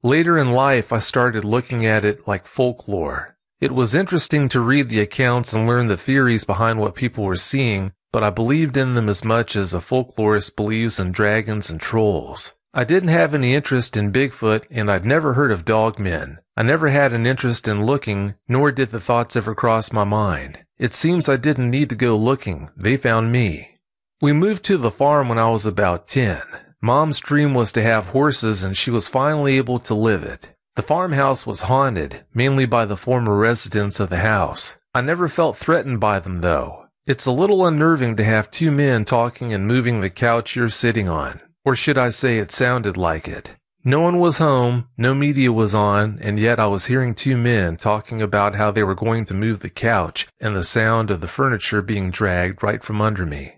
Later in life, I started looking at it like folklore. It was interesting to read the accounts and learn the theories behind what people were seeing, but I believed in them as much as a folklorist believes in dragons and trolls. I didn't have any interest in Bigfoot, and I'd never heard of dogmen. I never had an interest in looking, nor did the thoughts ever cross my mind. It seems I didn't need to go looking. They found me. We moved to the farm when I was about 10. Mom's dream was to have horses, and she was finally able to live it. The farmhouse was haunted, mainly by the former residents of the house. I never felt threatened by them, though. It's a little unnerving to have two men talking and moving the couch you're sitting on. Or should I say it sounded like it. No one was home, no media was on, and yet I was hearing two men talking about how they were going to move the couch and the sound of the furniture being dragged right from under me.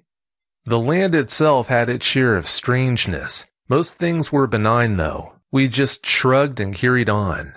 The land itself had its share of strangeness. Most things were benign, though. We just shrugged and carried on.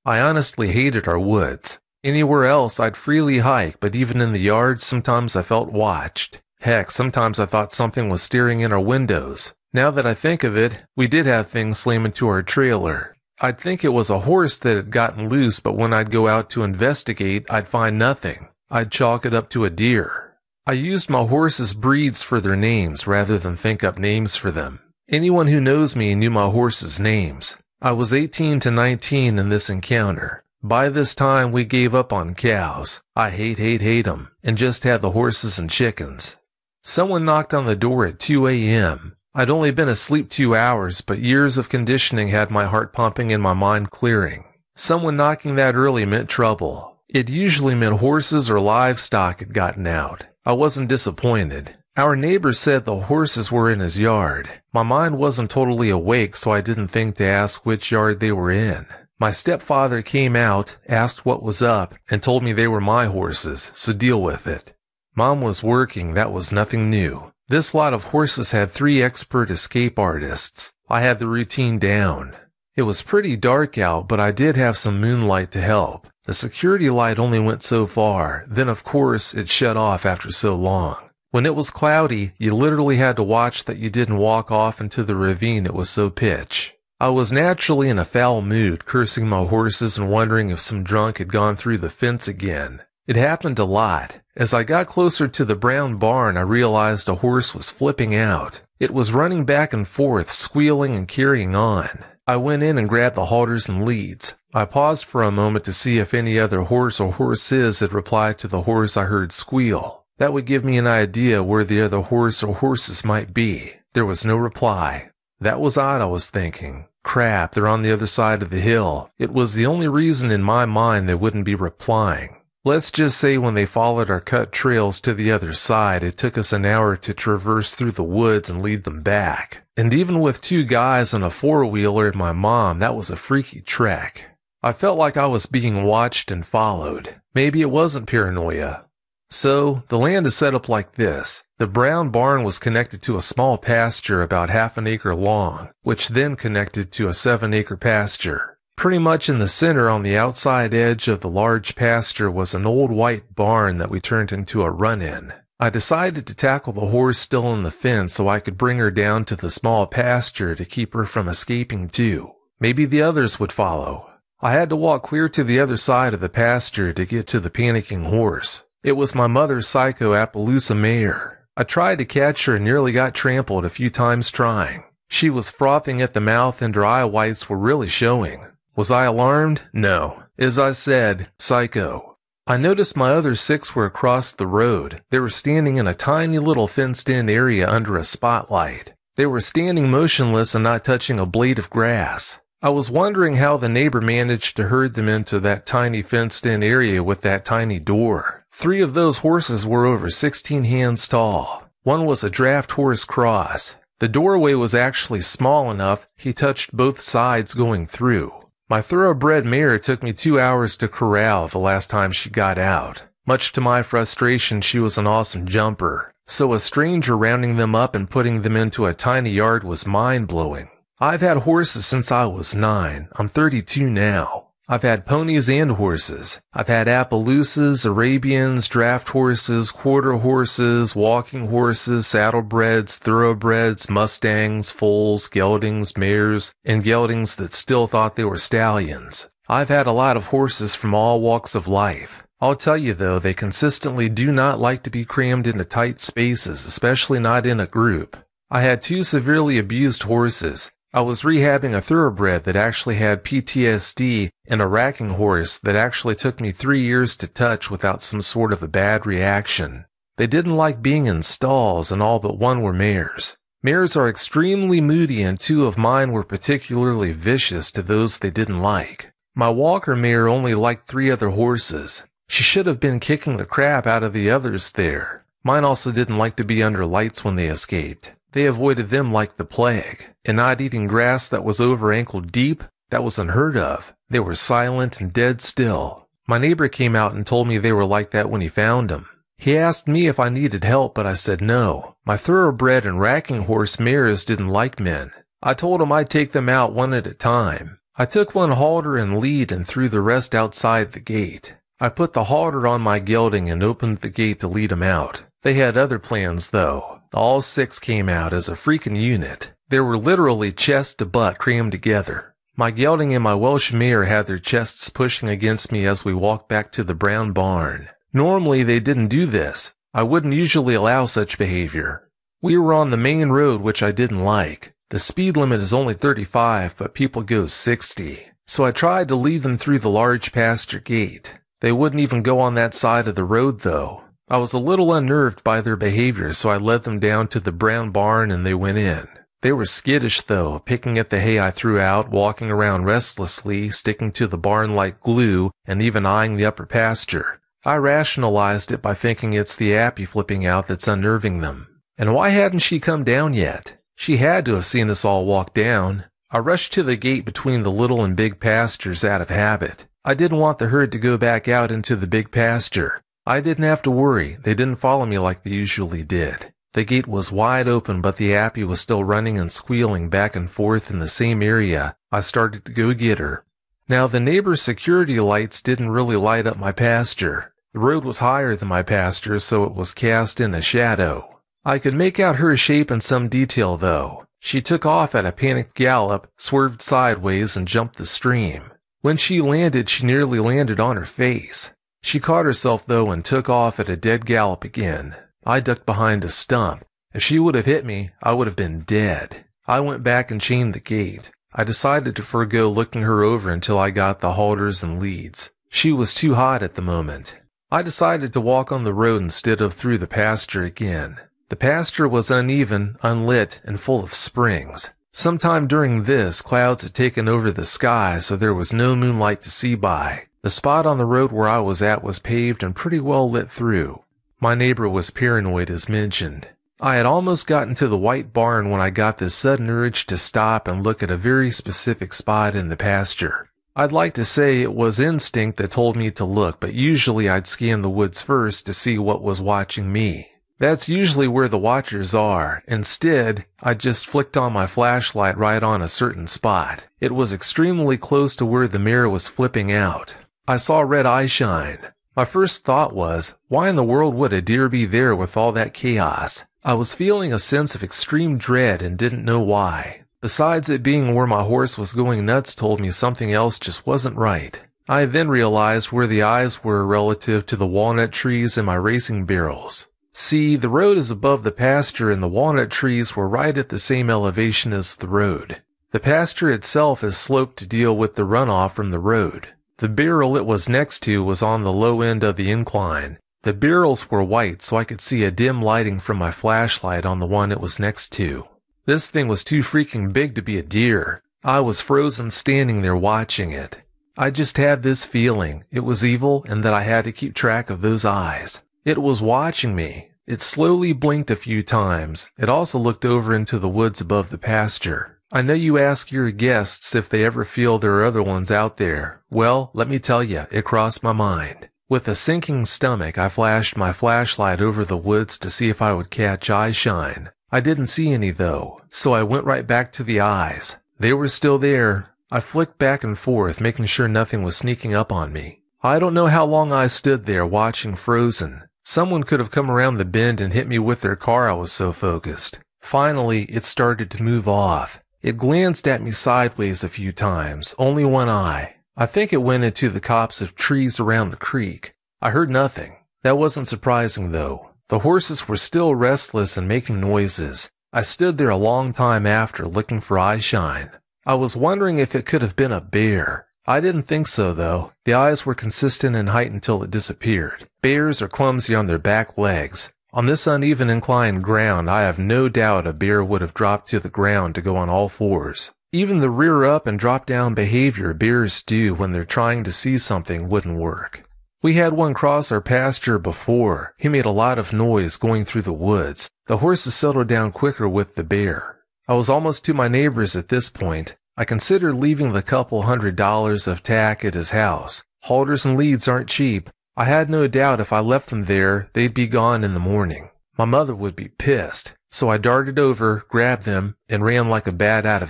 I honestly hated our woods. Anywhere else I'd freely hike, but even in the yard sometimes I felt watched. Heck, sometimes I thought something was staring in our windows. Now that I think of it, we did have things slam into our trailer. I'd think it was a horse that had gotten loose, but when I'd go out to investigate, I'd find nothing. I'd chalk it up to a deer. I used my horses' breeds for their names rather than think up names for them. Anyone who knows me knew my horses' names. I was 18 to 19 in this encounter. By this time, we gave up on cows. I hate them, and just had the horses and chickens. Someone knocked on the door at 2 a.m. I'd only been asleep 2 hours, but years of conditioning had my heart pumping and my mind clearing. Someone knocking that early meant trouble. It usually meant horses or livestock had gotten out. I wasn't disappointed. Our neighbor said the horses were in his yard. My mind wasn't totally awake, so I didn't think to ask which yard they were in. My stepfather came out, asked what was up, and told me they were my horses, so deal with it. Mom was working, that was nothing new. This lot of horses had 3 expert escape artists. I had the routine down. It was pretty dark out, but I did have some moonlight to help. The security light only went so far, then of course it shut off after so long. When it was cloudy, you literally had to watch that you didn't walk off into the ravine, it was so pitch. I was naturally in a foul mood, cursing my horses and wondering if some drunk had gone through the fence again. It happened a lot. As I got closer to the brown barn, I realized a horse was flipping out. It was running back and forth, squealing and carrying on. I went in and grabbed the halters and leads. I paused for a moment to see if any other horse or horses had replied to the horse I heard squeal. That would give me an idea where the other horse or horses might be. There was no reply. That was odd, I was thinking. Crap, they're on the other side of the hill. It was the only reason in my mind they wouldn't be replying. Let's just say when they followed our cut trails to the other side, it took us an hour to traverse through the woods and lead them back. And even with 2 guys on a 4-wheeler and my mom, that was a freaky trek. I felt like I was being watched and followed. Maybe it wasn't paranoia. So, the land is set up like this. The brown barn was connected to a small pasture about half an acre long, which then connected to a 7-acre pasture. Pretty much in the center on the outside edge of the large pasture was an old white barn that we turned into a run-in. I decided to tackle the horse still in the fence so I could bring her down to the small pasture to keep her from escaping too. Maybe the others would follow. I had to walk clear to the other side of the pasture to get to the panicking horse. It was my mother's psycho Appaloosa mare. I tried to catch her and nearly got trampled a few times trying. She was frothing at the mouth and her eye whites were really showing. Was I alarmed? No. As I said, psycho. I noticed my other 6 were across the road. They were standing in a tiny little fenced-in area under a spotlight. They were standing motionless and not touching a blade of grass. I was wondering how the neighbor managed to herd them into that tiny fenced-in area with that tiny door. 3 of those horses were over 16 hands tall. One was a draft horse cross. The doorway was actually small enough he touched both sides going through. My thoroughbred mare took me 2 hours to corral the last time she got out. Much to my frustration, she was an awesome jumper, so a stranger rounding them up and putting them into a tiny yard was mind-blowing. I've had horses since I was 9. I'm 32 now. I've had ponies and horses. I've had Appaloosas, Arabians, draft horses, quarter horses, walking horses, saddlebreds, thoroughbreds, mustangs, foals, geldings, mares, and geldings that still thought they were stallions. I've had a lot of horses from all walks of life. I'll tell you though, they consistently do not like to be crammed into tight spaces, especially not in a group. I had 2 severely abused horses. I was rehabbing a thoroughbred that actually had PTSD and a racking horse that actually took me 3 years to touch without some sort of a bad reaction. They didn't like being in stalls, and all but one were mares. Mares are extremely moody, and 2 of mine were particularly vicious to those they didn't like. My walker mare only liked 3 other horses. She should have been kicking the crap out of the others there. Mine also didn't like to be under lights when they escaped. They avoided them like the plague, and not eating grass that was over ankle deep, that was unheard of. They were silent and dead still. My neighbor came out and told me they were like that when he found them. He asked me if I needed help, but I said no. My thoroughbred and racking horse mares didn't like men. I told him I'd take them out one at a time. I took one halter and lead and threw the rest outside the gate. I put the halter on my gelding and opened the gate to lead them out. They had other plans, though. All 6 came out as a freaking unit. They were literally chest to butt crammed together. My gelding and my Welsh mare had their chests pushing against me as we walked back to the brown barn. Normally they didn't do this. I wouldn't usually allow such behavior. We were on the main road, which I didn't like. The speed limit is only 35, but people go 60. So I tried to lead them through the large pasture gate. They wouldn't even go on that side of the road, though. I was a little unnerved by their behavior, so I led them down to the brown barn and they went in. They were skittish, though, picking at the hay I threw out, walking around restlessly, sticking to the barn like glue, and even eyeing the upper pasture. I rationalized it by thinking it's the appy flipping out that's unnerving them. And why hadn't she come down yet? She had to have seen us all walk down. I rushed to the gate between the little and big pastures out of habit. I didn't want the herd to go back out into the big pasture. I didn't have to worry. They didn't follow me like they usually did. The gate was wide open, but the appy was still running and squealing back and forth in the same area. I started to go get her. Now, the neighbor's security lights didn't really light up my pasture. The road was higher than my pasture, so it was cast in a shadow. I could make out her shape in some detail, though. She took off at a panicked gallop, swerved sideways, and jumped the stream. When she landed, she nearly landed on her face. She caught herself, though, and took off at a dead gallop again. I ducked behind a stump. If she would have hit me, I would have been dead. I went back and chained the gate. I decided to forego looking her over until I got the halters and leads. She was too hot at the moment. I decided to walk on the road instead of through the pasture again. The pasture was uneven, unlit, and full of springs. Sometime during this, clouds had taken over the sky, so there was no moonlight to see by. The spot on the road where I was at was paved and pretty well lit through. My neighbor was paranoid, as mentioned. I had almost gotten to the white barn when I got this sudden urge to stop and look at a very specific spot in the pasture. I'd like to say it was instinct that told me to look, but usually I'd scan the woods first to see what was watching me. That's usually where the watchers are. Instead, I just flicked on my flashlight right on a certain spot. It was extremely close to where the mare was flipping out. I saw red eye shine. My first thought was, why in the world would a deer be there with all that chaos? I was feeling a sense of extreme dread and didn't know why. Besides it being where my horse was going nuts told me something else just wasn't right. I then realized where the eyes were relative to the walnut trees and my racing barrels. See, the road is above the pasture and the walnut trees were right at the same elevation as the road. The pasture itself is sloped to deal with the runoff from the road. The barrel it was next to was on the low end of the incline. The barrels were white, so I could see a dim lighting from my flashlight on the one it was next to. This thing was too freaking big to be a deer. I was frozen standing there watching it. I just had this feeling. It was evil and that I had to keep track of those eyes. It was watching me. It slowly blinked a few times. It also looked over into the woods above the pasture. I know you ask your guests if they ever feel there are other ones out there. Well, let me tell you, it crossed my mind. With a sinking stomach, I flashed my flashlight over the woods to see if I would catch eye shine. I didn't see any though, so I went right back to the eyes. They were still there. I flicked back and forth, making sure nothing was sneaking up on me. I don't know how long I stood there watching frozen. Someone could have come around the bend and hit me with their car, I was so focused. Finally, it started to move off. It glanced at me sideways a few times, only one eye. I think it went into the copse of trees around the creek. I heard nothing. That wasn't surprising, though. The horses were still restless and making noises. I stood there a long time after, looking for eyeshine. I was wondering if it could have been a bear. I didn't think so, though. The eyes were consistent in height until it disappeared. Bears are clumsy on their back legs. On this uneven inclined ground, I have no doubt a bear would have dropped to the ground to go on all fours. Even the rear up and drop down behavior bears do when they're trying to see something wouldn't work. We had one cross our pasture before. He made a lot of noise going through the woods. The horses settled down quicker with the bear. I was almost to my neighbor's at this point. I considered leaving the couple $100 of tack at his house. Halters and leads aren't cheap. I had no doubt if I left them there, they'd be gone in the morning. My mother would be pissed. So I darted over, grabbed them, and ran like a bat out of...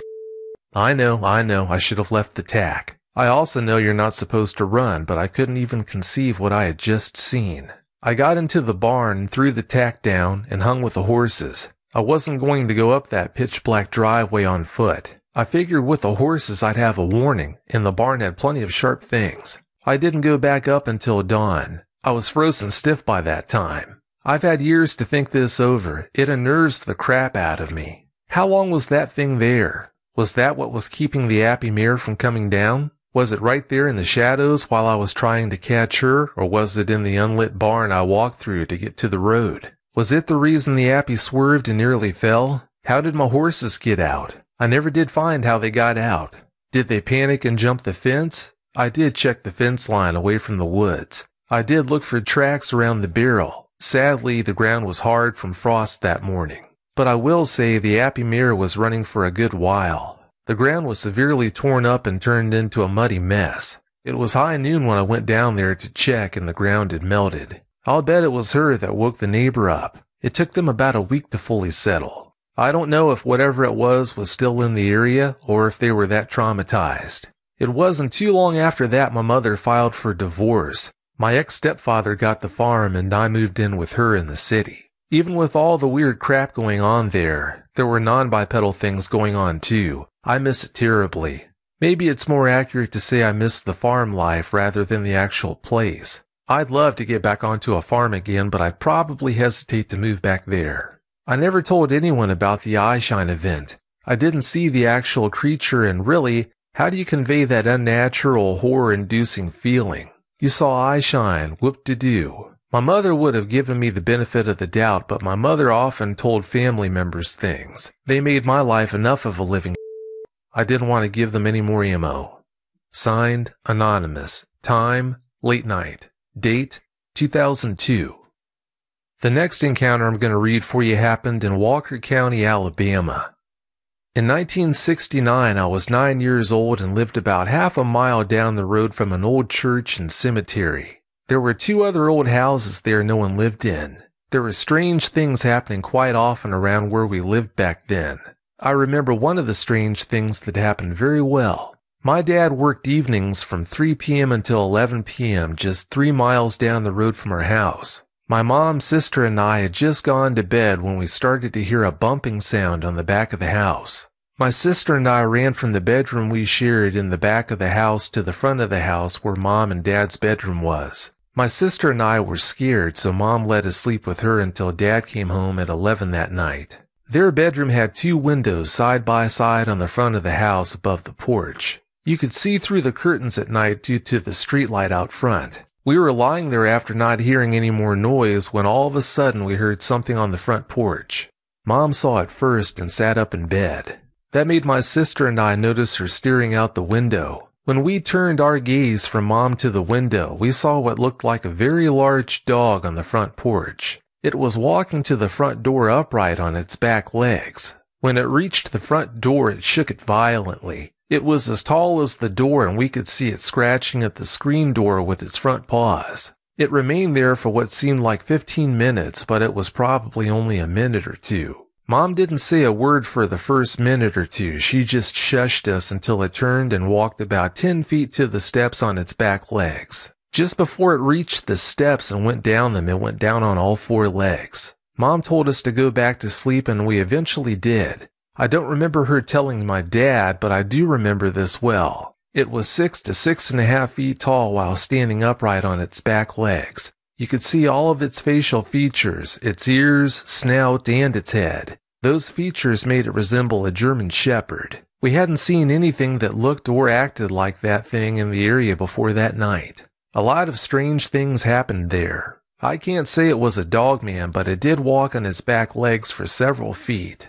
I know, I should have left the tack. I also know you're not supposed to run, but I couldn't even conceive what I had just seen. I got into the barn and threw the tack down and hung with the horses. I wasn't going to go up that pitch-black driveway on foot. I figured with the horses I'd have a warning, and the barn had plenty of sharp things. I didn't go back up until dawn. I was frozen stiff by that time. I've had years to think this over. It unnerves the crap out of me. How long was that thing there? Was that what was keeping the Appy mare from coming down? Was it right there in the shadows while I was trying to catch her, or was it in the unlit barn I walked through to get to the road? Was it the reason the Appy swerved and nearly fell? How did my horses get out? I never did find how they got out. Did they panic and jump the fence? I did check the fence line away from the woods. I did look for tracks around the barrel. Sadly, the ground was hard from frost that morning. But I will say the Appy mare was running for a good while. The ground was severely torn up and turned into a muddy mess. It was high noon when I went down there to check and the ground had melted. I'll bet it was her that woke the neighbor up. It took them about a week to fully settle. I don't know if whatever it was still in the area or if they were that traumatized. It wasn't too long after that my mother filed for divorce. My ex-stepfather got the farm and I moved in with her in the city. Even with all the weird crap going on there were non-bipedal things going on too. I miss it terribly. Maybe it's more accurate to say I miss the farm life rather than the actual place. I'd love to get back onto a farm again, but I'd probably hesitate to move back there. I never told anyone about the eyeshine event. I didn't see the actual creature, and really, how do you convey that unnatural, horror-inducing feeling? You saw eyeshine, whoop-de-doo. My mother would have given me the benefit of the doubt, but my mother often told family members things. They made my life enough of a living. I didn't want to give them any more ammo. Signed, Anonymous. Time, late night. Date, 2002. The next encounter I'm going to read for you happened in Walker County, Alabama. In 1969, I was 9 years old and lived about half a mile down the road from an old church and cemetery. There were 2 other old houses there no one lived in. There were strange things happening quite often around where we lived back then. I remember one of the strange things that happened very well. My dad worked evenings from 3 p.m. until 11 p.m. just 3 miles down the road from our house. My mom, sister, and I had just gone to bed when we started to hear a bumping sound on the back of the house. My sister and I ran from the bedroom we shared in the back of the house to the front of the house where Mom and Dad's bedroom was. My sister and I were scared, so Mom let us sleep with her until Dad came home at 11 that night. Their bedroom had 2 windows side by side on the front of the house above the porch. You could see through the curtains at night due to the streetlight out front. We were lying there after not hearing any more noise when all of a sudden we heard something on the front porch. Mom saw it first and sat up in bed. That made my sister and I notice her staring out the window. When we turned our gaze from Mom to the window, we saw what looked like a very large dog on the front porch. It was walking to the front door upright on its back legs. When it reached the front door, it shook it violently. It was as tall as the door, and we could see it scratching at the screen door with its front paws. It remained there for what seemed like 15 minutes, but it was probably only a minute or 2. Mom didn't say a word for the first minute or two. She just shushed us until it turned and walked about 10 feet to the steps on its back legs. Just before it reached the steps and went down them, it went down on all 4 legs. Mom told us to go back to sleep, and we eventually did. I don't remember her telling my dad, but I do remember this well. It was 6 to 6.5 feet tall while standing upright on its back legs. You could see all of its facial features, its ears, snout, and its head. Those features made it resemble a German shepherd. We hadn't seen anything that looked or acted like that thing in the area before that night. A lot of strange things happened there. I can't say it was a dogman, but it did walk on its back legs for several feet.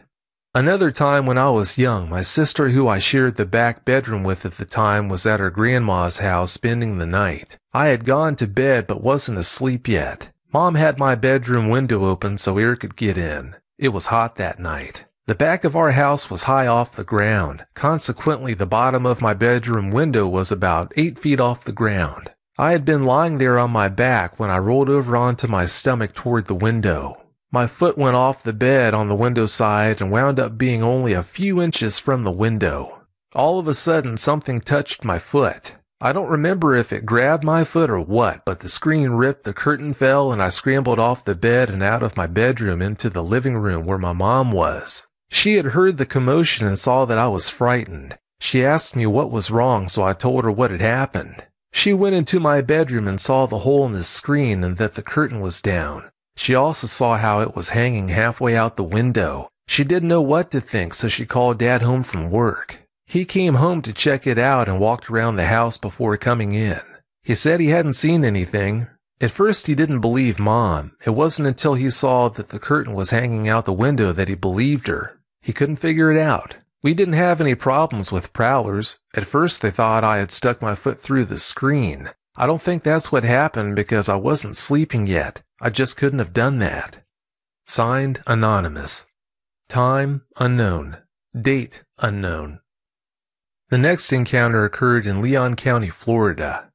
Another time when I was young, my sister, who I shared the back bedroom with at the time, was at her grandma's house spending the night. I had gone to bed but wasn't asleep yet. Mom had my bedroom window open so air could get in. It was hot that night. The back of our house was high off the ground. Consequently, the bottom of my bedroom window was about 8 feet off the ground. I had been lying there on my back when I rolled over onto my stomach toward the window. My foot went off the bed on the window side and wound up being only a few inches from the window. All of a sudden, something touched my foot. I don't remember if it grabbed my foot or what, but the screen ripped, the curtain fell, and I scrambled off the bed and out of my bedroom into the living room where my mom was. She had heard the commotion and saw that I was frightened. She asked me what was wrong, so I told her what had happened. She went into my bedroom and saw the hole in the screen and that the curtain was down. She also saw how it was hanging halfway out the window. She didn't know what to think, so she called Dad home from work. He came home to check it out and walked around the house before coming in. He said he hadn't seen anything. At first he didn't believe Mom. It wasn't until he saw that the curtain was hanging out the window that he believed her. He couldn't figure it out. We didn't have any problems with prowlers. At first they thought I had stuck my foot through the screen. I don't think that's what happened because I wasn't sleeping yet. I just couldn't have done that. Signed, Anonymous. Time, unknown. Date, unknown. The next encounter occurred in Leon County, Florida.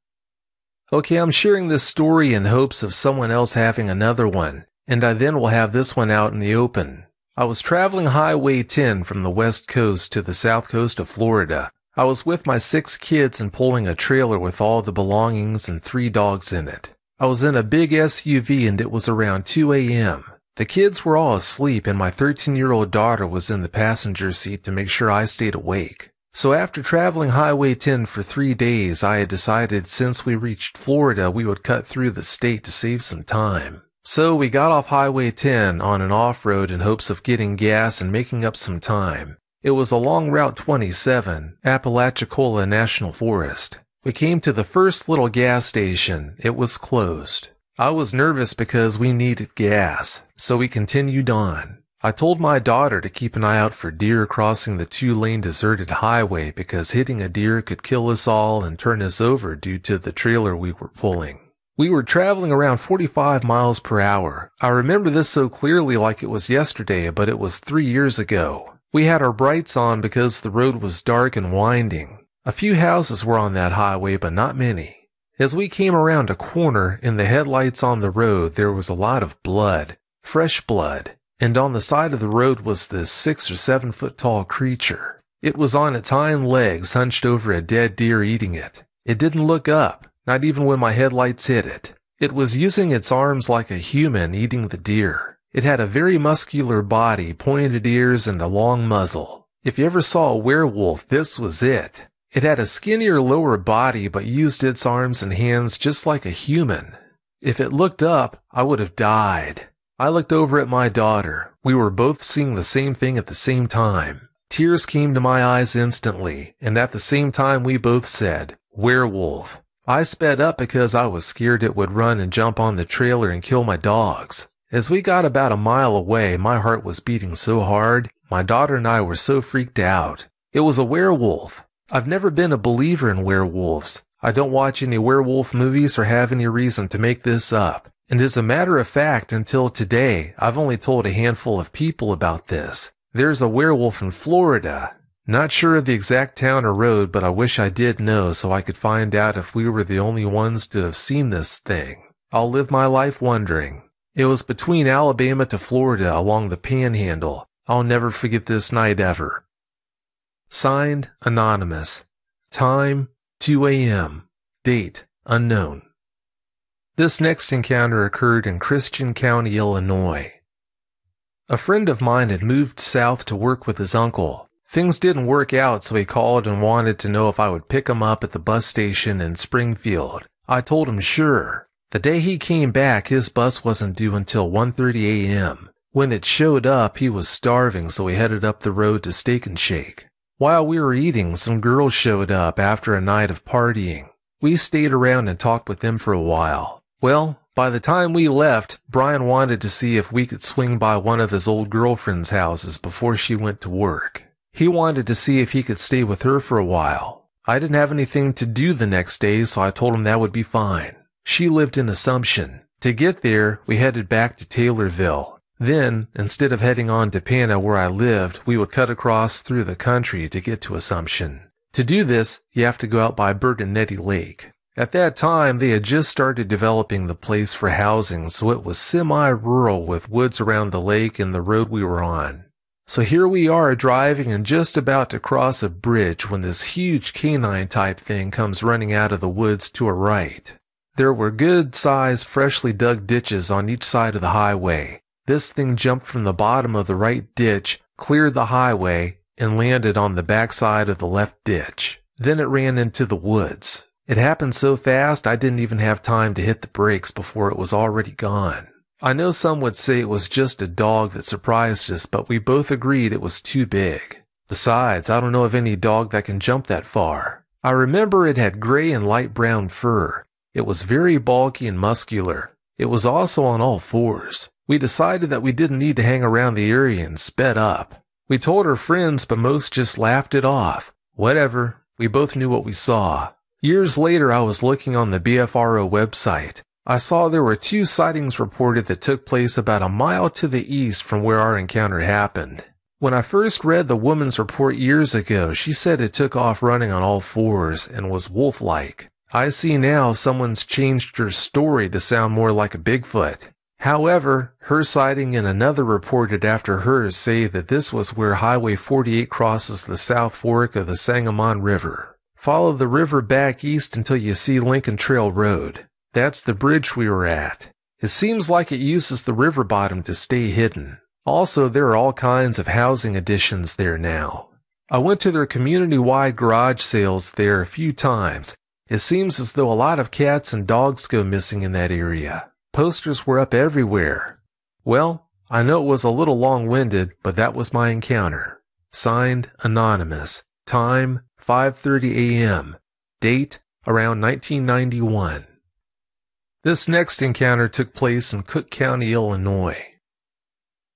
Okay, I'm sharing this story in hopes of someone else having another one, and I then will have this one out in the open. I was traveling Highway 10 from the west coast to the south coast of Florida. I was with my 6 kids and pulling a trailer with all the belongings and 3 dogs in it. I was in a big SUV and it was around 2 a.m. The kids were all asleep and my 13-year-old daughter was in the passenger seat to make sure I stayed awake. So after traveling Highway 10 for 3 days, I had decided since we reached Florida, we would cut through the state to save some time. So we got off Highway 10 on an off-road in hopes of getting gas and making up some time. It was along Route 27, Apalachicola National Forest. We came to the first little gas station. It was closed. I was nervous because we needed gas, so we continued on. I told my daughter to keep an eye out for deer crossing the 2-lane deserted highway because hitting a deer could kill us all and turn us over due to the trailer we were pulling. We were traveling around 45 miles per hour. I remember this so clearly like it was yesterday, but it was 3 years ago. We had our brights on because the road was dark and winding. A few houses were on that highway, but not many. As we came around a corner, in the headlights on the road, there was a lot of blood, fresh blood, and on the side of the road was this 6 or 7 foot tall creature. It was on its hind legs, hunched over a dead deer eating it. It didn't look up, not even when my headlights hit it. It was using its arms like a human eating the deer. It had a very muscular body, pointed ears, and a long muzzle. If you ever saw a werewolf, this was it. It had a skinnier lower body, but used its arms and hands just like a human. If it looked up, I would have died. I looked over at my daughter. We were both seeing the same thing at the same time. Tears came to my eyes instantly, and at the same time we both said, "Werewolf." I sped up because I was scared it would run and jump on the trailer and kill my dogs. As we got about a mile away, my heart was beating so hard, my daughter and I were so freaked out. It was a werewolf. I've never been a believer in werewolves. I don't watch any werewolf movies or have any reason to make this up. And as a matter of fact, until today, I've only told a handful of people about this. There's a werewolf in Florida. Not sure of the exact town or road, but I wish I did know so I could find out if we were the only ones to have seen this thing. I'll live my life wondering. It was between Alabama to Florida along the Panhandle. I'll never forget this night ever. Signed, Anonymous. Time, 2 a.m. Date, unknown. This next encounter occurred in Christian County, Illinois. A friend of mine had moved south to work with his uncle. Things didn't work out, so he called and wanted to know if I would pick him up at the bus station in Springfield. I told him sure. The day he came back, his bus wasn't due until 1:30 a.m. When it showed up, he was starving, so we headed up the road to Steak and Shake. While we were eating, some girls showed up after a night of partying. We stayed around and talked with them for a while. Well, by the time we left, Brian wanted to see if we could swing by one of his old girlfriend's houses before she went to work. He wanted to see if he could stay with her for a while. I didn't have anything to do the next day, so I told him that would be fine. She lived in Assumption. To get there, we headed back to Taylorville. Then, instead of heading on to Pana where I lived, we would cut across through the country to get to Assumption. To do this, you have to go out by Bertanetti Lake. At that time, they had just started developing the place for housing, so it was semi-rural with woods around the lake and the road we were on. So here we are driving and just about to cross a bridge when this huge canine-type thing comes running out of the woods to our right. There were good-sized, freshly dug ditches on each side of the highway. This thing jumped from the bottom of the right ditch, cleared the highway, and landed on the backside of the left ditch. Then it ran into the woods. It happened so fast I didn't even have time to hit the brakes before it was already gone. I know some would say it was just a dog that surprised us, but we both agreed it was too big. Besides, I don't know of any dog that can jump that far. I remember it had gray and light brown fur. It was very bulky and muscular. It was also on all fours. We decided that we didn't need to hang around the area and sped up. We told our friends, but most just laughed it off. Whatever, we both knew what we saw. Years later, I was looking on the BFRO website. I saw there were 2 sightings reported that took place about a mile to the east from where our encounter happened. When I first read the woman's report years ago, she said it took off running on all fours and was wolf-like. I see now someone's changed her story to sound more like a Bigfoot. However, her sighting and another reported after hers say that this was where Highway 48 crosses the South Fork of the Sangamon River. Follow the river back east until you see Lincoln Trail Road. That's the bridge we were at. It seems like it uses the river bottom to stay hidden. Also, there are all kinds of housing additions there now. I went to their community-wide garage sales there a few times. It seems as though a lot of cats and dogs go missing in that area. Posters were up everywhere. Well, I know it was a little long-winded, but that was my encounter. Signed, Anonymous. Time, 5:30 a.m. Date, around 1991. This next encounter took place in Cook County, Illinois.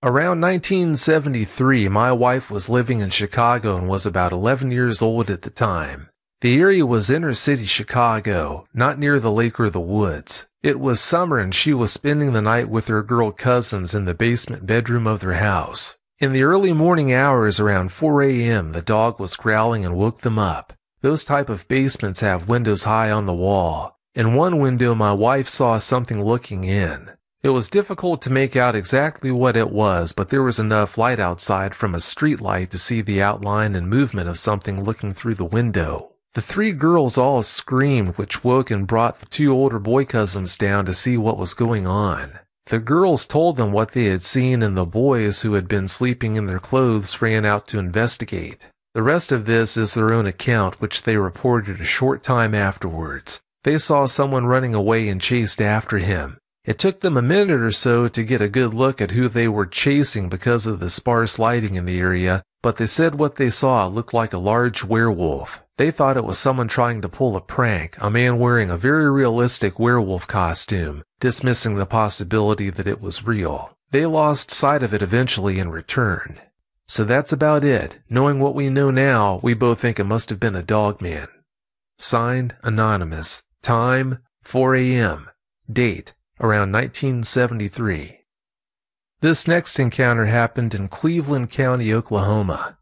Around 1973, my wife was living in Chicago and was about 11 years old at the time. The area was inner-city Chicago, not near the lake or the woods. It was summer and she was spending the night with her girl cousins in the basement bedroom of their house. In the early morning hours around 4 a.m., the dog was growling and woke them up. Those type of basements have windows high on the wall. In one window, my wife saw something looking in. It was difficult to make out exactly what it was, but there was enough light outside from a street light to see the outline and movement of something looking through the window. The 3 girls all screamed, which woke and brought the 2 older boy cousins down to see what was going on. The girls told them what they had seen, and the boys, who had been sleeping in their clothes, ran out to investigate. The rest of this is their own account, which they reported a short time afterwards. They saw someone running away and chased after him. It took them a minute or so to get a good look at who they were chasing because of the sparse lighting in the area, but they said what they saw looked like a large werewolf. They thought it was someone trying to pull a prank, a man wearing a very realistic werewolf costume, dismissing the possibility that it was real. They lost sight of it eventually and returned. So that's about it. Knowing what we know now, we both think it must have been a dog man. Signed, Anonymous. Time, 4 a.m. Date, around 1973. This next encounter happened in Cleveland County, Oklahoma.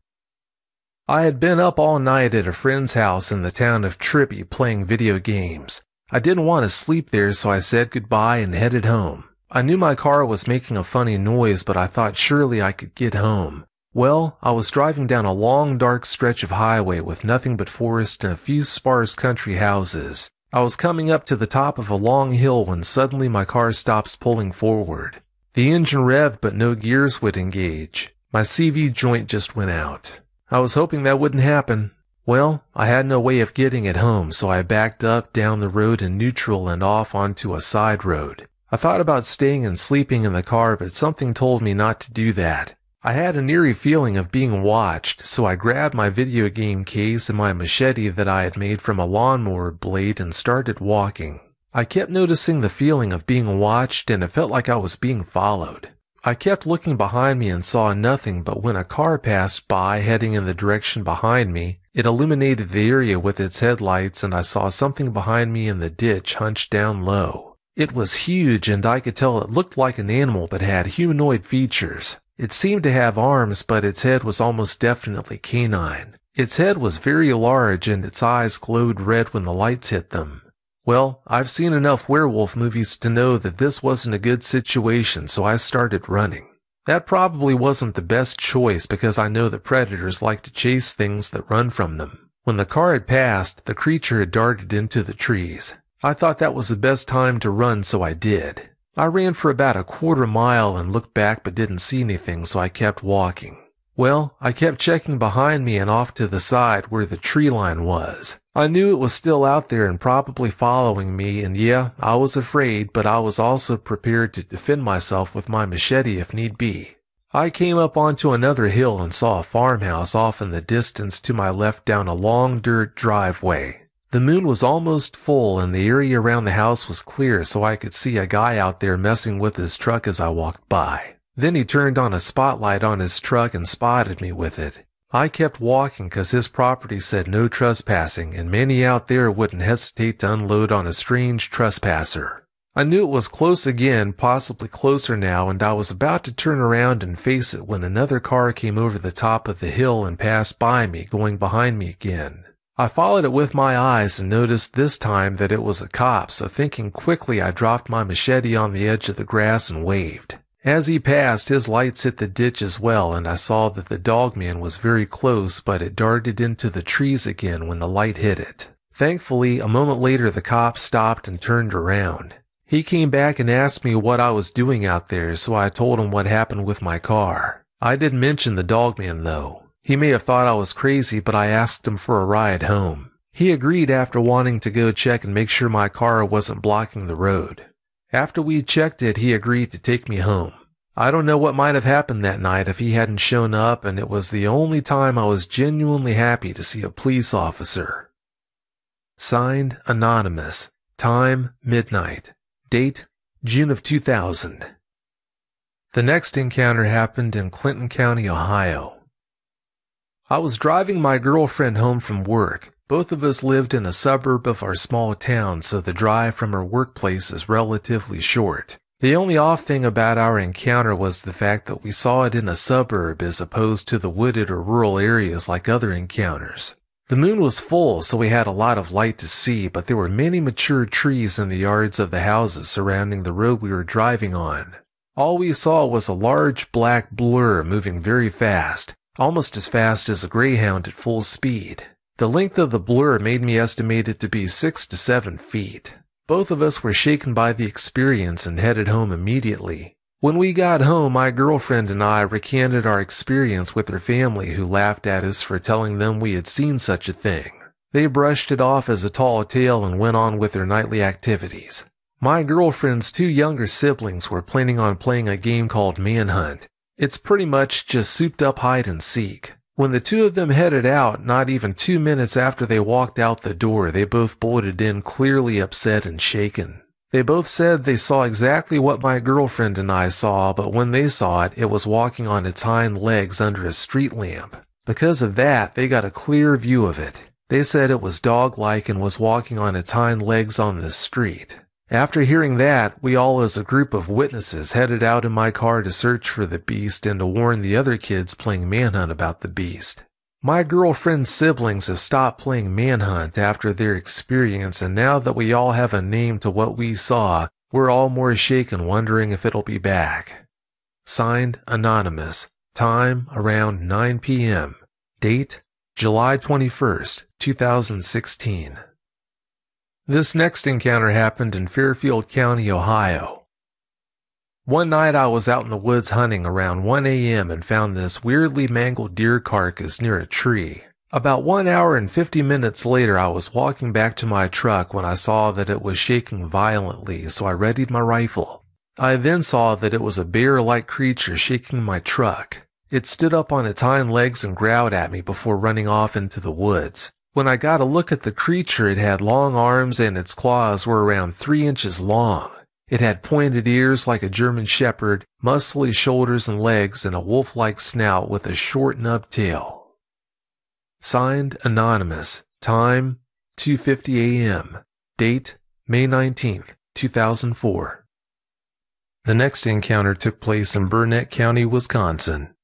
I had been up all night at a friend's house in the town of Trippy playing video games. I didn't want to sleep there, so I said goodbye and headed home. I knew my car was making a funny noise, but I thought surely I could get home. Well, I was driving down a long, dark stretch of highway with nothing but forest and a few sparse country houses. I was coming up to the top of a long hill when suddenly my car stops pulling forward. The engine revved, but no gears would engage. My CV joint just went out. I was hoping that wouldn't happen. Well, I had no way of getting it home, so I backed up down the road in neutral and off onto a side road. I thought about staying and sleeping in the car, but something told me not to do that. I had an eerie feeling of being watched, so I grabbed my video game case and my machete that I had made from a lawnmower blade and started walking. I kept noticing the feeling of being watched, and it felt like I was being followed. I kept looking behind me and saw nothing, but when a car passed by heading in the direction behind me, it illuminated the area with its headlights, and I saw something behind me in the ditch hunched down low. It was huge, and I could tell it looked like an animal but had humanoid features. It seemed to have arms, but its head was almost definitely canine. Its head was very large, and its eyes glowed red when the lights hit them. Well, I've seen enough werewolf movies to know that this wasn't a good situation, so I started running. That probably wasn't the best choice because I know that predators like to chase things that run from them. When the car had passed, the creature had darted into the trees. I thought that was the best time to run, so I did. I ran for about a quarter mile and looked back but didn't see anything, so I kept walking. Well, I kept checking behind me and off to the side where the tree line was. I knew it was still out there and probably following me, and yeah, I was afraid, but I was also prepared to defend myself with my machete if need be. I came up onto another hill and saw a farmhouse off in the distance to my left down a long dirt driveway. The moon was almost full and the area around the house was clear, so I could see a guy out there messing with his truck as I walked by. Then he turned on a spotlight on his truck and spotted me with it. I kept walking because his property said no trespassing, and many out there wouldn't hesitate to unload on a strange trespasser. I knew it was close again, possibly closer now, and I was about to turn around and face it when another car came over the top of the hill and passed by me, going behind me again. I followed it with my eyes and noticed this time that it was a cop, so thinking quickly I dropped my machete on the edge of the grass and waved. As he passed, his lights hit the ditch as well, and I saw that the dogman was very close, but it darted into the trees again when the light hit it. Thankfully, a moment later the cop stopped and turned around. He came back and asked me what I was doing out there, so I told him what happened with my car. I didn't mention the dogman though. He may have thought I was crazy, but I asked him for a ride home. He agreed after wanting to go check and make sure my car wasn't blocking the road. After we checked it, he agreed to take me home. I don't know what might have happened that night if he hadn't shown up, and it was the only time I was genuinely happy to see a police officer. Signed, Anonymous. Time, midnight. Date, June of 2000. The next encounter happened in Clinton County, Ohio. I was driving my girlfriend home from work. Both of us lived in a suburb of our small town, so the drive from her workplace is relatively short. The only off thing about our encounter was the fact that we saw it in a suburb as opposed to the wooded or rural areas like other encounters. The moon was full, so we had a lot of light to see, but there were many mature trees in the yards of the houses surrounding the road we were driving on. All we saw was a large black blur moving very fast, almost as fast as a greyhound at full speed. The length of the blur made me estimate it to be 6 to 7 feet. Both of us were shaken by the experience and headed home immediately. When we got home, my girlfriend and I recanted our experience with her family, who laughed at us for telling them we had seen such a thing. They brushed it off as a tall tale and went on with their nightly activities. My girlfriend's 2 younger siblings were planning on playing a game called Manhunt. It's pretty much just souped-up hide and seek. When the 2 of them headed out, not even 2 minutes after they walked out the door, they both bolted in, clearly upset and shaken. They both said they saw exactly what my girlfriend and I saw, but when they saw it, it was walking on its hind legs under a street lamp. Because of that, they got a clear view of it. They said it was dog-like and was walking on its hind legs on the street. After hearing that, we all as a group of witnesses headed out in my car to search for the beast and to warn the other kids playing Manhunt about the beast. My girlfriend's siblings have stopped playing Manhunt after their experience, and now that we all have a name to what we saw, we're all more shaken, wondering if it'll be back. Signed, Anonymous. Time around 9 p.m. Date July 21st, 2016. This next encounter happened in Fairfield County, Ohio. One night I was out in the woods hunting around 1 a.m. and found this weirdly mangled deer carcass near a tree. About 1 hour and 50 minutes later, I was walking back to my truck when I saw that it was shaking violently, so I readied my rifle. I then saw that it was a bear-like creature shaking my truck. It stood up on its hind legs and growled at me before running off into the woods. When I got a look at the creature, it had long arms and its claws were around 3 inches long. It had pointed ears like a German shepherd, muscly shoulders and legs, and a wolf-like snout with a short nub tail. Signed, Anonymous. Time, 2:50 a.m. Date, May 19th, 2004. The next encounter took place in Burnett County, Wisconsin.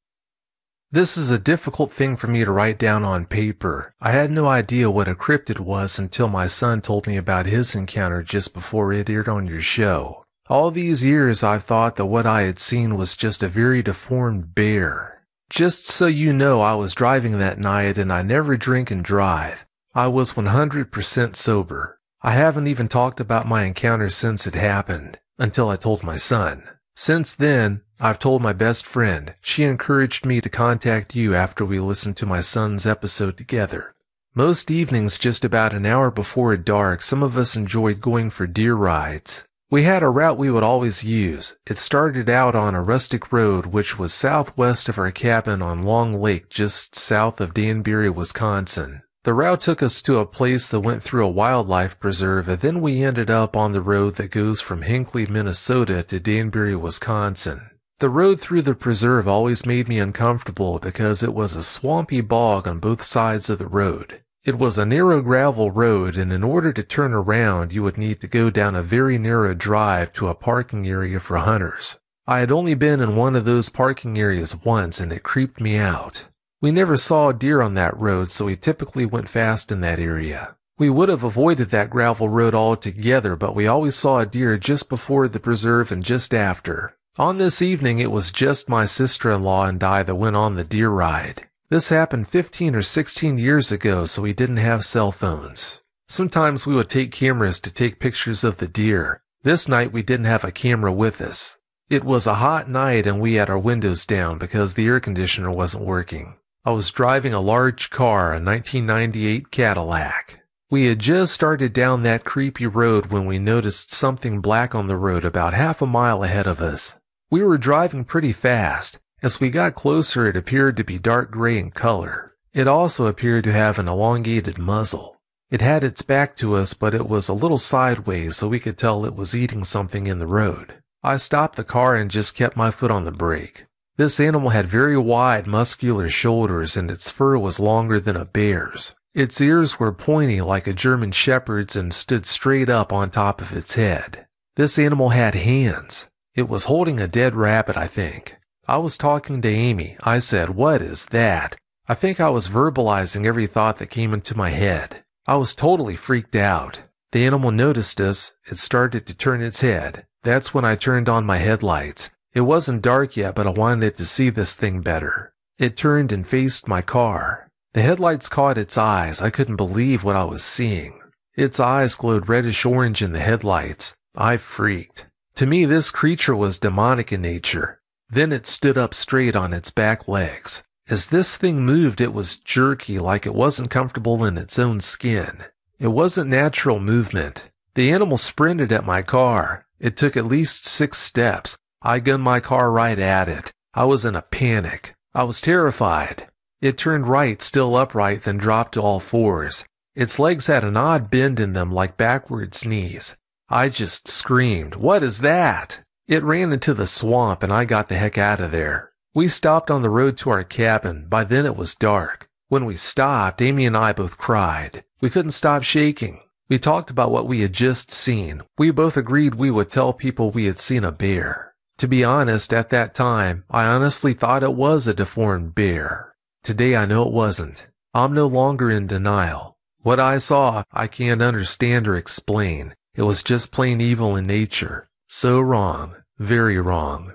This is a difficult thing for me to write down on paper. I had no idea what a cryptid was until my son told me about his encounter just before it aired on your show. All these years I've thought that what I had seen was just a very deformed bear. Just so you know, I was driving that night and I never drink and drive. I was 100% sober. I haven't even talked about my encounter since it happened, until I told my son. Since then, I've told my best friend. She encouraged me to contact you after we listened to my son's episode together. Most evenings, just about an hour before dark, some of us enjoyed going for deer rides. We had a route we would always use. It started out on a rustic road which was southwest of our cabin on Long Lake just south of Danbury, Wisconsin. The route took us to a place that went through a wildlife preserve, and then we ended up on the road that goes from Hinckley, Minnesota to Danbury, Wisconsin. The road through the preserve always made me uncomfortable because it was a swampy bog on both sides of the road. It was a narrow gravel road, and in order to turn around, you would need to go down a very narrow drive to a parking area for hunters. I had only been in one of those parking areas once, and it creeped me out. We never saw a deer on that road, so we typically went fast in that area. We would have avoided that gravel road altogether, but we always saw a deer just before the preserve and just after. On this evening, it was just my sister-in-law and I that went on the deer ride. This happened 15 or 16 years ago, so we didn't have cell phones. Sometimes we would take cameras to take pictures of the deer. This night we didn't have a camera with us. It was a hot night and we had our windows down because the air conditioner wasn't working. I was driving a large car, a 1998 Cadillac. We had just started down that creepy road when we noticed something black on the road about half a mile ahead of us. We were driving pretty fast. As we got closer, it appeared to be dark gray in color. It also appeared to have an elongated muzzle. It had its back to us, but it was a little sideways, so we could tell it was eating something in the road. I stopped the car and just kept my foot on the brake. This animal had very wide, muscular shoulders, and its fur was longer than a bear's. Its ears were pointy like a German shepherd's and stood straight up on top of its head. This animal had hands. It was holding a dead rabbit, I think. I was talking to Amy. I said, "What is that?" I think I was verbalizing every thought that came into my head. I was totally freaked out. The animal noticed us. It started to turn its head. That's when I turned on my headlights. It wasn't dark yet, but I wanted to see this thing better. It turned and faced my car. The headlights caught its eyes. I couldn't believe what I was seeing. Its eyes glowed reddish-orange in the headlights. I freaked. To me, this creature was demonic in nature. Then it stood up straight on its back legs. As this thing moved, it was jerky, like it wasn't comfortable in its own skin. It wasn't natural movement. The animal sprinted at my car. It took at least 6 steps. I gunned my car right at it. I was in a panic. I was terrified. It turned right, still upright, then dropped to all fours. Its legs had an odd bend in them, like backwards knees. I just screamed, "What is that?" It ran into the swamp, and I got the heck out of there. We stopped on the road to our cabin. By then it was dark. When we stopped, Amy and I both cried. We couldn't stop shaking. We talked about what we had just seen. We both agreed we would tell people we had seen a bear. To be honest, at that time, I honestly thought it was a deformed bear. Today I know it wasn't. I'm no longer in denial. What I saw, I can't understand or explain. It was just plain evil in nature. So wrong. Very wrong.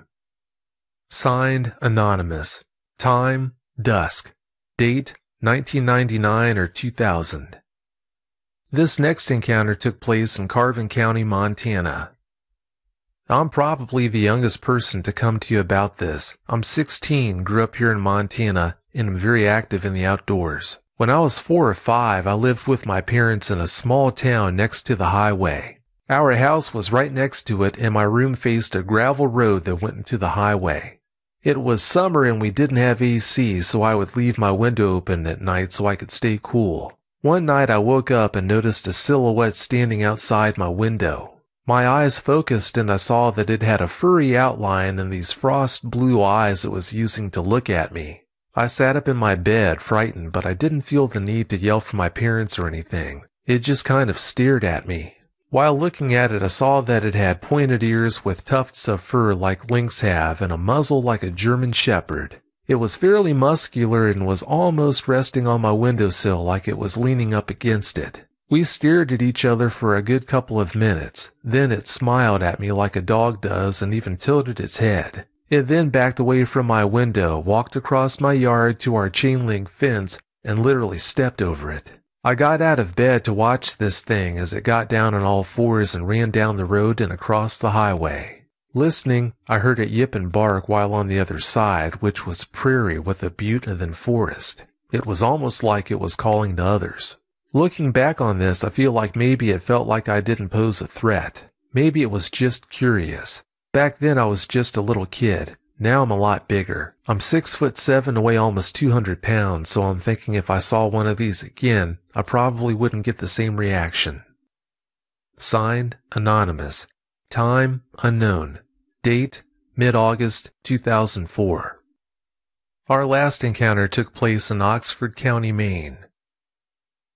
Signed, Anonymous. Time, dusk. Date, 1999 or 2000. This next encounter took place in Carbon County, Montana. I'm probably the youngest person to come to you about this. I'm 16, grew up here in Montana, and am very active in the outdoors. When I was 4 or 5, I lived with my parents in a small town next to the highway. Our house was right next to it, and my room faced a gravel road that went into the highway. It was summer and we didn't have AC, so I would leave my window open at night so I could stay cool. One night I woke up and noticed a silhouette standing outside my window. My eyes focused and I saw that it had a furry outline and these frost blue eyes it was using to look at me. I sat up in my bed, frightened, but I didn't feel the need to yell for my parents or anything. It just kind of stared at me. While looking at it, I saw that it had pointed ears with tufts of fur like lynx have and a muzzle like a German shepherd. It was fairly muscular and was almost resting on my windowsill like it was leaning up against it. We stared at each other for a good couple of minutes. Then it smiled at me like a dog does and even tilted its head. It then backed away from my window, walked across my yard to our chain-link fence, and literally stepped over it. I got out of bed to watch this thing as it got down on all fours and ran down the road and across the highway. Listening, I heard it yip and bark while on the other side, which was prairie with a butte and then forest. It was almost like it was calling to others. Looking back on this, I feel like maybe it felt like I didn't pose a threat. Maybe it was just curious. Back then I was just a little kid. Now I'm a lot bigger. I'm 6'7" and weigh almost 200 pounds, so I'm thinking if I saw one of these again, I probably wouldn't get the same reaction. Signed, Anonymous. Time, unknown. Date, mid-August 2004. Our last encounter took place in Oxford County, Maine.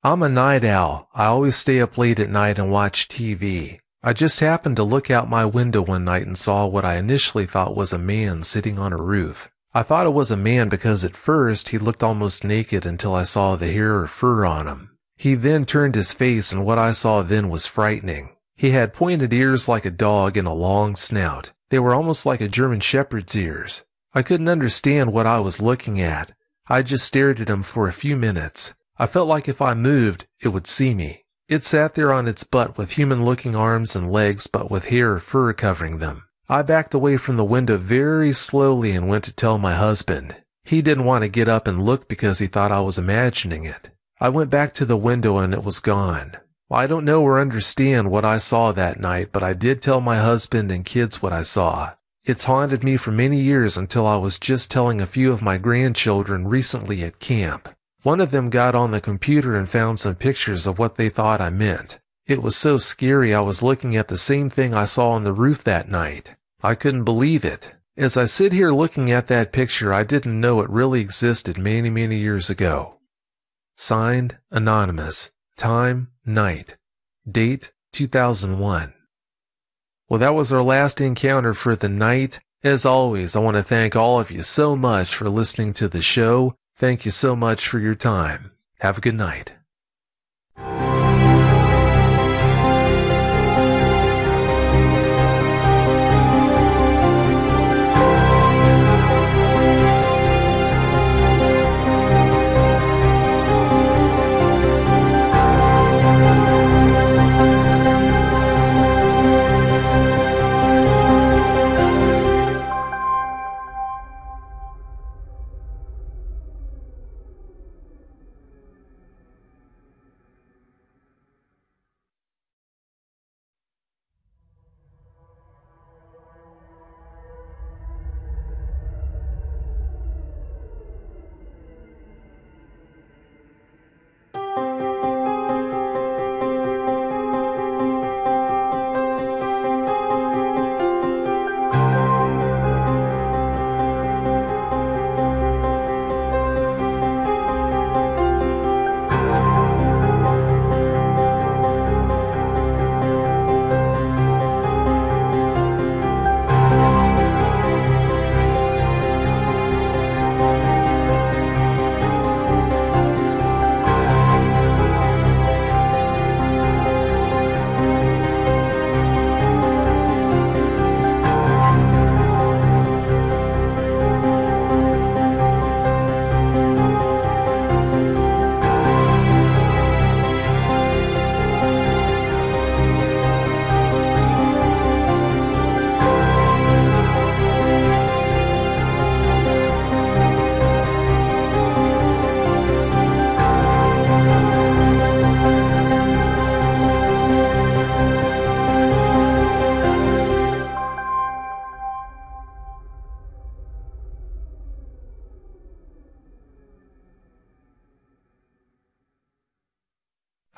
I'm a night owl. I always stay up late at night and watch TV. I just happened to look out my window one night and saw what I initially thought was a man sitting on a roof. I thought it was a man because at first he looked almost naked until I saw the hair or fur on him. He then turned his face and what I saw then was frightening. He had pointed ears like a dog and a long snout. They were almost like a German shepherd's ears. I couldn't understand what I was looking at. I just stared at him for a few minutes. I felt like if I moved, it would see me. It sat there on its butt with human-looking arms and legs but with hair or fur covering them. I backed away from the window very slowly and went to tell my husband. He didn't want to get up and look because he thought I was imagining it. I went back to the window and it was gone. I don't know or understand what I saw that night, but I did tell my husband and kids what I saw. It's haunted me for many years until I was just telling a few of my grandchildren recently at camp. One of them got on the computer and found some pictures of what they thought I meant. It was so scary I was looking at the same thing I saw on the roof that night. I couldn't believe it. As I sit here looking at that picture, I didn't know it really existed many, many years ago. Signed, Anonymous. Time, night. Date, 2001. Well, that was our last encounter for the night. As always, I want to thank all of you so much for listening to the show. Thank you so much for your time. Have a good night.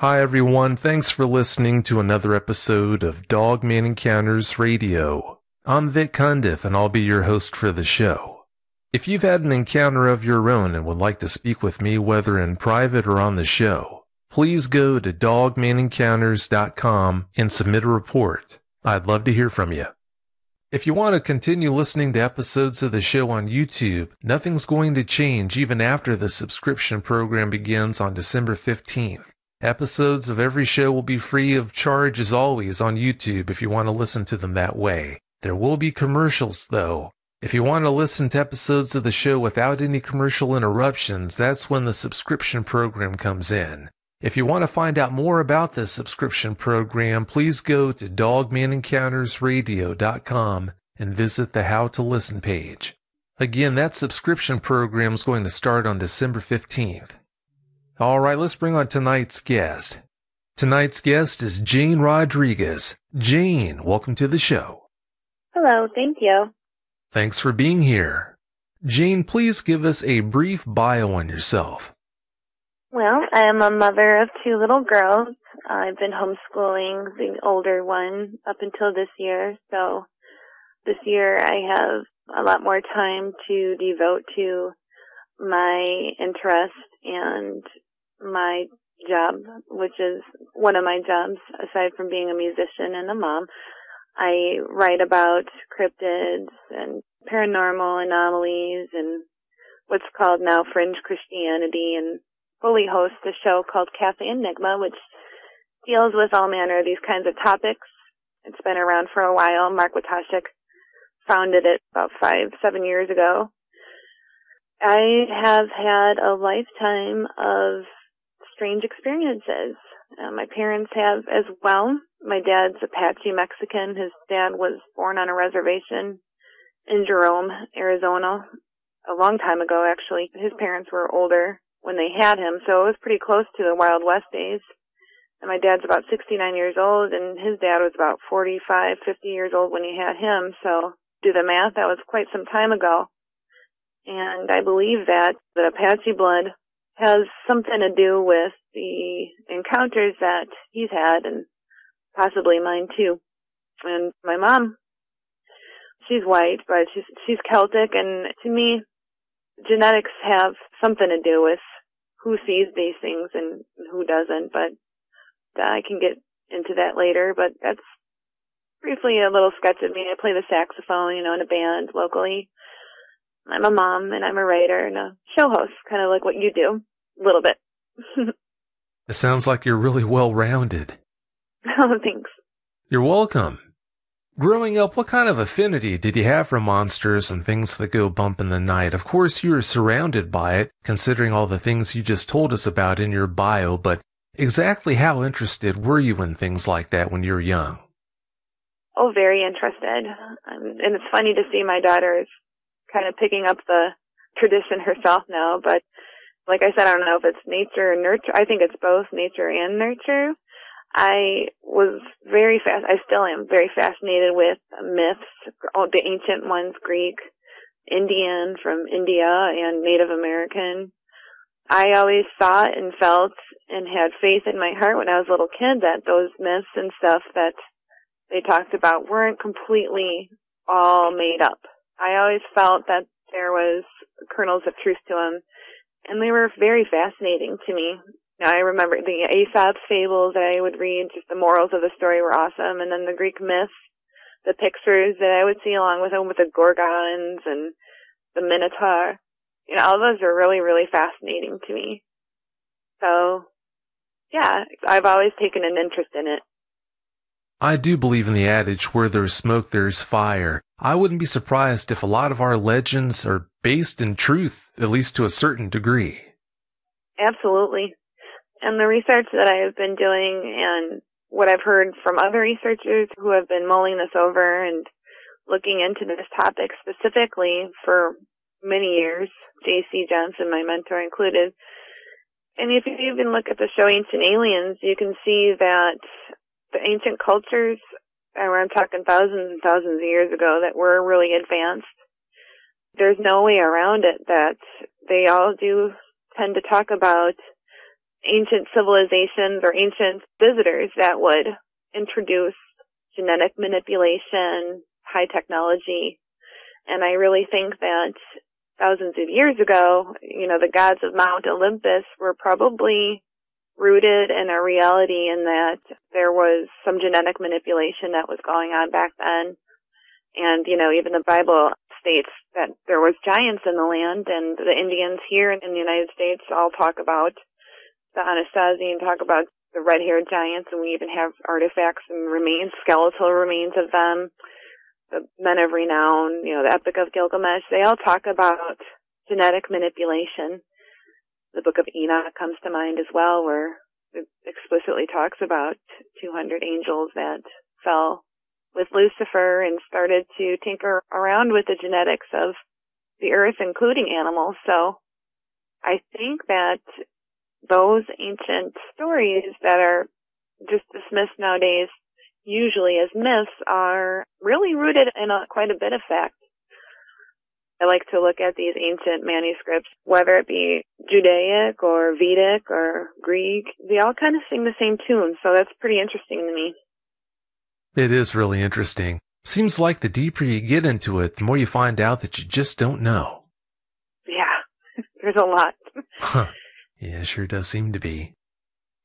Hi everyone, thanks for listening to another episode of Dogman Encounters Radio. I'm Vic Cundiff and I'll be your host for the show. If you've had an encounter of your own and would like to speak with me whether in private or on the show, please go to dogmanencounters.com and submit a report. I'd love to hear from you. If you want to continue listening to episodes of the show on YouTube, nothing's going to change even after the subscription program begins on December 15th. Episodes of every show will be free of charge as always on YouTube if you want to listen to them that way. There will be commercials though. If you want to listen to episodes of the show without any commercial interruptions, that's when the subscription program comes in. If you want to find out more about the subscription program, please go to dogmanencountersradio.com and visit the How to Listen page. Again, that subscription program is going to start on December 15th. All right, let's bring on tonight's guest. Tonight's guest is Jane Rodriguez. Jane, welcome to the show. Hello, thank you. Thanks for being here. Jane, please give us a brief bio on yourself. Well, I am a mother of two little girls. I've been homeschooling the older one up until this year, so this year I have a lot more time to devote to my interest and my job, which is one of my jobs aside from being a musician and a mom. I write about cryptids and paranormal anomalies and what's called now fringe Christianity, and fully host a show called Cafe Enigma, which deals with all manner of these kinds of topics. It's been around for a while. Mark Witashik founded it about 5-7 years ago. I have had a lifetime of strange experiences. My parents have as well. My dad's Apache Mexican. His dad was born on a reservation in Jerome, Arizona, a long time ago, actually. His parents were older when they had him, so it was pretty close to the Wild West days. And my dad's about 69 years old, and his dad was about 45, 50 years old when he had him. So do the math, that was quite some time ago. And I believe that the Apache blood has something to do with the encounters that he's had, and possibly mine too. And my mom, she's white, but she's Celtic, and to me, genetics have something to do with who sees these things and who doesn't, but I can get into that later. But that's briefly a little sketch of me. I play the saxophone, in a band locally. I'm a mom, and I'm a writer and a show host, kind of like what you do, a little bit. It sounds like you're really well-rounded. Oh, thanks. You're welcome. Growing up, what kind of affinity did you have for monsters and things that go bump in the night? Of course, you were surrounded by it, considering all the things you just told us about in your bio, but exactly how interested were you in things like that when you were young? Oh, very interested. And it's funny to see my daughter is kind of picking up the tradition herself now, but like I said, I don't know if it's nature or nurture. I think it's both nature and nurture. I was I still am very fascinated with myths, the ancient ones, Greek, Indian, from India, and Native American. I always thought and felt and had faith in my heart when I was a little kid that those myths and stuff that they talked about weren't completely all made up. I always felt that there was kernels of truth to them, and they were very fascinating to me. I remember the Aesop's fables that I would read, just the morals of the story were awesome. And then the Greek myths, the pictures that I would see along with them with the Gorgons and the Minotaur. All those are really, really fascinating to me. So, yeah, I've always taken an interest in it. I do believe in the adage, where there's smoke, there's fire. I wouldn't be surprised if a lot of our legends are based in truth, at least to a certain degree. Absolutely. And the research that I have been doing and what I've heard from other researchers who have been mulling this over and looking into this topic specifically for many years, J.C. Johnson, my mentor, included. And if you even look at the show Ancient Aliens, you can see that the ancient cultures, I'm talking thousands and thousands of years ago, that were really advanced. There's no way around it that they all do tend to talk about ancient civilizations or ancient visitors that would introduce genetic manipulation, high technology. And I really think that thousands of years ago, the gods of Mount Olympus were probably rooted in a reality in that there was some genetic manipulation that was going on back then. And, even the Bible states that there was giants in the land, and the Indians here in the United States all talk about the Anasazi and talk about the red-haired giants, and we even have artifacts and remains, skeletal remains of them. The Men of Renown, the Epic of Gilgamesh, they all talk about genetic manipulation. The Book of Enoch comes to mind as well, where it explicitly talks about 200 angels that fell with Lucifer and started to tinker around with the genetics of the earth, including animals. So I think that those ancient stories that are just dismissed nowadays, usually as myths, are really rooted in quite a bit of fact. I like to look at these ancient manuscripts, whether it be Judaic or Vedic or Greek. They all kind of sing the same tune, so that's pretty interesting to me. It is really interesting. Seems like the deeper you get into it, the more you find out that you just don't know. Yeah, there's a lot. Huh. Yeah, sure does seem to be.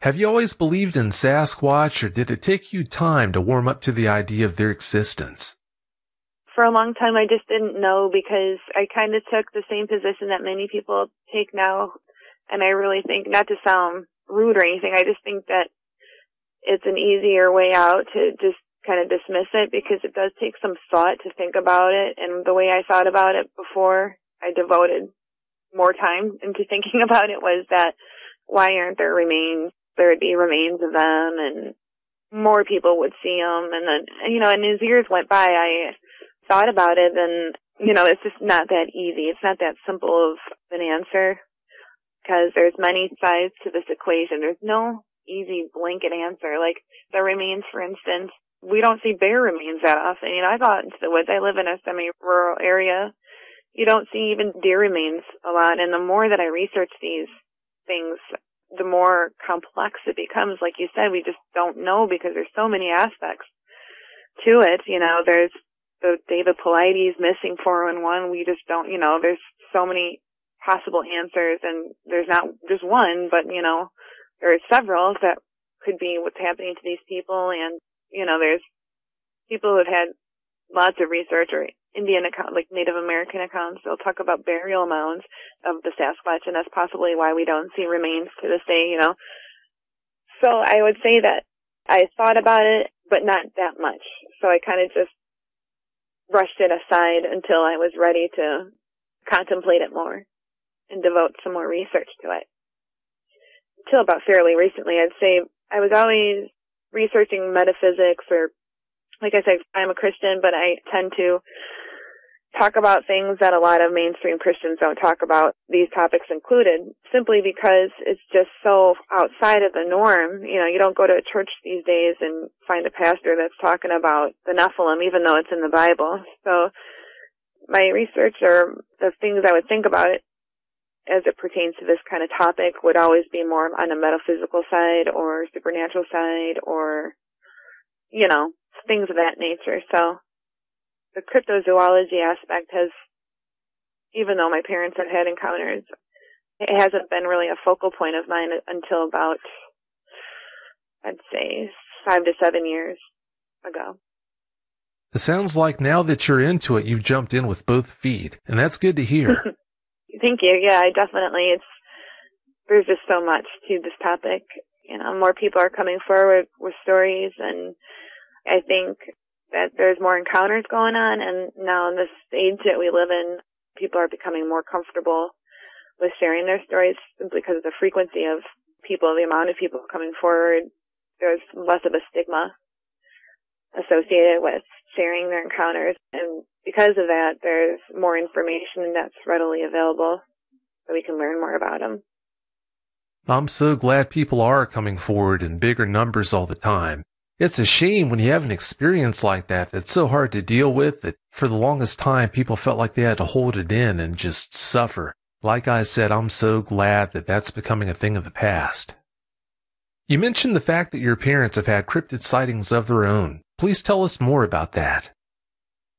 Have you always believed in Sasquatch, or did it take you time to warm up to the idea of their existence? For a long time, I just didn't know, because I kind of took the same position that many people take now. And I really think, not to sound rude or anything, I just think that it's an easier way out to just kind of dismiss it, because it does take some thought to think about it. And the way I thought about it before I devoted more time into thinking about it was that, why aren't there remains? There would be remains of them, and more people would see them. And then, and as years went by, I thought about it, and, it's just not that easy. It's not that simple of an answer, because there's many sides to this equation. There's no easy blanket answer. Like the remains, for instance, we don't see bear remains that often. I go out into the woods. I live in a semi-rural area. You don't see even deer remains a lot. And the more that I research these things, the more complex it becomes. Like you said, we just don't know, because there's so many aspects to it. There's the David Paulides missing 411. We just don't, there's so many possible answers, and there's not just one, but, there are several that could be what's happening to these people. And, there's people who have had lots of research, or Indian account, like Native American accounts. They'll talk about burial mounds of the Sasquatch, and that's possibly why we don't see remains to this day, So I would say that I thought about it, but not that much. So I kind of just brushed it aside until I was ready to contemplate it more and devote some more research to it. Until about fairly recently, I'd say I was always researching metaphysics, or, like I said, I'm a Christian, but I tend to talk about things that a lot of mainstream Christians don't talk about, these topics included, simply because it's just so outside of the norm. You don't go to a church these days and find a pastor that's talking about the Nephilim, even though it's in the Bible. So my research, or the things I would think about it as it pertains to this kind of topic, would always be more on a metaphysical side or supernatural side, or, things of that nature. So the cryptozoology aspect has, even though my parents have had encounters, it hasn't been really a focal point of mine until about, I'd say, 5 to 7 years ago. It sounds like now that you're into it, you've jumped in with both feet, and that's good to hear. Thank you. Yeah, I definitely, there's just so much to this topic. More people are coming forward with stories, and I think that there's more encounters going on, and now in this age that we live in, people are becoming more comfortable with sharing their stories simply because of the frequency of people, the amount of people coming forward. There's less of a stigma associated with sharing their encounters, and because of that, there's more information that's readily available so we can learn more about them. I'm so glad people are coming forward in bigger numbers all the time. It's a shame when you have an experience like that that's so hard to deal with that for the longest time people felt like they had to hold it in and just suffer. Like I said, I'm so glad that that's becoming a thing of the past. You mentioned the fact that your parents have had cryptid sightings of their own. Please tell us more about that.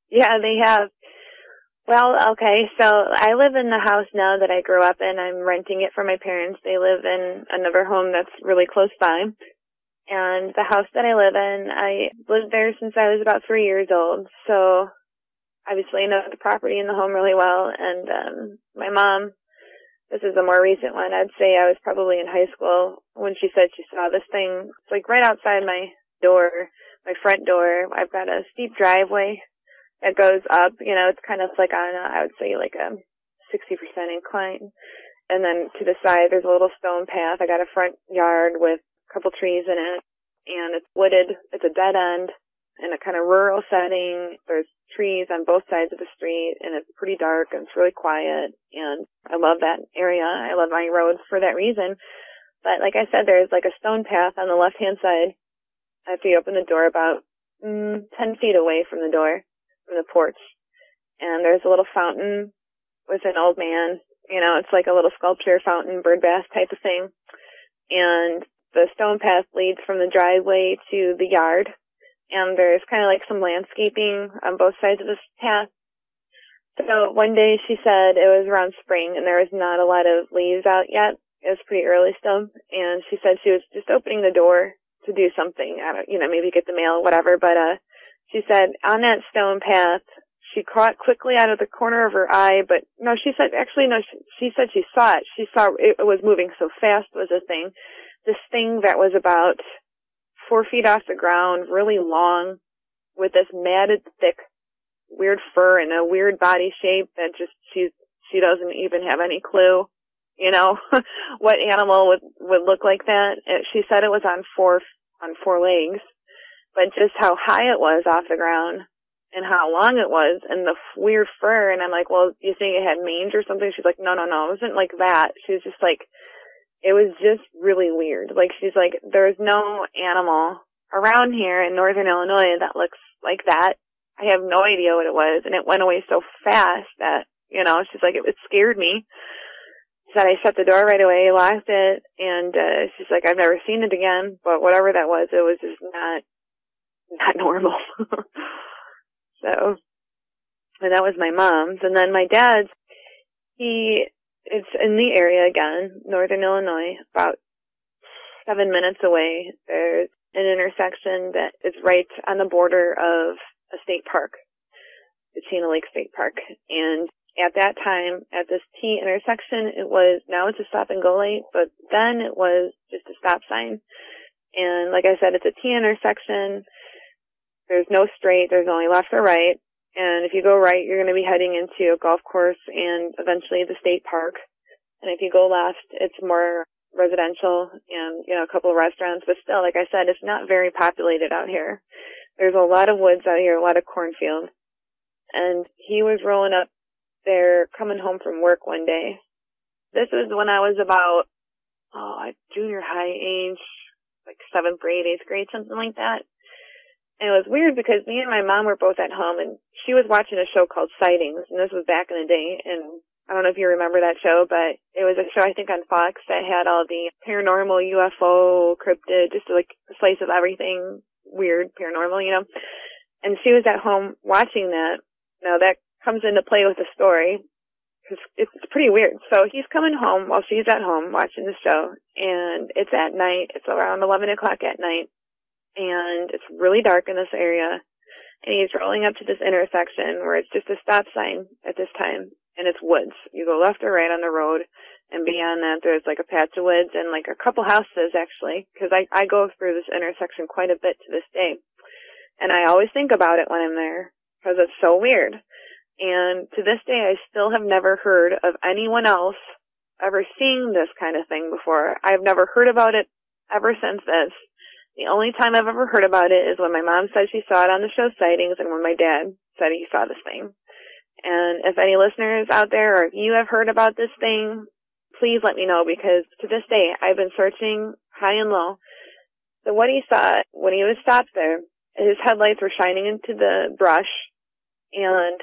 Yeah, they have. Well, okay, so I live in the house now that I grew up in. I'm renting it from my parents. They live in another home that's really close by. And the house that I live in, I lived there since I was about 3 years old. So obviously I know the property and the home really well. And my mom, this is a more recent one. I'd say I was probably in high school when she said she saw this thing. It's like right outside my door, my front door. I've got a steep driveway that goes up. You know, it's kind of like on I would say like a 60% incline. And then to the side, there's a little stone path. I got a front yard with a couple trees in it, and it's wooded. It's a dead end in a kind of rural setting. There's trees on both sides of the street, and it's pretty dark, and it's really quiet, and I love that area. I love my road for that reason. But like I said, there's like a stone path on the left-hand side after you open the door about 10 feet away from the door, from the porch. And there's a little fountain with an old man. You know, it's like a little sculpture fountain, bird bath type of thing. And the stone path leads from the driveway to the yard. And there's kind of like some landscaping on both sides of this path. So one day she said it was around spring and there was not a lot of leaves out yet. It was pretty early still. And she said she was just opening the door to do something. I don't, you know, maybe get the mail, whatever. But, she said on that stone path, she caught quickly out of the corner of her eye, but no, she said, actually, no, she said she saw it. She saw it was moving so fast was a thing. This thing that was about 4 feet off the ground, really long, with this matted, thick, weird fur and a weird body shape that just, she doesn't even have any clue, you know, what animal would look like that. She said it was on four legs, but just how high it was off the ground and how long it was and the weird fur. And I'm like, well, do you think it had mange or something? She's like, no, it wasn't like that. She was just like, it was just really weird. Like, she's like, there's no animal around here in northern Illinois that looks like that. I have no idea what it was. And it went away so fast that, you know, she's like, it scared me. She said I shut the door right away, locked it, and she's like, I've never seen it again. But whatever that was, it was just not normal. So, and that was my mom's. And then my dad's, it's in the area again, northern Illinois, about 7 minutes away. There's an intersection that is right on the border of a state park, the Chena Lake State Park. And at that time, at this T intersection, now it's a stop and go light, but then it was just a stop sign. And like I said, it's a T intersection. There's no straight, there's only left or right. And if you go right, you're going to be heading into a golf course and eventually the state park. And if you go left, it's more residential and, you know, a couple of restaurants. But still, like I said, it's not very populated out here. There's a lot of woods out here, a lot of cornfield. And he was rolling up there, coming home from work one day. This was when I was about, junior high age, like 7th grade, 8th grade, something like that. And it was weird because me and my mom were both at home, and she was watching a show called Sightings, and this was back in the day, and I don't know if you remember that show, but it was a show, I think, on Fox that had all the paranormal, UFO, cryptid, just like a slice of everything, weird, paranormal, you know. And she was at home watching that. Now, that comes into play with the story, because it's pretty weird. So he's coming home while she's at home watching the show, and it's at night. It's around 11 o'clock at night. And it's really dark in this area, and he's rolling up to this intersection where it's just a stop sign at this time, and it's woods. You go left or right on the road, and beyond that, there's like a patch of woods and like a couple houses, actually, because I go through this intersection quite a bit to this day, and I always think about it when I'm there, because it's so weird. And to this day, I still have never heard of anyone else ever seeing this kind of thing before. I've never heard about it ever since this. The only time I've ever heard about it is when my mom said she saw it on the show Sightings and when my dad said he saw this thing. And if any listeners out there or if you have heard about this thing, please let me know, because to this day I've been searching high and low. So what he saw when he was stopped there, his headlights were shining into the brush, and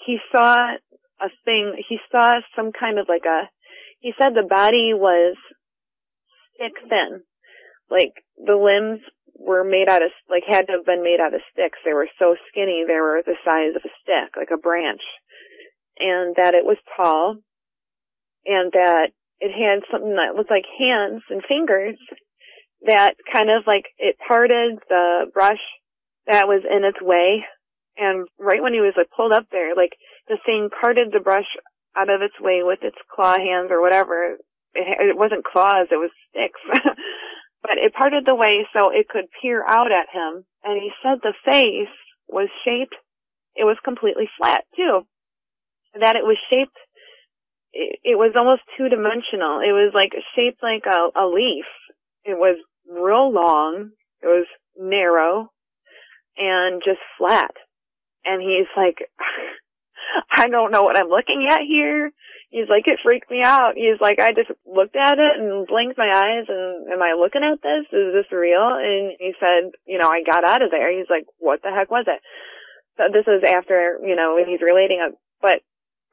he saw a thing. He saw some kind of he said the body was stick thin. Like, the limbs were made out of, like, had to have been made out of sticks. They were so skinny, they were the size of a stick, like a branch. And that it was tall, and that it had something that looked like hands and fingers that kind of, like, it parted the brush that was in its way. And right when he was, like, pulled up there, like, the thing parted the brush out of its way with its claw hands or whatever. It wasn't claws, it was sticks. But it parted the way so it could peer out at him. And he said the face was shaped, it was completely flat, too. That it was shaped, it was almost two-dimensional. It was, like, shaped like a leaf. It was real long, it was narrow, and just flat. And he's like, I don't know what I'm looking at here. He's like, it freaked me out. He's like, I just looked at it and blinked my eyes and, am I looking at this? Is this real? And he said, I got out of there. He's like, what the heck was it? So this is after, when he's relating it. But,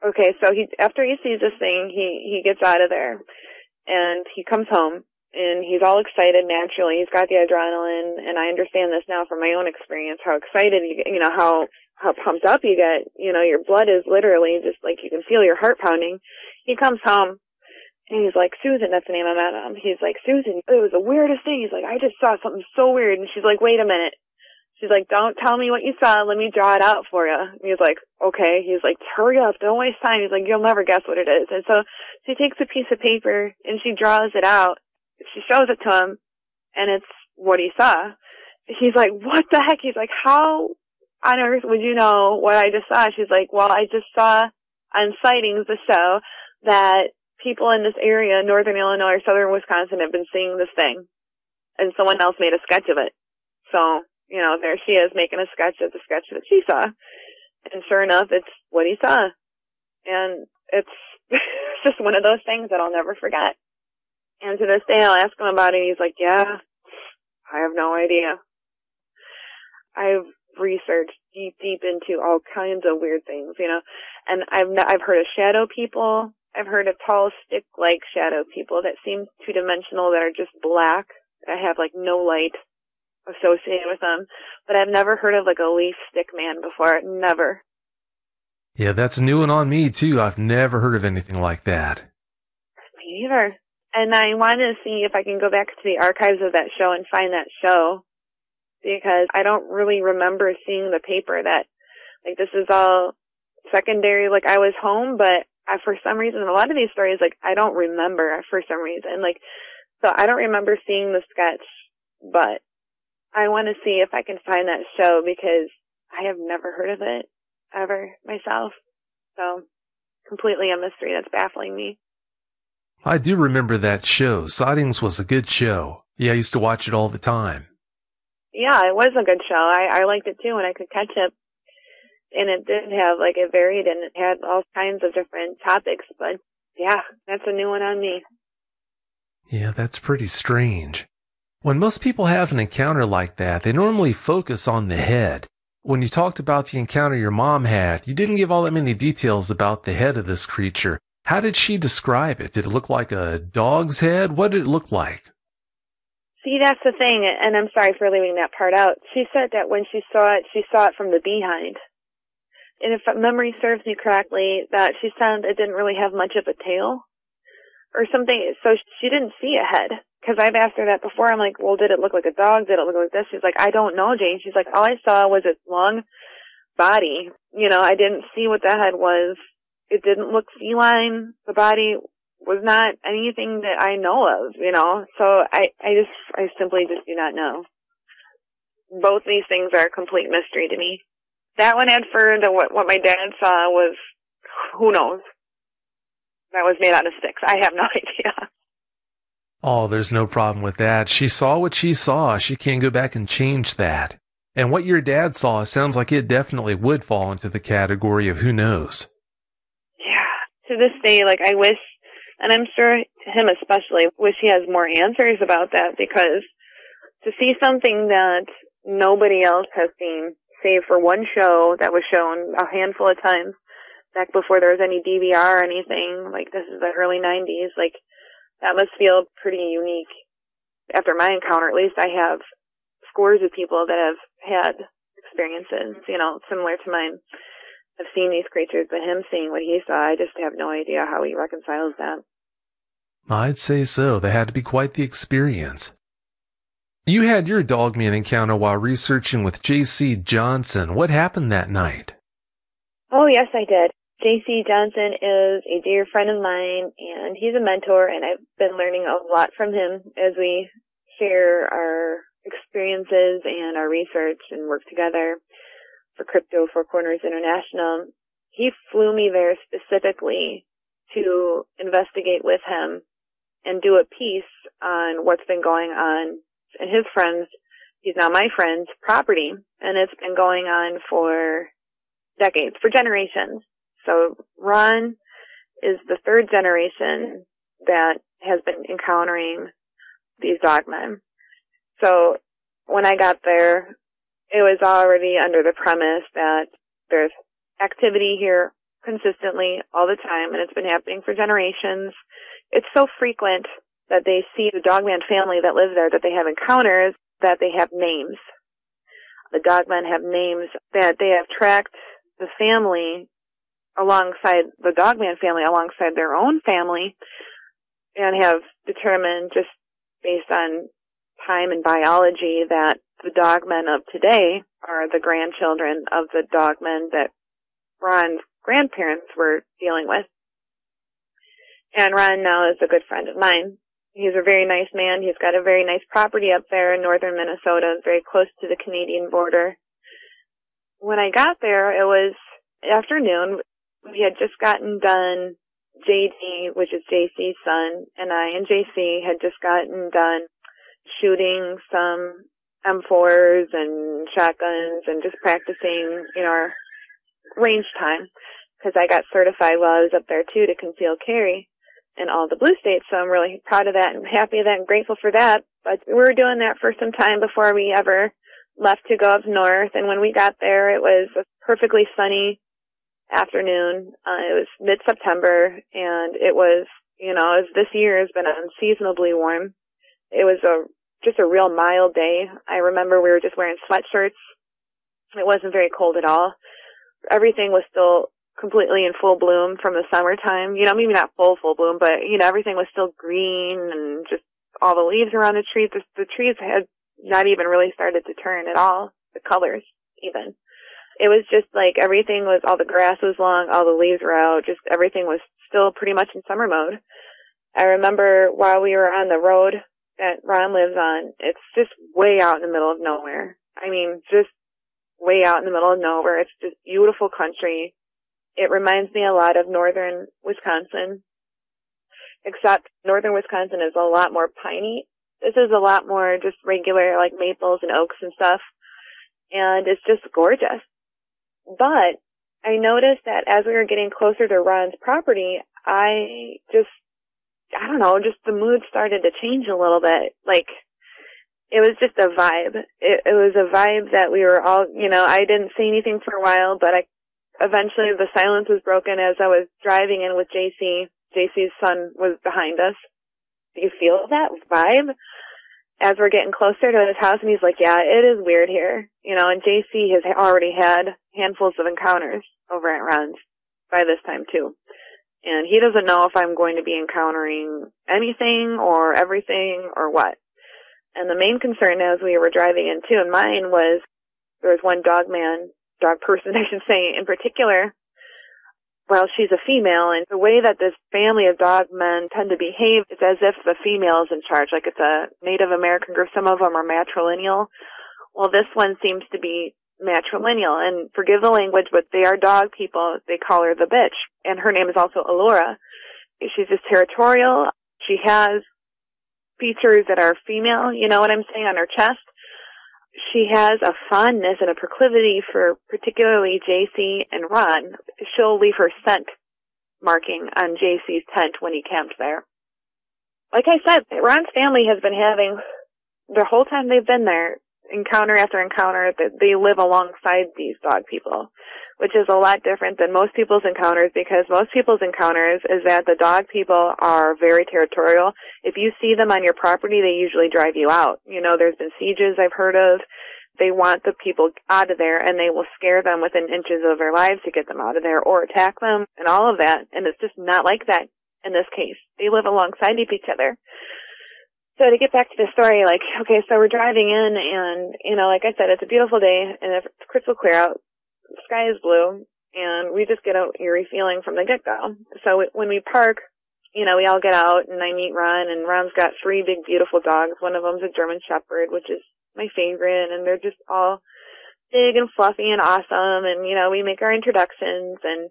okay, so after he sees this thing, he gets out of there and he comes home and he's all excited naturally. He's got the adrenaline, and I understand this now from my own experience, how excited you get, how pumped up you get. Your blood is literally just like, you can feel your heart pounding. He comes home and he's like, Susan, that's the name I met him. He's like, Susan, it was the weirdest thing. He's like, I just saw something so weird. And she's like, wait a minute. She's like, don't tell me what you saw. Let me draw it out for you. And he's like, okay. He's like, hurry up. Don't waste time. He's like, you'll never guess what it is. And so she takes a piece of paper and she draws it out. She shows it to him, and it's what he saw. He's like, what the heck? He's like, how on earth would you know what I just saw? She's like, well, I just saw on sightings the show that people in this area, northern Illinois or southern Wisconsin, have been seeing this thing. And someone else made a sketch of it. So, there she is making a sketch of the sketch that she saw. And sure enough, it's what he saw. And it's just one of those things that I'll never forget. And to this day, I'll ask him about it, and he's like, yeah, I have no idea. I've researched deep into all kinds of weird things, and I've heard of shadow people. I've heard of tall stick-like shadow people that seem two-dimensional, that are just black, that have, like, no light associated with them. But I've never heard of, like, a leaf stick man before. Never. Yeah, that's a new one on me, too. I've never heard of anything like that. Me neither. And I wanted to see if I can go back to the archives of that show and find that show, because I don't really remember seeing the paper that, like, this is all secondary. Like, I was home, but for some reason, a lot of these stories, like, I don't remember for some reason. Like, so I don't remember seeing the sketch, but I want to see if I can find that show, because I have never heard of it ever myself. So, completely a mystery that's baffling me. I do remember that show. Sightings was a good show. Yeah, I used to watch it all the time. Yeah, it was a good show. I liked it too, and I could catch it. And it did have, like, it varied, and it had all kinds of different topics. But, yeah, that's a new one on me. Yeah, that's pretty strange. When most people have an encounter like that, they normally focus on the head. When you talked about the encounter your mom had, you didn't give all that many details about the head of this creature. How did she describe it? Did it look like a dog's head? What did it look like? See, that's the thing, and I'm sorry for leaving that part out. She said that when she saw it from the behind. And if memory serves me correctly, that she said it didn't really have much of a tail or something, so she didn't see a head. Because I've asked her that before. I'm like, well, did it look like a dog? Did it look like this? She's like, I don't know, Jane. She's like, all I saw was its long body. I didn't see what the head was. It didn't look feline. The body was not anything that I know of, So I simply just do not know. Both these things are a complete mystery to me. That one had fur, what my dad saw was, who knows? That was made out of sticks. I have no idea. Oh, there's no problem with that. She saw what she saw. She can't go back and change that. And what your dad saw sounds like it definitely would fall into the category of who knows. To this day, like, I wish, and I'm sure to him especially, wish he has more answers about that, because to see something that nobody else has seen, save for one show that was shown a handful of times back before there was any DVR or anything, like, this is the early 90s, like, that must feel pretty unique. after my encounter, at least I have scores of people that have had experiences, similar to mine. I've seen these creatures, but him seeing what he saw, I just have no idea how he reconciles that. I'd say so. That had to be quite the experience. You had your dogman encounter while researching with J.C. Johnson. What happened that night? Oh, yes, I did. J.C. Johnson is a dear friend of mine, and he's a mentor, and I've been learning a lot from him as we share our experiences and our research and work together for Crypto Four Corners International. He flew me there specifically to investigate with him and do a piece on what's been going on in his friend's, he's now my friend's, property, and it's been going on for decades, for generations. So Ron is the third generation that has been encountering these dogmen. So when I got there, it was already under the premise that there's activity here consistently all the time, and it's been happening for generations. It's so frequent that they see the dogman family that lives there, that they have encounters, that they have names. The dogmen have names that they have tracked the family alongside the dogman family, alongside their own family, and have determined, just based on time and biology, that the dogmen of today are the grandchildren of the dogmen that Ron's grandparents were dealing with. And Ron now is a good friend of mine. He's a very nice man. He's got a very nice property up there in northern Minnesota, very close to the Canadian border. When I got there, it was afternoon. We had just gotten done, JD, which is JC's son, and I and JC had just gotten done shooting some M4s and shotguns and just practicing, our range time, because I got certified while I was up there too to conceal carry in all the blue states. So I'm really proud of that and happy of that and grateful for that. But we were doing that for some time before we ever left to go up north. And when we got there, it was a perfectly sunny afternoon. It was mid-September, and it was, as this year has been unseasonably warm. It was just a real mild day. I remember we were just wearing sweatshirts. It wasn't very cold at all. Everything was still completely in full bloom from the summertime. Maybe not full bloom, but, everything was still green and just all the leaves around the trees. The trees had not even really started to turn at all, the colors even. It was just like everything was, all the grass was long, all the leaves were out, just everything was still pretty much in summer mode. I remember while we were on the road that Ron lives on, it's just way out in the middle of nowhere. I mean, just way out in the middle of nowhere. It's just beautiful country. It reminds me a lot of northern Wisconsin, except northern Wisconsin is a lot more piney. This is a lot more just regular, like maples and oaks and stuff, and it's just gorgeous. But I noticed that as we were getting closer to Ron's property, just the mood started to change a little bit. Like, it was just a vibe. It was a vibe that we were all, I didn't say anything for a while, but eventually the silence was broken as I was driving in with JC. JC's son was behind us. Do you feel that vibe? As we're getting closer to his house, and he's like, yeah, it is weird here. And JC has already had handfuls of encounters over at Ron's by this time too. And he doesn't know if I'm going to be encountering anything or everything or what. And the main concern as we were driving in too, and mine was, there was one dog person, I should say, in particular. Well, she's a female, and the way that this family of dog men tend to behave is as if the female is in charge, like it's a Native American group. Some of them are matrilineal. Well, this one seems to be matrilineal, and forgive the language, but they are dog people. They call her the bitch, and her name is also Allura. She's just territorial. She has features that are female, you know what I'm saying, on her chest. She has a fondness and a proclivity for particularly JC and Ron. She'll leave her scent marking on JC's tent when he camped there. Like I said, Ron's family has been having, the whole time they've been there, encounter after encounter, that they live alongside these dog people. which is a lot different than most people's encounters, because most people's encounters is that the dog people are very territorial. If you see them on your property, they usually drive you out. You know, there's been sieges I've heard of. They want the people out of there, and they will scare them within inches of their lives to get them out of there or attack them and all of that. And it's just not like that in this case. They live alongside of each other. So to get back to the story, like, okay, so we're driving in, and, you know, like I said, it's a beautiful day, and it's crystal clear out. The sky is blue, and we just get an eerie feeling from the get-go. So when we park, you know, we all get out, and I meet Ron, and Ron's got 3 big, beautiful dogs. One of them's a German Shepherd, which is my favorite, and they're just all big and fluffy and awesome, and, you know, we make our introductions, and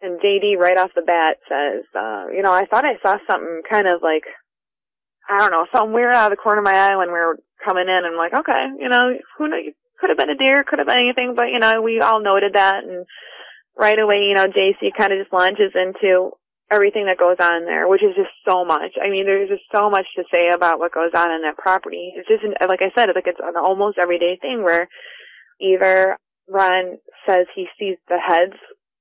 JD right off the bat says, you know, I thought I saw something kind of like, I don't know, something weird out of the corner of my eye when we were coming in. And I'm like, okay, you know, who knows? Could have been a deer, could have been anything, but, you know, we all noted that. And right away, you know, JC kind of just launches into everything that goes on there, which is just so much. I mean, there's just so much to say about what goes on in that property. It's just, like I said, like it's an almost everyday thing where either Ron says he sees the heads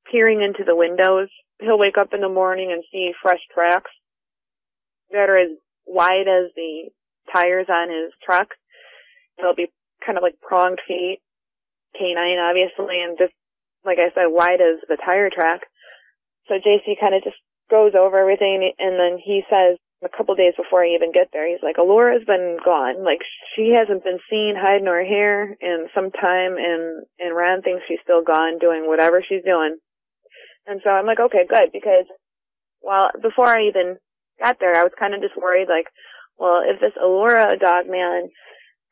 peering into the windows. He'll wake up in the morning and see fresh tracks that are as wide as the tires on his truck. They'll be kind of like pronged feet, canine obviously, and just, like I said, wide as the tire track. So JC kind of just goes over everything, and then he says a couple days before I even get there, he's like, Alora's been gone. Like, she hasn't been seen hide nor hair in some time, and Ron thinks she's still gone doing whatever she's doing. And so I'm like, okay, good, because, well, before I even got there, I was kind of just worried, like, well, if this Alora dog man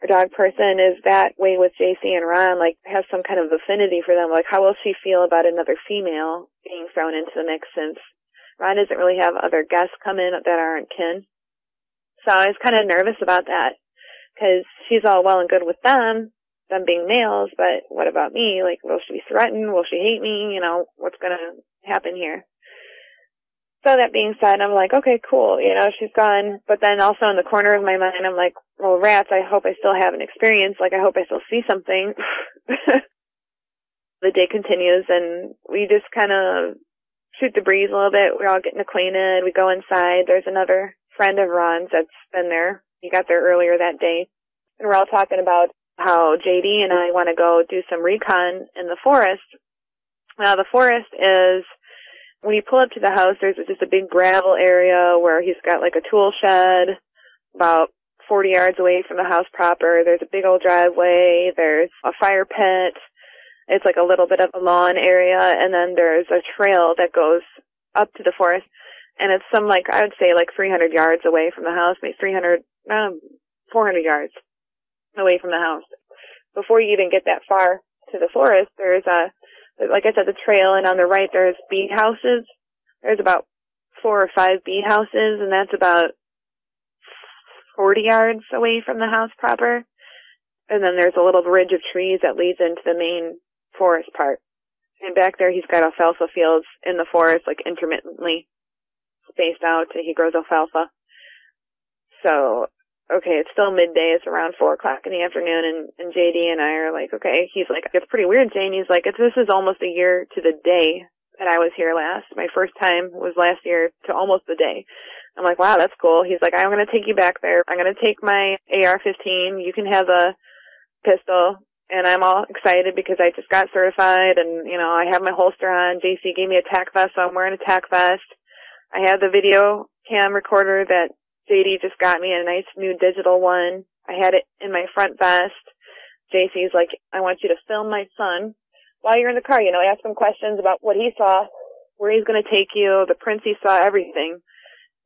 or dog person is that way with JC and Ron, like, has some kind of affinity for them, like, how will she feel about another female being thrown into the mix, since Ron doesn't really have other guests come in that aren't kin? So I was kind of nervous about that, because she's all well and good with them being males, but what about me? Like, will she be threatened? Will she hate me? You know, what's going to happen here? So that being said, I'm like, okay, cool, you know, she's gone. But then also in the corner of my mind, I'm like, well, rats, I hope I still have an experience. Like, I hope I still see something. The day continues, and we just kind of shoot the breeze a little bit. We're all getting acquainted. We go inside. There's another friend of Ron's that's been there. He got there earlier that day. And we're all talking about how JD and I want to go do some recon in the forest. Now, the forest is, when you pull up to the house, there's just a big gravel area where he's got like a tool shed about 40 yards away from the house proper. There's a big old driveway. There's a fire pit. It's like a little bit of a lawn area. And then there's a trail that goes up to the forest. And it's some, like, I would say like 300 yards away from the house, maybe 400 yards away from the house. Before you even get that far to the forest, there's like I said, the trail, and on the right there's bee houses. There's about 4 or 5 bee houses, and that's about 40 yards away from the house proper. And then there's a little ridge of trees that leads into the main forest part. And back there he's got alfalfa fields in the forest, like intermittently spaced out. He grows alfalfa. So, okay, it's still midday. It's around 4 o'clock in the afternoon, and JD and I are like, okay. He's like, it's pretty weird, Jane. He's like, this is almost a year to the day that I was here last. My first time was last year to almost the day. I'm like, wow, that's cool. He's like, I'm going to take you back there. I'm going to take my AR-15. You can have a pistol. And I'm all excited because I just got certified, and, you know, I have my holster on. JC gave me a tack vest, so I'm wearing a tack vest. I have the video cam recorder that JD just got me, a nice new digital one. I had it in my front vest. JC's like, I want you to film my son while you're in the car, you know, ask him questions about what he saw, where he's going to take you, the prints he saw, everything.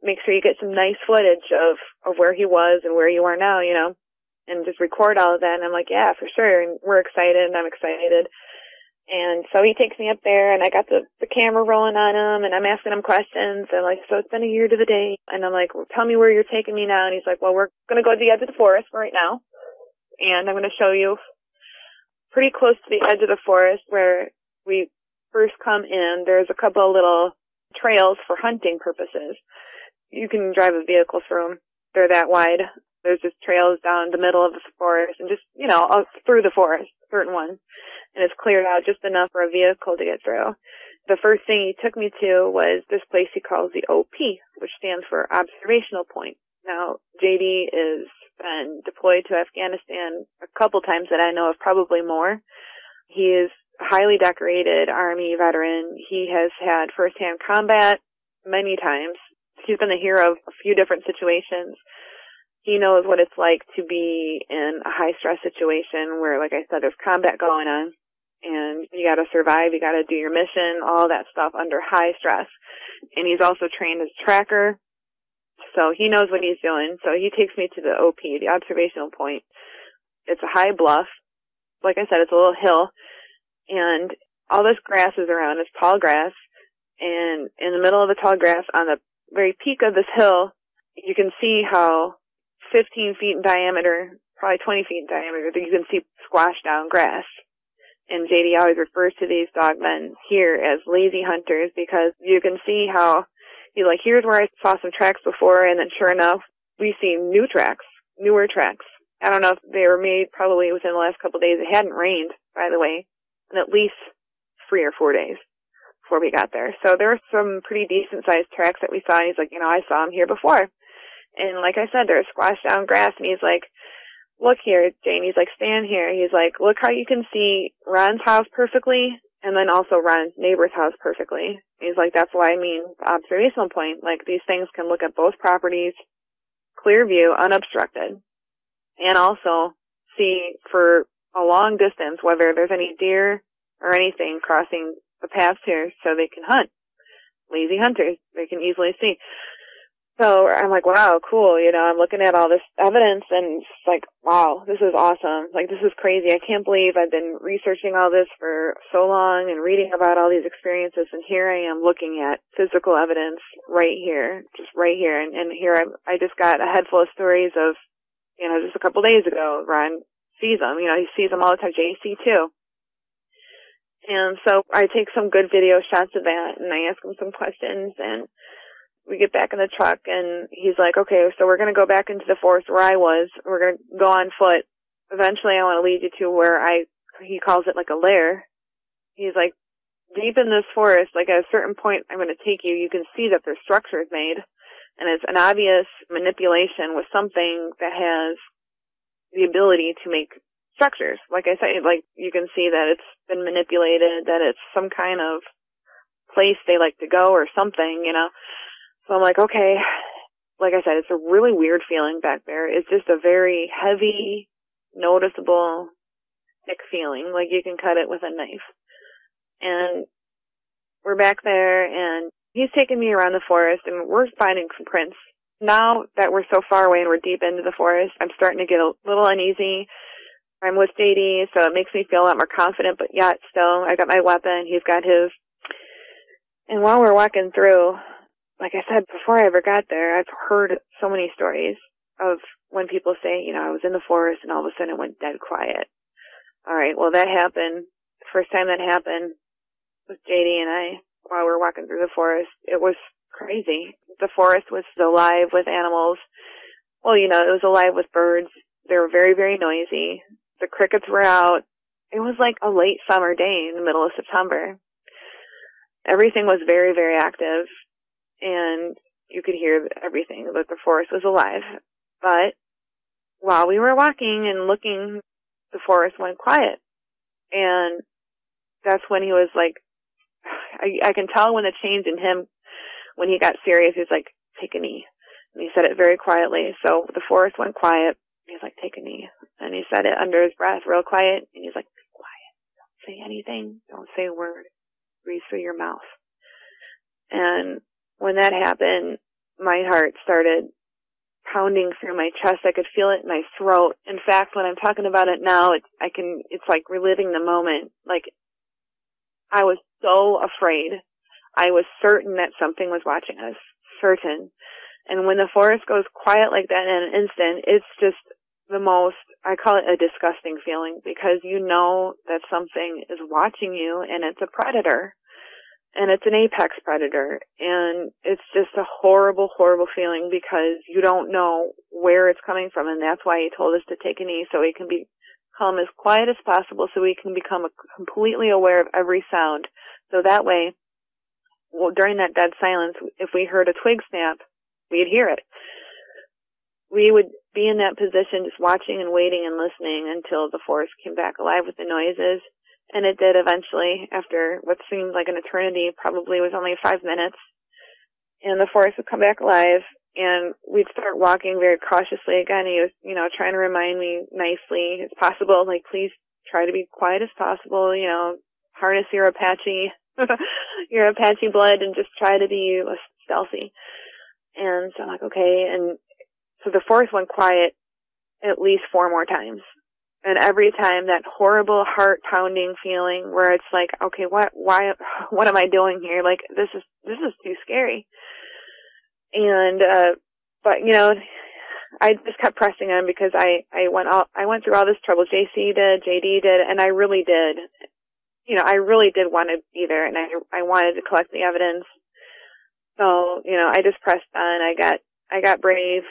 Make sure you get some nice footage of where he was and where you are now, you know, and just record all of that. And I'm like, yeah, for sure. And we're excited, and I'm excited. And so he takes me up there, and I got the camera rolling on him, and I'm asking him questions, and like, so it's been a year to the day. And I'm like, well, tell me where you're taking me now. And he's like, well, we're going to go to the edge of the forest right now, and I'm going to show you pretty close to the edge of the forest where we first come in. There's a couple of little trails for hunting purposes. You can drive a vehicle through them. They're that wide. There's just trails down the middle of the forest and just, through the forest, certain ones. And it's cleared out just enough for a vehicle to get through. The first thing he took me to was this place he calls the OP, which stands for Observational Point. Now, JD has been deployed to Afghanistan a couple times that I know of, probably more. He is a highly decorated Army veteran. He has had firsthand combat many times. He's been the hero of a few different situations. He knows what it's like to be in a high-stress situation where, like I said, there's combat going on, and you got to survive, you got to do your mission, all that stuff under high stress. And he's also trained as a tracker, so he knows what he's doing. So he takes me to the OP, the observational point. It's a high bluff. Like I said, it's a little hill, and all this grass is around. It's tall grass, and in the middle of the tall grass, on the very peak of this hill, you can see how 15 feet in diameter, probably 20 feet in diameter, you can see squashed down grass. And JD always refers to these dogmen here as lazy hunters because you can see how he's like, here's where I saw some tracks before, and then sure enough, we see new tracks, newer tracks. I don't know if they were made probably within the last couple of days. It hadn't rained, by the way, in at least 3 or 4 days before we got there. So there were some pretty decent-sized tracks that we saw, and he's like, I saw them here before. And like I said, there's squashed down grass, and he's like, look here, Jane. He's like, stand here. He's like, look how you can see Ron's house perfectly, and then also Ron's neighbor's house perfectly. He's like, that's why I mean the observational point. Like, these things can look at both properties, clear view, unobstructed, and also see for a long distance whether there's any deer or anything crossing the paths here so they can hunt. Lazy hunters, they can easily see. So I'm like, wow, cool. I'm looking at all this evidence and it's like, wow, this is awesome. Like, this is crazy. I can't believe I've been researching all this for so long and reading about all these experiences. And here I am looking at physical evidence right here, just right here. And here I just got a head full of stories of, just a couple days ago, Ron sees them. He sees them all the time. JC too. And so I take some good video shots of that and I ask him some questions, and we get back in the truck, and he's like, okay, so we're going to go back into the forest where I was. We're going to go on foot. Eventually, I want to lead you to where he calls it like a lair. He's like, deep in this forest, like at a certain point I'm going to take you, you can see that there's structures made, and it's an obvious manipulation with something that has the ability to make structures. Like I said, like you can see that it's been manipulated, that it's some kind of place they like to go or something, So I'm like, okay, like I said, it's a really weird feeling back there. It's just a very heavy, noticeable, thick feeling, like you can cut it with a knife. And we're back there, and he's taking me around the forest, and we're finding some prints. Now that we're so far away and we're deep into the forest, I'm starting to get a little uneasy. I'm with JD, so it makes me feel a lot more confident, but yet still, I got my weapon, he's got his. And while we're walking through, like I said, before I ever got there, I've heard so many stories of when people say, I was in the forest and all of a sudden it went dead quiet. All right, well, that happened. The first time that happened with JD and I, while we were walking through the forest, it was crazy. The forest was alive with animals. Well, it was alive with birds. They were very, very noisy. The crickets were out. It was like a late summer day in the middle of September. Everything was very, very active. And you could hear everything, that the forest was alive. But while we were walking and looking, the forest went quiet. And that's when he was like, I can tell when the change in him, when he got serious, he's like, take a knee. And he said it very quietly. So the forest went quiet. He's like, take a knee. And he said it under his breath, real quiet. And he's like, be quiet. Don't say anything. Don't say a word. Breathe through your mouth. And when that happened, my heart started pounding through my chest. I could feel it in my throat. In fact, when I'm talking about it now, it's like reliving the moment. Like, I was so afraid. I was certain that something was watching us. Certain. And when the forest goes quiet like that in an instant, it's just the most, I call it a disgusting feeling, because you know that something is watching you and it's a predator. and it's an apex predator, and it's just a horrible, horrible feeling because you don't know where it's coming from, and that's why he told us to take a knee so we can become as quiet as possible so we can become completely aware of every sound. So that way, well, during that dead silence, if we heard a twig snap, we'd hear it. We would be in that position just watching and waiting and listening until the forest came back alive with the noises. And it did eventually, after what seemed like an eternity, probably was only 5 minutes. And the forest would come back alive, and we'd start walking very cautiously again. He was, trying to remind me nicely as possible, like, please try to be quiet as possible, harness your Apache, your Apache blood, and just try to be stealthy. And so I'm like, okay. And so the forest went quiet at least 4 more times. And every time that horrible heart-pounding feeling where it's like, okay, what am I doing here? Like, this is too scary. And, but, I just kept pressing on because I went through all this trouble. JC did, JD did, and I really did. I really did want to be there, and I wanted to collect the evidence. So, I just pressed on. I got brave.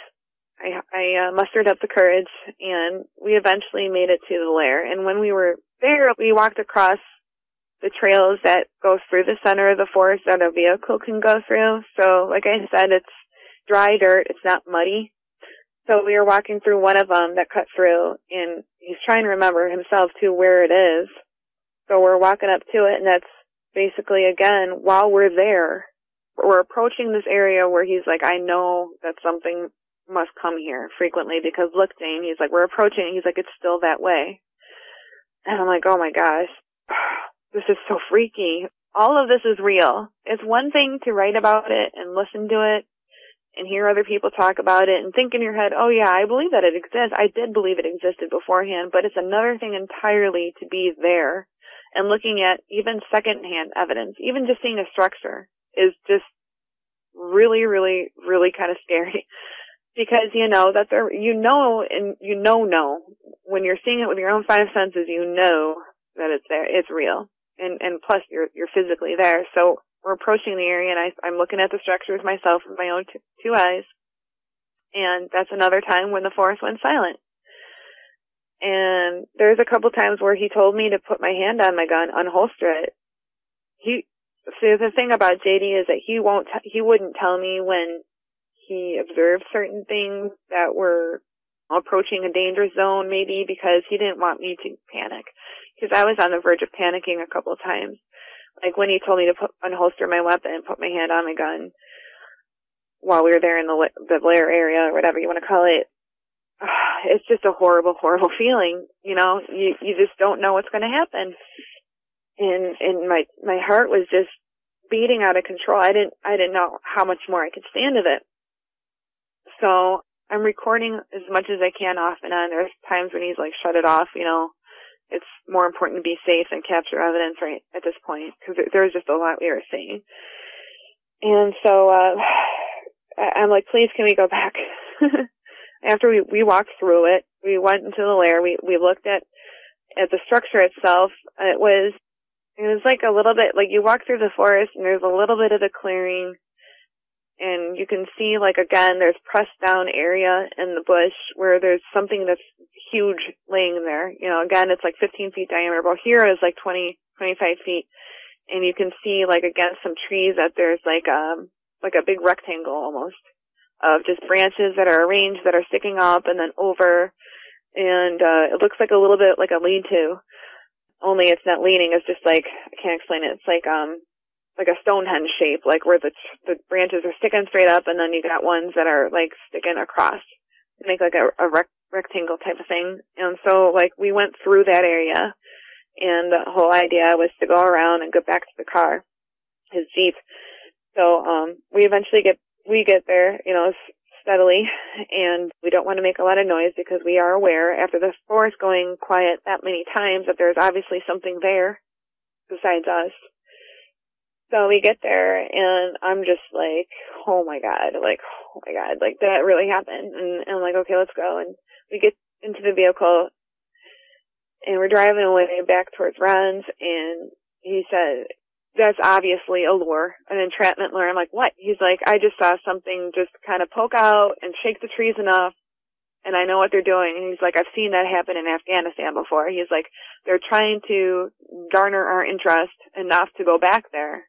I mustered up the courage, and we eventually made it to the lair. And when we were there, we walked across the trails that go through the center of the forest that a vehicle can go through. So, like I said, it's dry dirt. It's not muddy. So we were walking through one of them that cut through, and he's trying to remember himself, too, where it is. So we're walking up to it, and that's basically, again, while we're there, we're approaching this area where he's like, I know that something must come here frequently because look, Jane, he's like, we're approaching, he's like, it's still that way. And I'm like, oh my gosh, this is so freaky. All of this is real. It's one thing to write about it and listen to it and hear other people talk about it and think in your head, oh yeah, I believe that it exists. I did believe it existed beforehand, but it's another thing entirely to be there and looking at even secondhand evidence. Even just seeing a structure is just really, really, really kind of scary. Because that when you're seeing it with your own 5 senses, that it's there, it's real, and plus you're physically there. So we're approaching the area, and I'm looking at the structures myself with my own two eyes, and that's another time when the forest went silent. And there's a couple times where he told me to put my hand on my gun, unholster it. So the thing about JD is that he wouldn't tell me when he observed certain things that were approaching a danger zone, maybe because he didn't want me to panic. Because I was on the verge of panicking a couple of times. Like when he told me to unholster my weapon and put my hand on my gun while we were there in the lair area, or whatever you want to call it. It's just a horrible, horrible feeling. You just don't know what's going to happen. And my heart was just beating out of control. I didn't know how much more I could stand of it. So I'm recording as much as I can off and on. There's times when he's like, shut it off, it's more important to be safe than capture evidence right at this point, because there's just a lot we were seeing. And so I'm like, please, can we go back? After we walked through it, we went into the lair, we looked at the structure itself. It was like a little bit, like you walk through the forest and there's a little bit of a clearing, and you can see, like, again, there's pressed down area in the bush where there's something that's huge laying there. Again, it's like 15 feet diameter, but here is like 20, 25 feet. And you can see, like, against some trees that there's like a big rectangle almost of just branches that are arranged that are sticking up and then over. And, it looks like a little bit like a lean-to, only it's not leaning. It's just like, I can't explain it. It's like a Stonehenge shape, like where the branches are sticking straight up, and then you got ones that are like sticking across to make like a rectangle type of thing. And so like we went through that area, and the whole idea was to go around and go back to the car, his Jeep. So we eventually get there, steadily, and we don't want to make a lot of noise because we are aware after the forest going quiet that many times that there's obviously something there besides us. So we get there, and I'm just like, oh my God, like that really happened. And I'm like, okay, let's go. And we get into the vehicle, and we're driving away back towards Ron's, and he said, that's obviously a lure, an entrapment lure. I'm like, what? He's like, I just saw something just kind of poke out and shake the trees enough, and I know what they're doing. And he's like, I've seen that happen in Afghanistan before. He's like, they're trying to garner our interest enough to go back there.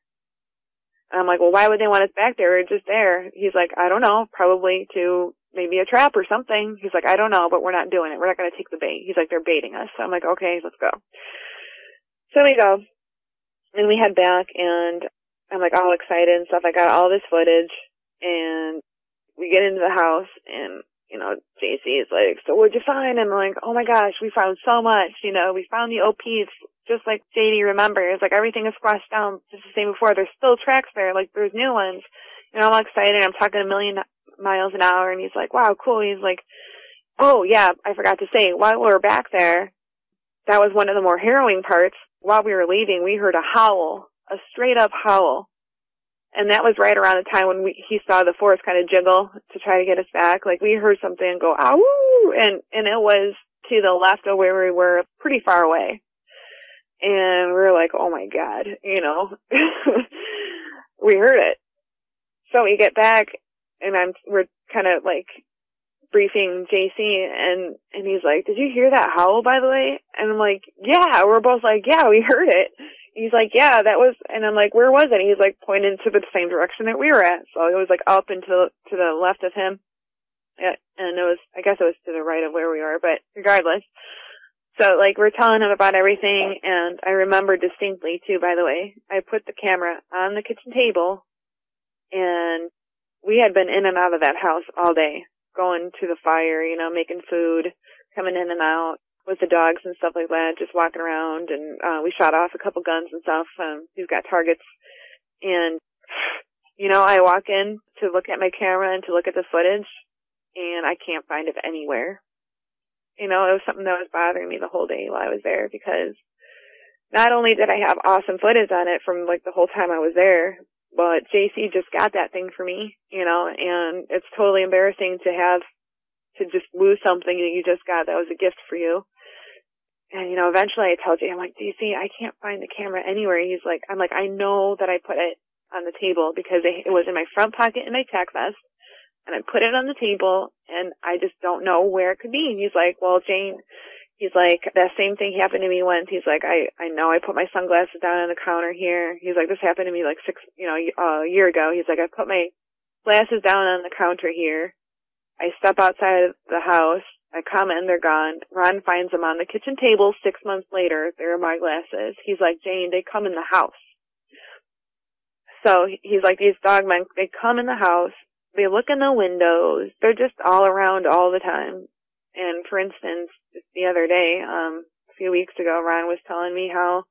And I'm like, well, why would they want us back there? We're just there. He's like, I don't know, probably to maybe a trap or something. He's like, I don't know, but we're not doing it. We're not going to take the bait. He's like, they're baiting us. So I'm like, okay, let's go. So we go. And we head back, and I'm like all excited and stuff. I got all this footage, and we get into the house, and, you know, JC is like, so what'd you find? And I'm like, oh my gosh, we found so much. You know, we found the OPs, just like JD remembers. Like, everything is squashed down just the same before. There's still tracks there. Like, there's new ones. And I'm all excited. I'm talking a million miles an hour, and he's like, wow, cool. He's like, oh, yeah, I forgot to say, while we were back there, that was one of the more harrowing parts. While we were leaving, we heard a howl, a straight-up howl. And that was right around the time when he saw the forest kind of jiggle to try to get us back. Like, we heard something go, ow! And it was to the left of where we were, pretty far away. And we were like, oh my God, you know. We heard it. So we get back, and we're kind of like briefing JC, and he's like, did you hear that howl, by the way? And I'm like, yeah. We're both like, yeah, we heard it. He's like, yeah, that was, and I'm like, where was it? And he's like pointing to the same direction that we were at. So it was like up and to the left of him. Yeah, and I guess it was to the right of where we were, but regardless. So like we're telling him about everything, and I remember distinctly too, by the way, I put the camera on the kitchen table, and we had been in and out of that house all day, going to the fire, you know, making food, coming in and out with the dogs and stuff like that, just walking around. And we shot off a couple guns and stuff. He's got targets. And, you know, I walk in to look at my camera and to look at the footage, and I can't find it anywhere. You know, it was something that was bothering me the whole day while I was there, because not only did I have awesome footage on it from, like, the whole time I was there, but JC just got that thing for me, you know, and it's totally embarrassing to just lose something that you just got that was a gift for you. And, you know, eventually I tell Jay, I'm like, JC, I can't find the camera anywhere. He's like, I'm like, I know that I put it on the table because it was in my front pocket in my tack vest, and I put it on the table, and I just don't know where it could be. And he's like, well, Jane, he's like, that same thing happened to me once. He's like, I know I put my sunglasses down on the counter here. He's like, this happened to me like a year ago. He's like, I put my glasses down on the counter here. I step outside of the house. I come in, they're gone. Ron finds them on the kitchen table 6 months later. They're my glasses. He's like, Jane, they come in the house. So he's like, these dogmen, they come in the house. They look in the windows. They're just all around all the time. And for instance, just the other day, a few weeks ago, Ron was telling me how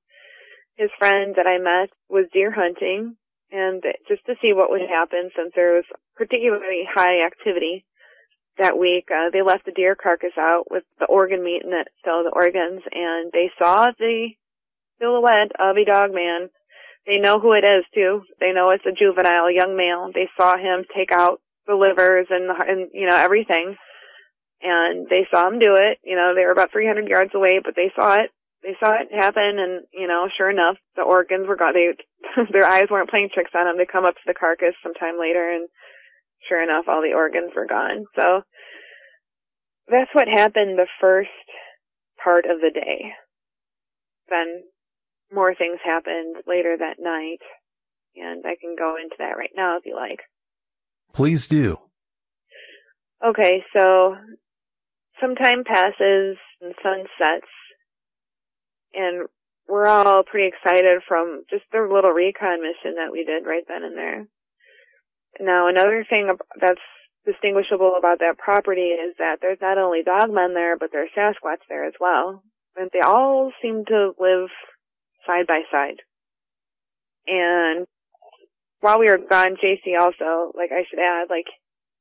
his friend that I met was deer hunting, and just to see what would happen since there was particularly high activity that week, they left the deer carcass out with the organ meat in it, so the organs, and they saw the silhouette of a dog man. They know who it is too. They know it's a juvenile, young male. They saw him take out the livers and you know, everything. And they saw him do it. You know, they were about 300 yards away, but they saw it. They saw it happen, and, you know, sure enough, the organs were gone. Their eyes weren't playing tricks on them. They come up to the carcass sometime later, and sure enough, all the organs were gone. So that's what happened the first part of the day. Then more things happened later that night, and I can go into that right now if you like. Please do. Okay, so some time passes and sun sets, and we're all pretty excited from just the little recon mission that we did right then and there. Now, another thing that's distinguishable about that property is that there's not only dogmen there, but there's Sasquatch there as well. And they all seem to live side by side. And while we were gone, JC also, like I should add, like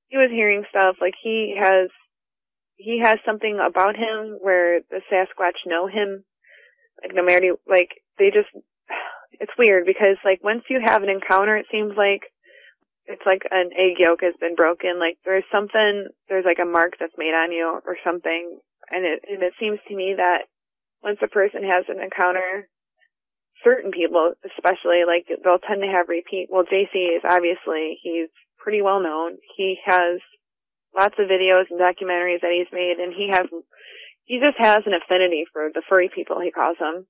he was hearing stuff, like he has something about him where the Sasquatch know him, like no matter, like they just, it's weird because like once you have an encounter, it seems like it's like an egg yolk has been broken, like there's like a mark that's made on you or something, and it seems to me that once a person has an encounter, certain people, especially, like, they'll tend to have repeat. Well, JC is obviously, he's pretty well known. He has lots of videos and documentaries that he's made, and he just has an affinity for the furry people, he calls them.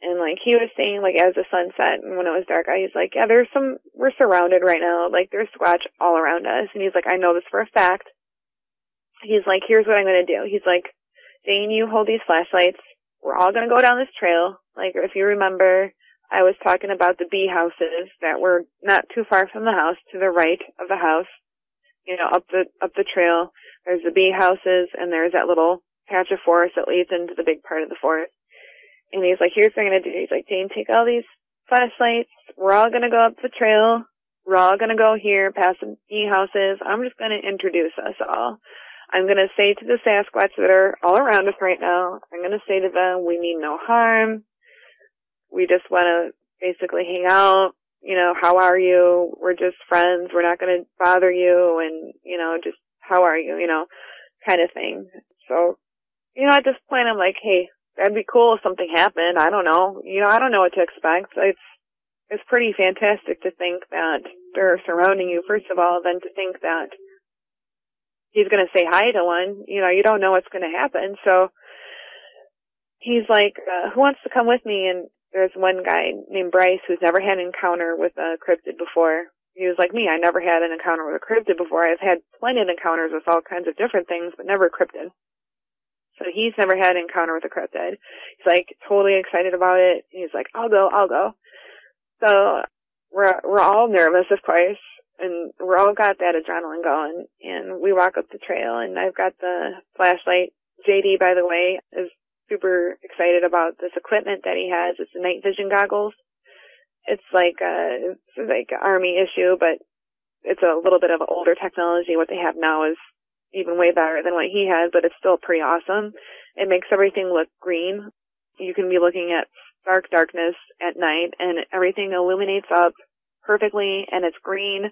And, like, he was saying, like, as the sun set and when it was dark out, he's like, yeah, we're surrounded right now. Like, there's Squatch all around us. And he's like, I know this for a fact. He's like, here's what I'm going to do. He's like, Jane, you hold these flashlights. We're all going to go down this trail. Like, if you remember, I was talking about the bee houses that were not too far from the house, to the right of the house, you know, up the trail. There's the bee houses, and there's that little patch of forest that leads into the big part of the forest. And he's like, here's what I'm going to do. He's like, Jane, take all these flashlights. We're all going to go up the trail. We're all going to go here past the bee houses. I'm just going to introduce us all. I'm going to say to the Sasquatch that are all around us right now, I'm going to say to them, we mean no harm. We just want to basically hang out. You know, how are you? We're just friends. We're not going to bother you. And, you know, just how are you? You know, kind of thing. So, you know, at this point, I'm like, hey, that'd be cool if something happened. I don't know. You know, I don't know what to expect. It's pretty fantastic to think that they're surrounding you, first of all, then to think that he's going to say hi to one. You know, you don't know what's going to happen. So he's like, who wants to come with me? And there's one guy named Bryce who's never had an encounter with a cryptid before. He was like me. I never had an encounter with a cryptid before. I've had plenty of encounters with all kinds of different things, but never a cryptid. So he's never had an encounter with a cryptid. He's like totally excited about it. He's like, I'll go. So we're all nervous, of course, and we're all got that adrenaline going. And we walk up the trail, and I've got the flashlight. JD, by the way, is super excited about this equipment that he has. It's the night vision goggles. It's like an Army issue, but it's a little bit of older technology. What they have now is even way better than what he had, but it's still pretty awesome. It makes everything look green. You can be looking at stark darkness at night, and everything illuminates up perfectly, and it's green,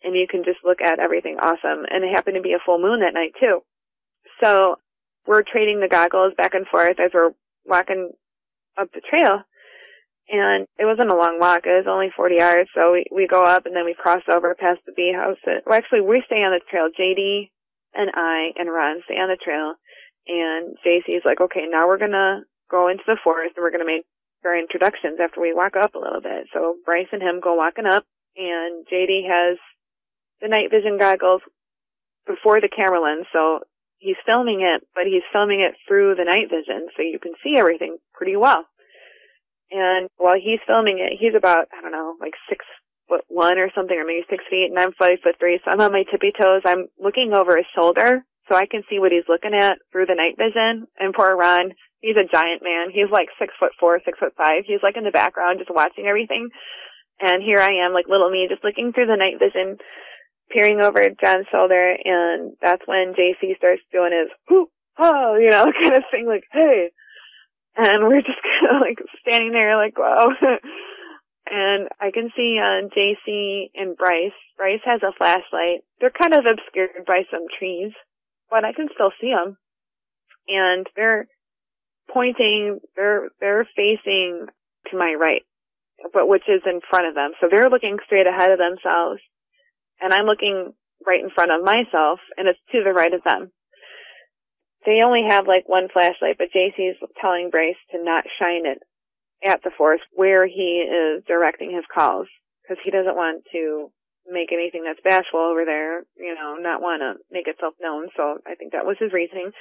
and you can just look at everything awesome. And it happened to be a full moon that night, too. So we're trading the goggles back and forth as we're walking up the trail, and it wasn't a long walk. It was only 40 yards, so we go up, and then we cross over past the bee house. Well, actually, we stay on the trail. JD and I and Ron stay on the trail, and JC's like, okay, now we're going to go into the forest, and we're going to make our introductions after we walk up a little bit. So Bryce and him go walking up, and JD has the night vision goggles before the camera lens, so he's filming it, but he's filming it through the night vision, so you can see everything pretty well. And while he's filming it, he's about, I don't know, like 6'1" or something, or maybe 6 feet, and I'm 5'3", so I'm on my tippy toes. I'm looking over his shoulder so I can see what he's looking at through the night vision. And poor Ron, he's a giant man. He's like 6'4", 6'5". He's like in the background just watching everything. And here I am, like little me, just looking through the night vision, peering over John's shoulder, and that's when JC starts doing his whoo, oh, you know, kind of thing, like, hey. And we're just kind of like standing there like, wow. And I can see JC and Bryce. Bryce has a flashlight. They're kind of obscured by some trees, but I can still see them. And they're pointing, they're facing to my right, but which is in front of them. So they're looking straight ahead of themselves, and I'm looking right in front of myself, and it's to the right of them. They only have like one flashlight, but JC's telling Bryce to not shine it at the forest where he is directing his calls, because he doesn't want to make anything that's bashful over there, you know, not want to make itself known. So I think that was his reasoning.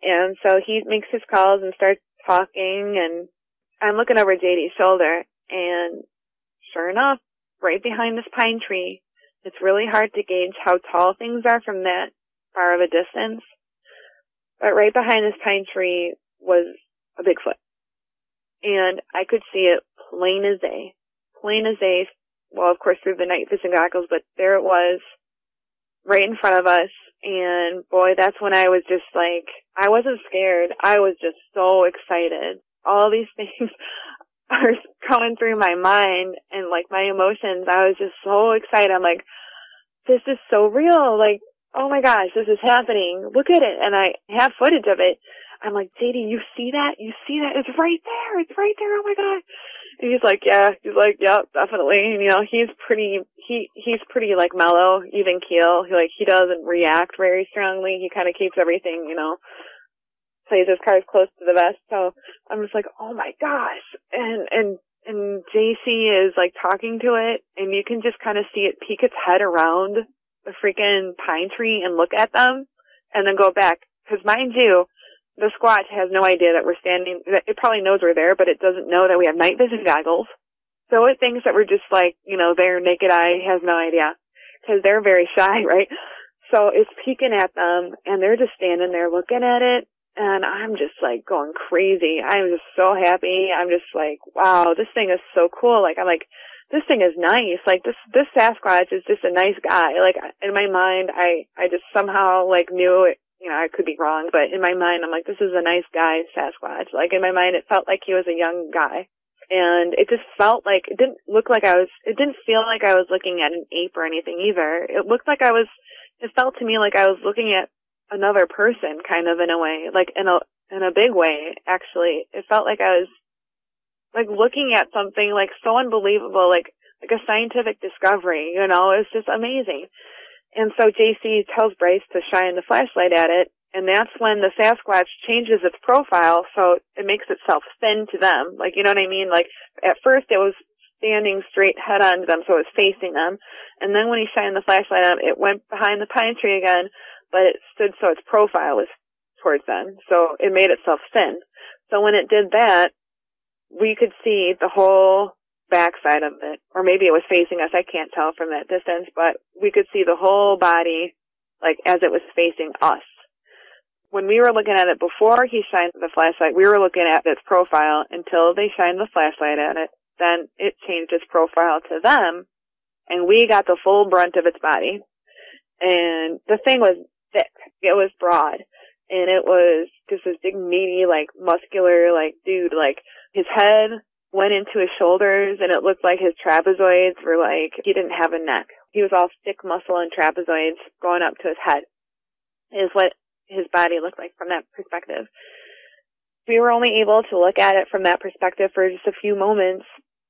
And so he makes his calls and starts talking, and I'm looking over JD's shoulder, and sure enough, right behind this pine tree, it's really hard to gauge how tall things are from that far of a distance, but right behind this pine tree was a Bigfoot. And I could see it plain as day. Plain as day. Well, of course, through the night vision goggles, but there it was, right in front of us. And boy, that's when I was just like, I wasn't scared. I was just so excited. All these things are going through my mind, and like my emotions, I was just so excited. I'm like, this is so real. Like, oh my gosh, this is happening. Look at it. And I have footage of it. I'm like, JD, you see that? You see that? It's right there. It's right there. Oh my God. And he's like, yeah. He's like, yep, definitely. And, he's pretty like mellow, even keel. He doesn't react very strongly. He kind of keeps everything, plays his cards close to the vest. So I'm just like, oh my gosh. And JC is like talking to it, and you can just kind of see it peek its head around the freaking pine tree and look at them and then go back. Because mind you, the Squatch has no idea that we're standing. It probably knows we're there, but it doesn't know that we have night vision goggles. So it thinks that we're just like, their naked eye has no idea. Because they're very shy, right? So it's peeking at them, and they're just standing there looking at it. And I'm just like going crazy. I'm just so happy. I'm just like, wow, this thing is so cool. Like, I'm like, this thing is nice. Like, this Sasquatch is just a nice guy. Like, in my mind, I just somehow like knew it. I could be wrong, but in my mind, I'm like, this is a nice guy, Sasquatch. Like, in my mind, it felt like he was a young guy. And it just felt like, it didn't feel like I was looking at an ape or anything either. It felt to me like I was looking at another person, kind of, in a way, like in a big way, actually. It felt like I was like looking at something like so unbelievable, like a scientific discovery, it's just amazing. And so JC tells Bryce to shine the flashlight at it, and that's when the Sasquatch changes its profile, so it makes itself thin to them. Like, you know what I mean? Like, at first it was standing straight head on to them, so it was facing them. And then when he shined the flashlight on it went behind the pine tree again, but it stood so its profile was towards them, so it made itself thin. So when it did that, we could see the whole backside of it, or maybe it was facing us, I can't tell from that distance, but we could see the whole body, like, as it was facing us. When we were looking at it before he shined the flashlight, we were looking at its profile until they shined the flashlight at it. Then it changed its profile to them, and we got the full brunt of its body. And the thing was thick. It was broad. And it was just this big, meaty, like, muscular, like, dude. Like, his head went into his shoulders, and it looked like his trapezoids were like, he didn't have a neck. He was all thick muscle and trapezoids going up to his head, is what his body looked like from that perspective. We were only able to look at it from that perspective for just a few moments,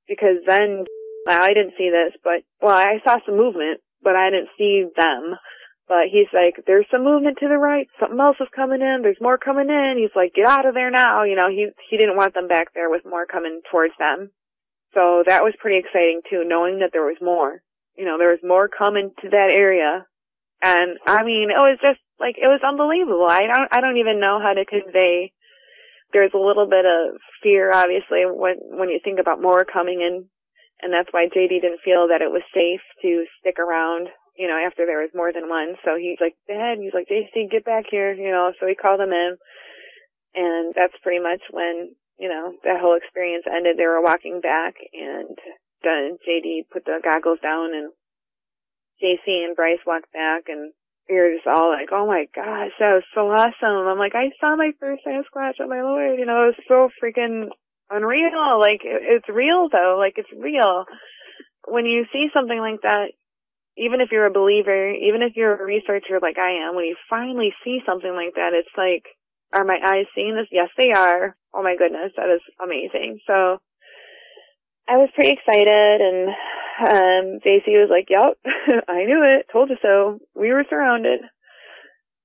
because then, well, I didn't see this, but, well, I saw some movement, but I didn't see them. But he's like, there's some movement to the right. Something else is coming in. There's more coming in. He's like, get out of there now. He didn't want them back there with more coming towards them. So that was pretty exciting too, knowing that there was more. There was more coming to that area. And I mean, it was just like, it was unbelievable. I don't even know how to convey. There's a little bit of fear, obviously, when you think about more coming in. And that's why JD didn't feel that it was safe to stick around, after there was more than one. So he's like, Dad, he's like, JC, get back here, so he called him in. And that's pretty much when, that whole experience ended. They were walking back, and then JD put the goggles down, and JC and Bryce walked back, and we were just all like, oh my gosh, that was so awesome. I'm like, I saw my first Sasquatch, oh my Lord, it was so freaking unreal. Like, it's real though, like, it's real. When you see something like that, even if you're a believer, even if you're a researcher like I am, when you finally see something like that, it's like, are my eyes seeing this? Yes, they are. Oh my goodness, that is amazing. So I was pretty excited, and JC was like, yep, I knew it, told you so. We were surrounded.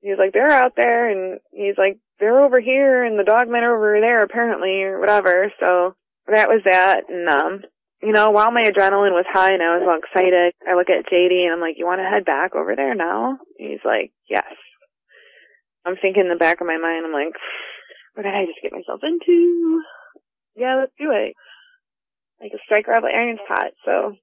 He was like, they're out there, and he's like, they're over here, and the dogmen are over there, apparently, or whatever. So that was that, and while my adrenaline was high and I was all excited, I look at JD and I'm like, you want to head back over there now? He's like, yes. I'm thinking in the back of my mind, I'm like, what did I just get myself into? Yeah, let's do it. Like a strike while the iron's hot. So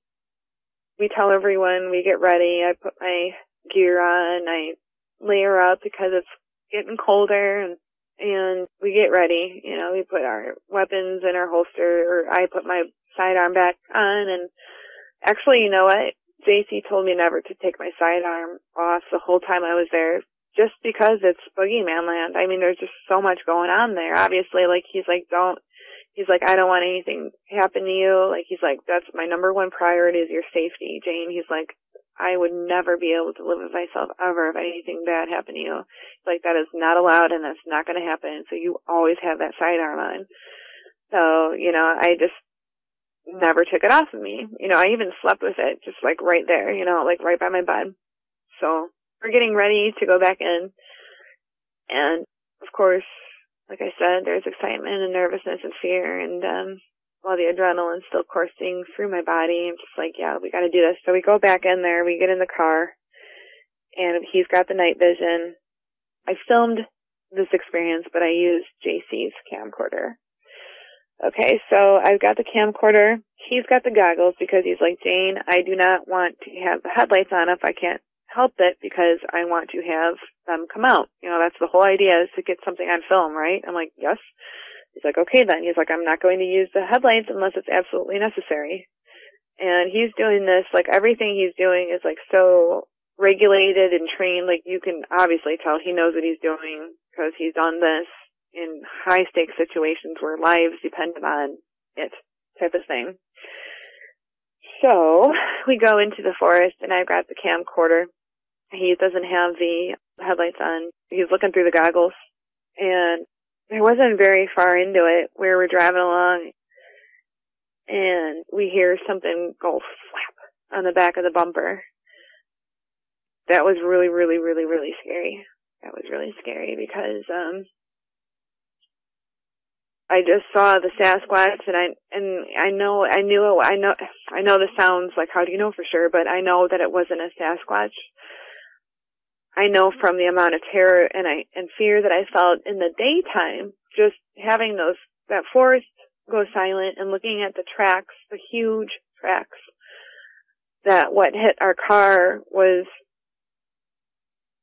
we tell everyone, we get ready. I put my gear on. I layer up because it's getting colder, and we get ready. We put our weapons in our holster, or I put my sidearm back on. And actually, you know what? JC told me never to take my sidearm off the whole time I was there, just because it's Boogeyman Land. I mean, there's just so much going on there. Obviously, like, he's like, I don't want anything happen to you. Like, he's like, that's my number one priority is your safety, Jane. He's like, I would never be able to live with myself ever if anything bad happened to you. He's like, that is not allowed, and that's not going to happen. So you always have that sidearm on. So, never took it off of me. You know, I even slept with it just like right there, you know, like right by my bed. So we're getting ready to go back in. And of course, like I said, there's excitement and nervousness and fear. And while the adrenaline's still coursing through my body, I'm just like, yeah, we got to do this. So we go back in there. We get in the car. And he's got the night vision. I filmed this experience, but I used JC's camcorder. Okay, so I've got the camcorder. He's got the goggles because he's like, Jane, I do not want to have the headlights on if I can't help it because I want to have them come out. You know, that's the whole idea, is to get something on film, right? I'm like, yes. He's like, okay then. He's like, I'm not going to use the headlights unless it's absolutely necessary. And he's doing this, like everything he's doing is like so regulated and trained. Like you can obviously tell he knows what he's doing because he's done this in high stakes situations where lives depend on it, type of thing. So we go into the forest and I've got the camcorder. He doesn't have the headlights on. He's looking through the goggles, and I wasn't very far into it where we're driving along and we hear something go flap on the back of the bumper. That was really, really, really, really scary. That was really scary because I just saw the Sasquatch, and I know this sounds like, how do you know for sure? But I know that it wasn't a Sasquatch. I know from the amount of terror and fear that I felt in the daytime, just having that forest go silent and looking at the tracks, the huge tracks, that what hit our car was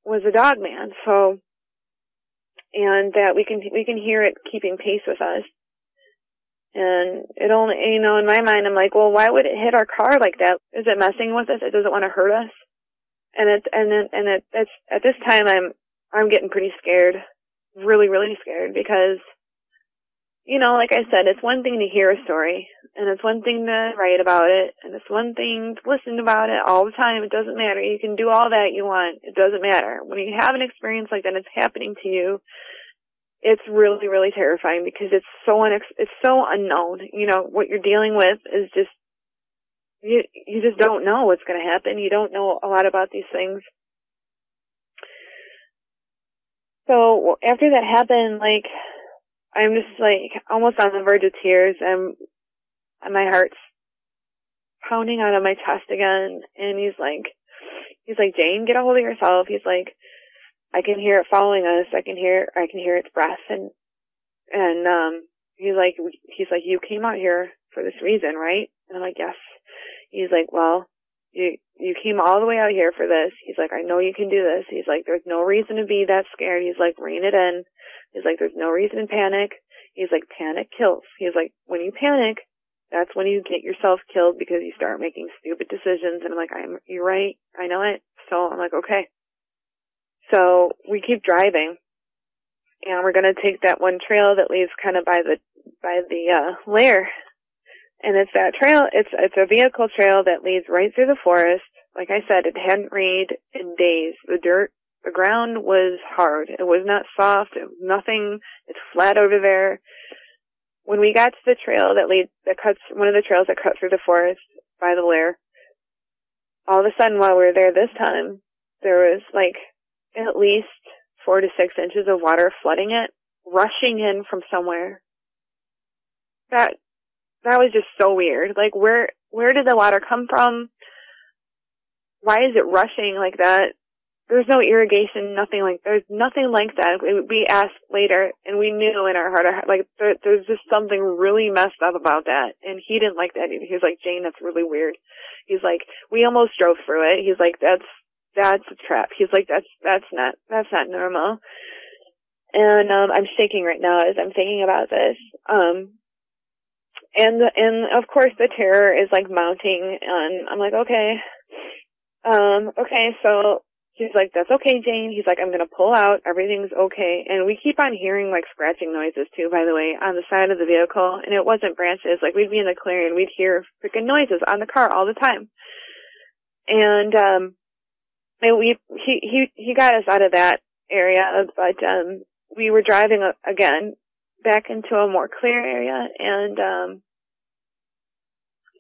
a dog man. So, and that we can hear it keeping pace with us. And it only, you know, in my mind, I'm like, well, why would it hit our car like that? Is it messing with us? It doesn't want to hurt us. And it's at this time I'm getting pretty scared, really, really scared, because, you know, like I said, it's one thing to hear a story, and it's one thing to write about it, and it's one thing to listen about it all the time. It doesn't matter. You can do all that you want. It doesn't matter. When you have an experience like that, it's happening to you. It's really, really terrifying because it's so unknown. You know, what you're dealing with is just, you just don't know what's going to happen. You don't know a lot about these things. So after that happened, like, I'm just like almost on the verge of tears, and my heart's pounding out of my chest again. And he's like, Jane, get a hold of yourself. He's like, I can hear it following us. I can hear its breath. And he's like, you came out here for this reason, right? And I'm like, yes. He's like, well, you came all the way out here for this. He's like, I know you can do this. He's like, there's no reason to be that scared. He's like, rein it in. He's like, there's no reason to panic. He's like, panic kills. He's like, when you panic, that's when you get yourself killed because you start making stupid decisions. And I'm like, you're right. I know it. So I'm like, okay. So we keep driving, and we're going to take that one trail that leads kind of by the lair. And it's that trail, it's a vehicle trail that leads right through the forest. Like I said, it hadn't rained in days. The ground was hard. It was not soft. It was nothing. It's flat over there. When we got to the trail one of the trails that cut through the forest by the lair, all of a sudden while we were there this time, there was like at least 4 to 6 inches of water flooding it, rushing in from somewhere. That was just so weird. Like, where did the water come from? Why is it rushing like that? There's no irrigation, there's nothing like that. We asked later, and we knew in our heart, like, there's just something really messed up about that. And he didn't like that either. He was like, Jane, that's really weird. He's like, we almost drove through it. He's like, that's a trap. He's like, that's not normal. And, I'm shaking right now as I'm thinking about this. And of course the terror is like mounting, and I'm like, okay, so he's like, that's okay, Jane. He's like, I'm going to pull out. Everything's okay. And we keep on hearing like scratching noises too, by the way, on the side of the vehicle. And it wasn't branches. Like, we'd be in the clearing and we'd hear freaking noises on the car all the time. And he got us out of that area, but, we were driving again back into a more clear area, and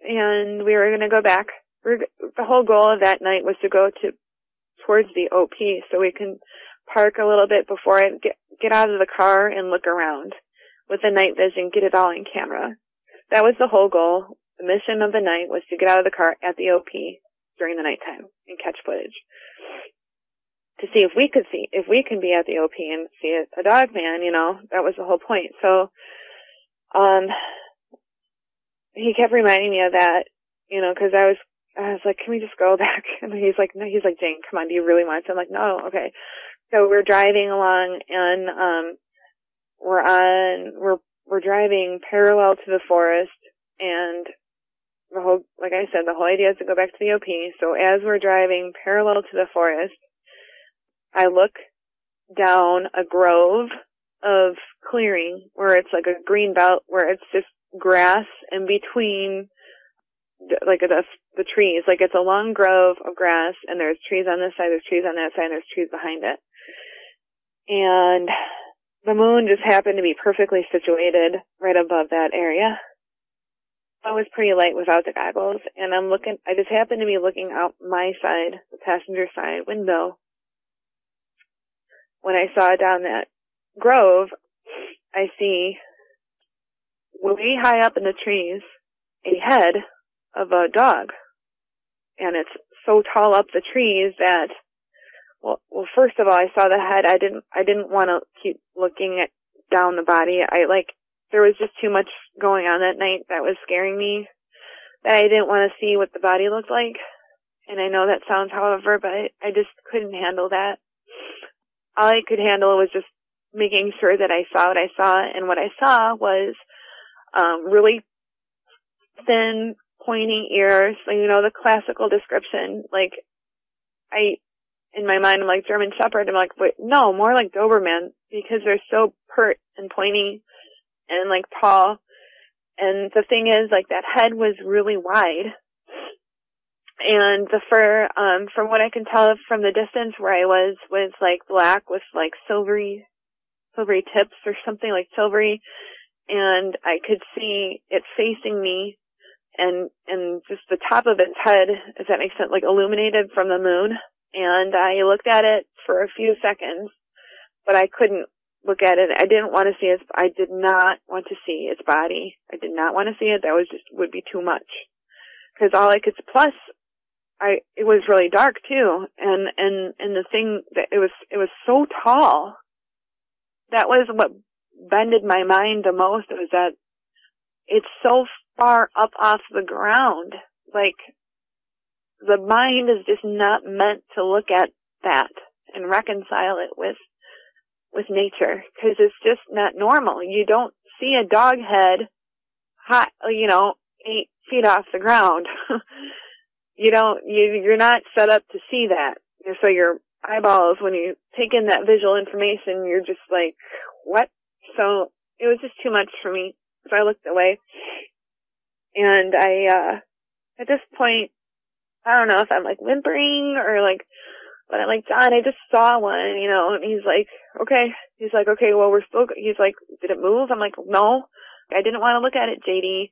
and we were going to go back. The whole goal of that night was to go towards the OP so we can park a little bit before I get out of the car and look around with the night vision, get it all in camera. That was the whole goal. The mission of the night was to get out of the car at the OP during the nighttime and catch footage to see if we can be at the OP and see a dog man, that was the whole point. So, he kept reminding me of that, cause I was like, can we just go back? And he's like, no, Jane, come on, do you really want to? I'm like, no, okay. So we're driving along and, we're driving parallel to the forest, and like I said, the whole idea is to go back to the OP. So as we're driving parallel to the forest, I look down a grove of clearing where it's like a green belt where it's just grass in between like the trees. Like it's a long grove of grass, and there's trees on this side, there's trees on that side, and there's trees behind it. And the moon just happened to be perfectly situated right above that area. I was pretty light without the goggles, and I just happened to be looking out my side, the passenger side window, when I saw down that grove, I see way high up in the trees a head of a dog. And it's so tall up the trees that, well, first of all, I saw the head. I didn't want to keep looking down the body. There was just too much going on that night that was scaring me, that I didn't want to see what the body looked like. And I know that sounds however, but I just couldn't handle that. All I could handle was just making sure that I saw what I saw. And what I saw was, really thin, pointy ears, the classical description. In my mind, I'm like German Shepherd. I'm like, wait, no, more like Doberman, because they're so pert and pointy and tall. And the thing is, that head was really wide. And the fur, from what I can tell from the distance where I was black with silvery tips or something, silvery. And I could see it facing me, and just the top of its head, if that makes sense, illuminated from the moon. And I looked at it for a few seconds, but I couldn't look at it. I didn't want to see it. I did not want to see its body. I did not want to see it. That would be too much. Because all I could, plus, it was really dark too. And the thing that it was so tall. That was what bended my mind the most, was that it's so far up off the ground. The mind is just not meant to look at that and reconcile it with nature, because it's just not normal. You don't see a dog head high, 8 feet off the ground. You're not set up to see that. So your eyeballs, when you take in that visual information, you're just like, what? So it was just too much for me. So I looked away. And at this point, I don't know if I'm whimpering or but I'm like, John, I just saw one, and he's like, okay. He's like, okay, well, he's like, did it move? I'm like, no, I didn't want to look at it, JD.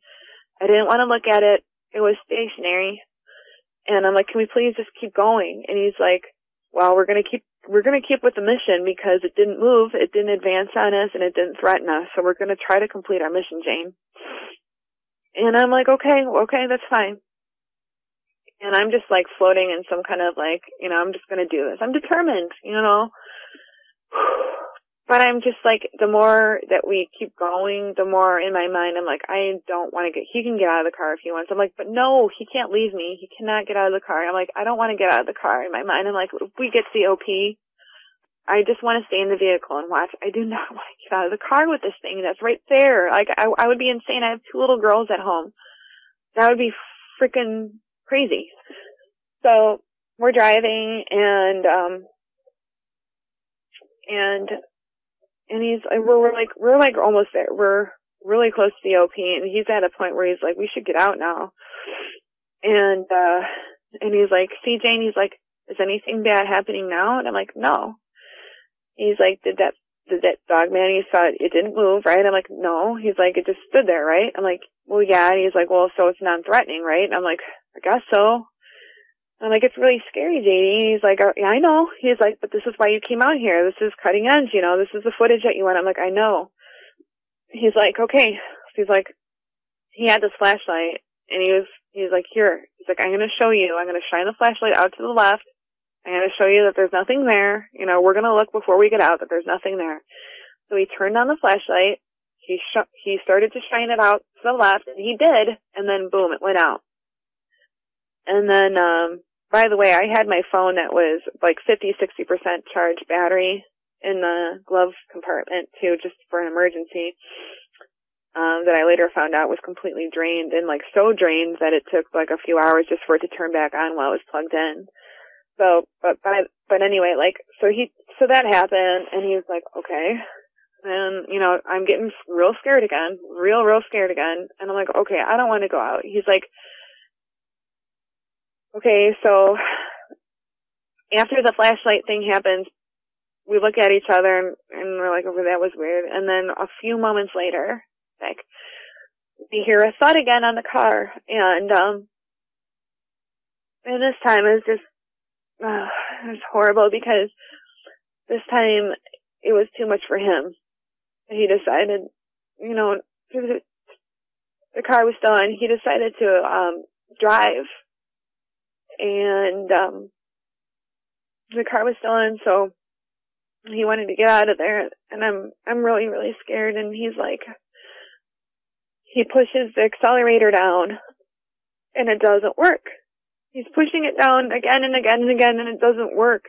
I didn't want to look at it. It was stationary. And I'm like, can we please just keep going? And he's like, well, we're going to keep with the mission, because it didn't move, it didn't advance on us, and it didn't threaten us. So we're going to try to complete our mission, Jane. And I'm like, okay, that's fine. And I'm just floating in some kind of I'm just going to do this. I'm determined, But I'm just the more that we keep going, the more in my mind, I'm like, I don't want to he can get out of the car if he wants. I'm like, but no, he can't leave me. He cannot get out of the car. I'm like, I don't want to get out of the car. In my mind, I'm like, if we get to the OP, I just want to stay in the vehicle and watch. I do not want to get out of the car with this thing that's right there. I would be insane. I have 2 little girls at home. That would be freaking crazy. So we're driving, and we're almost there. We're really close to the OP, and he's at a point where he's like, we should get out now. And he's like, see, Jane, he's like, is anything bad happening now? And I'm like, no. He's like, did that dog man, you saw it didn't move, right? I'm like, no. He's like, it just stood there, right? I'm like, well, yeah. And he's like, well, so it's non-threatening, right? And I'm like, I guess so. I'm like, it's really scary, JD. He's like, yeah, I know. He's like, but this is why you came out here. This is cutting edge, you know. This is the footage that you want. I'm like, I know. He's like, okay. He's like, he had this flashlight, and he's like, here. He's like, I'm going to show you. I'm going to shine the flashlight out to the left. I'm going to show you that there's nothing there. You know, we're going to look before we get out that there's nothing there. So he turned on the flashlight. He started to shine it out to the left, and he did, and then boom, it went out. And then, by the way, I had my phone that was like 50-60% charged battery in the glove compartment too, just for an emergency, that I later found out was completely drained, and like so drained that it took like a few hours just for it to turn back on while it was plugged in. So, but anyway, like, so that happened, and he was like, okay. And, you know, I'm getting real scared again, real scared again. And I'm like, okay, I don't want to go out. He's like, okay, so after the flashlight thing happens, we look at each other and we're like, oh, that was weird. And then a few moments later, like, we hear a thud again on the car. And this time it was just, it was horrible because this time it was too much for him. He decided, you know, the car was still on. He decided to drive. And the car was still on, so he wanted to get out of there. And I'm really scared. And he's like, he pushes the accelerator down, and it doesn't work. He's pushing it down again and again and again, and it doesn't work.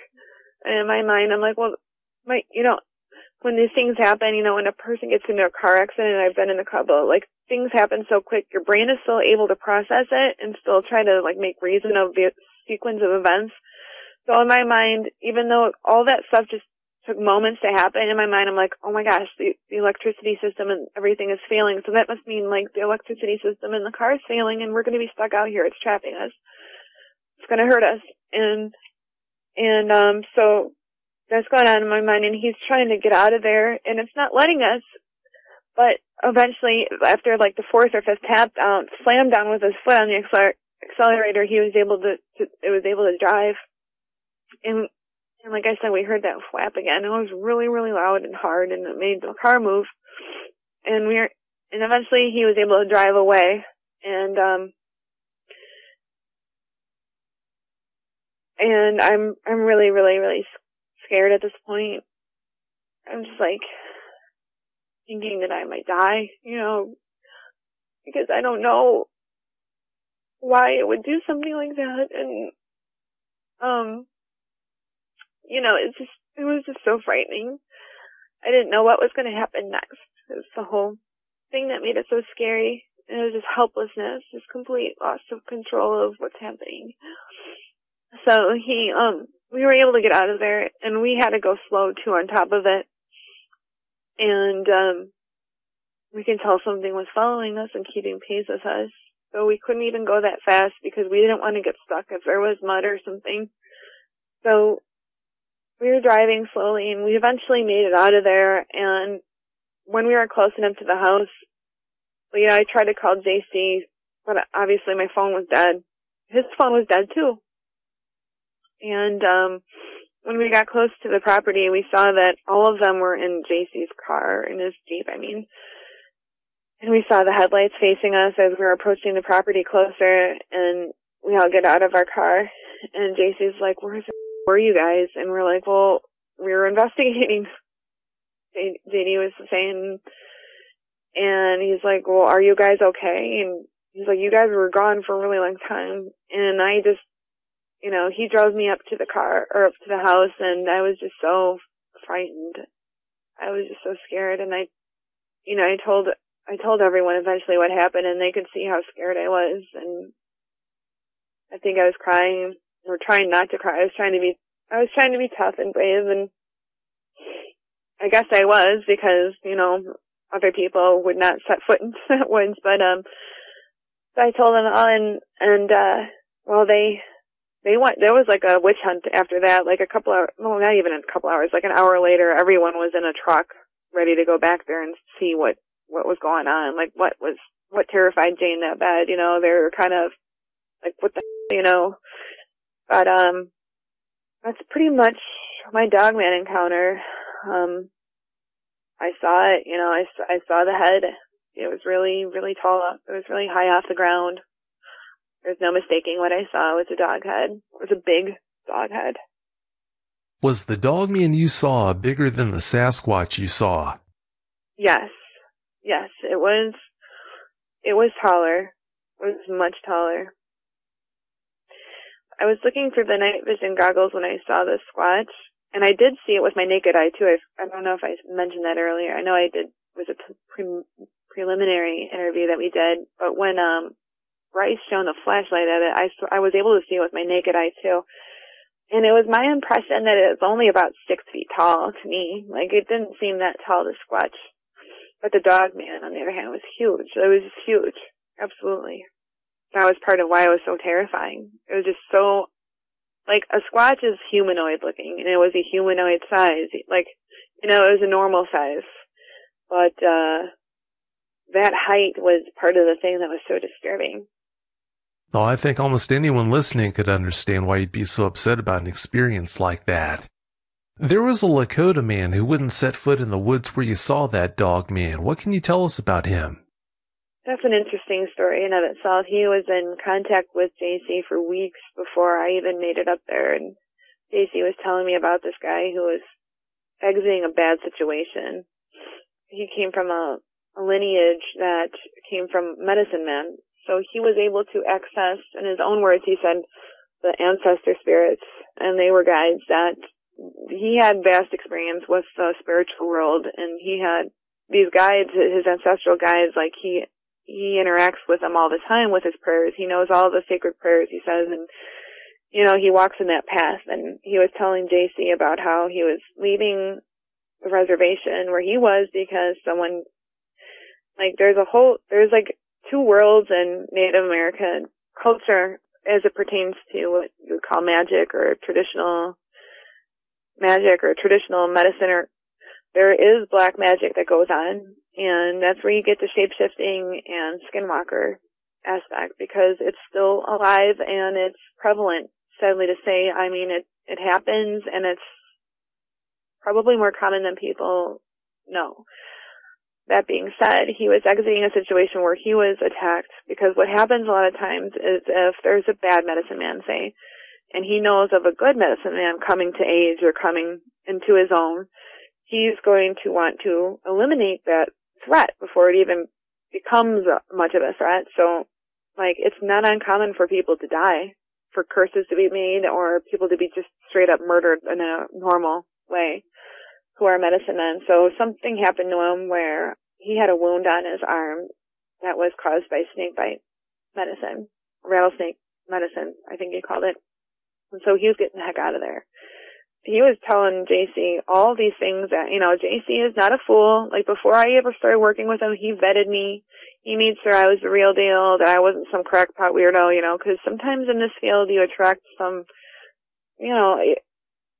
And in my mind, I'm like, well, you know, when these things happen, you know, when a person gets into a car accident, and I've been in a couple, like, things happen so quick, your brain is still able to process it and still try to, like, make reason of the sequence of events. So in my mind, even though all that stuff just took moments to happen, in my mind, I'm like, oh my gosh, the electricity system and everything is failing. So that must mean, like, the electricity system in the car is failing, and we're going to be stuck out here. It's trapping us. It's going to hurt us. And so that's going on in my mind, and he's trying to get out of there, and it's not letting us. But eventually, after like the fourth or fifth tap down, slammed down with his foot on the accelerator, he was able to drive. And like I said, we heard that flap again. It was really loud and hard, and it made the car move. And eventually he was able to drive away. And I'm really scared at this point. I'm just like thinking that I might die, you know, because I don't know why it would do something like that. And, you know, it was just so frightening. I didn't know what was going to happen next. It was the whole thing that made it so scary. And it was just helplessness, just complete loss of control of what's happening. So we were able to get out of there, and we had to go slow too on top of it. And we can tell something was following us and keeping pace with us. So we couldn't even go that fast because we didn't want to get stuck if there was mud or something. So we were driving slowly, and we eventually made it out of there. And when we were close enough to the house, you know, I tried to call JC, but obviously my phone was dead. His phone was dead too. And when we got close to the property, we saw that all of them were in JC's car, in his Jeep, I mean. And we saw the headlights facing us as we were approaching the property closer, and we all get out of our car. And JC's like, where are you guys? And we're like, well, we were investigating, JD was saying. And he's like, well, are you guys okay? And he's like, you guys were gone for a really long time. And I just, you know, he drove me up to the car, or up to the house, and I was just so frightened. I was just so scared. And I told everyone eventually what happened, and they could see how scared I was. And I think I was crying, or trying not to cry. I was trying to be tough and brave, and I guess I was, because, you know, other people would not set foot into that woods. But so I told them all, and well, they went. There was like a witch hunt after that. Like a couple hours, well, not even a couple hours. Like an hour later, everyone was in a truck ready to go back there and see what was going on. Like what was what terrified Jane that bad. They were kind of like, what the, but, that's pretty much my dogman encounter. I saw it, I saw the head. It was really, really tall. It was really high off the ground. There's no mistaking what I saw. It was a dog head. It was a big dog head. Was the dogman you saw bigger than the Sasquatch you saw? Yes. Yes, it was taller. It was much taller. I was looking for the night vision goggles when I saw the Squatch, and I did see it with my naked eye, too. I don't know if I mentioned that earlier. I know I did. It was a preliminary interview that we did, but when Bryce shone the flashlight at it, I was able to see it with my naked eye, too. And it was my impression that it was only about 6 feet tall to me. Like, it didn't seem that tall to Squatch. But the dog man, on the other hand, was huge. It was just huge. Absolutely. That was part of why it was so terrifying. It was just so, like, a Squatch is humanoid looking, and it was a humanoid size. Like, it was a normal size. But, that height was part of the thing that was so disturbing. Oh, I think almost anyone listening could understand why you'd be so upset about an experience like that. There was a Lakota man who wouldn't set foot in the woods where you saw that dog man. What can you tell us about him? That's an interesting story in of itself. He was in contact with JC for weeks before I even made it up there, and JC was telling me about this guy who was exiting a bad situation. He came from a lineage that came from medicine men, so he was able to access, in his own words, he said, the ancestor spirits, and they were guides that he had vast experience with the spiritual world, and he had these guides, his ancestral guides, like he interacts with them all the time with his prayers. He knows all the sacred prayers, he says, and, he walks in that path. And he was telling JC about how he was leaving the reservation where he was because someone, like, there's like 2 worlds in Native American culture as it pertains to what you would call magic or traditional medicine, or there is black magic that goes on, and that's where you get the shape-shifting and skinwalker aspect, because it's still alive and it's prevalent, sadly to say. I mean, it happens, and it's probably more common than people know. That being said, he was exiting a situation where he was attacked, because what happens a lot of times is if there's a bad medicine man, say, and he knows of a good medicine man coming to age or coming into his own, he's going to want to eliminate that threat before it even becomes much of a threat. So, like, it's not uncommon for people to die, for curses to be made, or people to be just straight up murdered in a normal way who are medicine men. So something happened to him where he had a wound on his arm that was caused by snakebite medicine, rattlesnake medicine, I think he called it. And so he was getting the heck out of there. He was telling JC all these things that, JC is not a fool. Like, before I ever started working with him, he vetted me. He made sure I was the real deal, that I wasn't some crackpot weirdo, because sometimes in this field you attract some,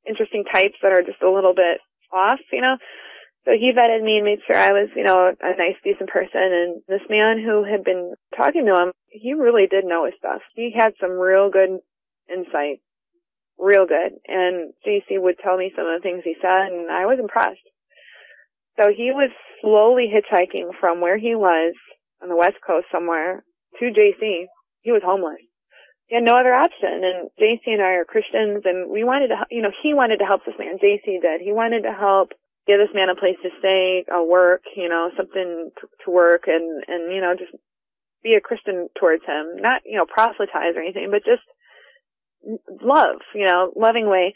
interesting types that are just a little bit off, So he vetted me and made sure I was, a nice, decent person. And this man who had been talking to him, he really did know his stuff. He had some real good insight. Real good. And JC would tell me some of the things he said, and I was impressed. So he was slowly hitchhiking from where he was on the West Coast somewhere to JC. He was homeless. He had no other option. And JC and I are Christians, and we wanted to, he wanted to help this man. JC did. He wanted to help give this man a place to stay, a work, something to work, and, just be a Christian towards him. Not, proselytize or anything, but just love, loving way.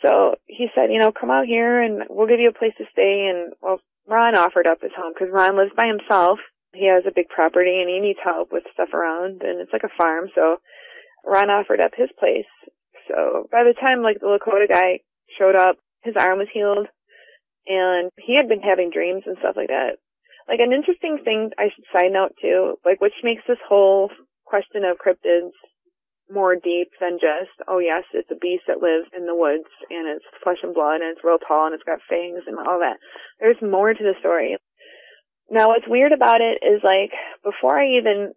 So he said, come out here and we'll give you a place to stay. And, well, Ron offered up his home because Ron lives by himself. He has a big property and he needs help with stuff around, and it's like a farm. So Ron offered up his place. So by the time, like, the Lakota guy showed up, his arm was healed, and he had been having dreams and stuff like that. Like, an interesting thing I should side note too, like, which makes this whole question of cryptids more deep than just, oh yes, it's a beast that lives in the woods and it's flesh and blood and it's real tall and it's got fangs and all that. There's more to the story. Now, what's weird about it is, like, before I even,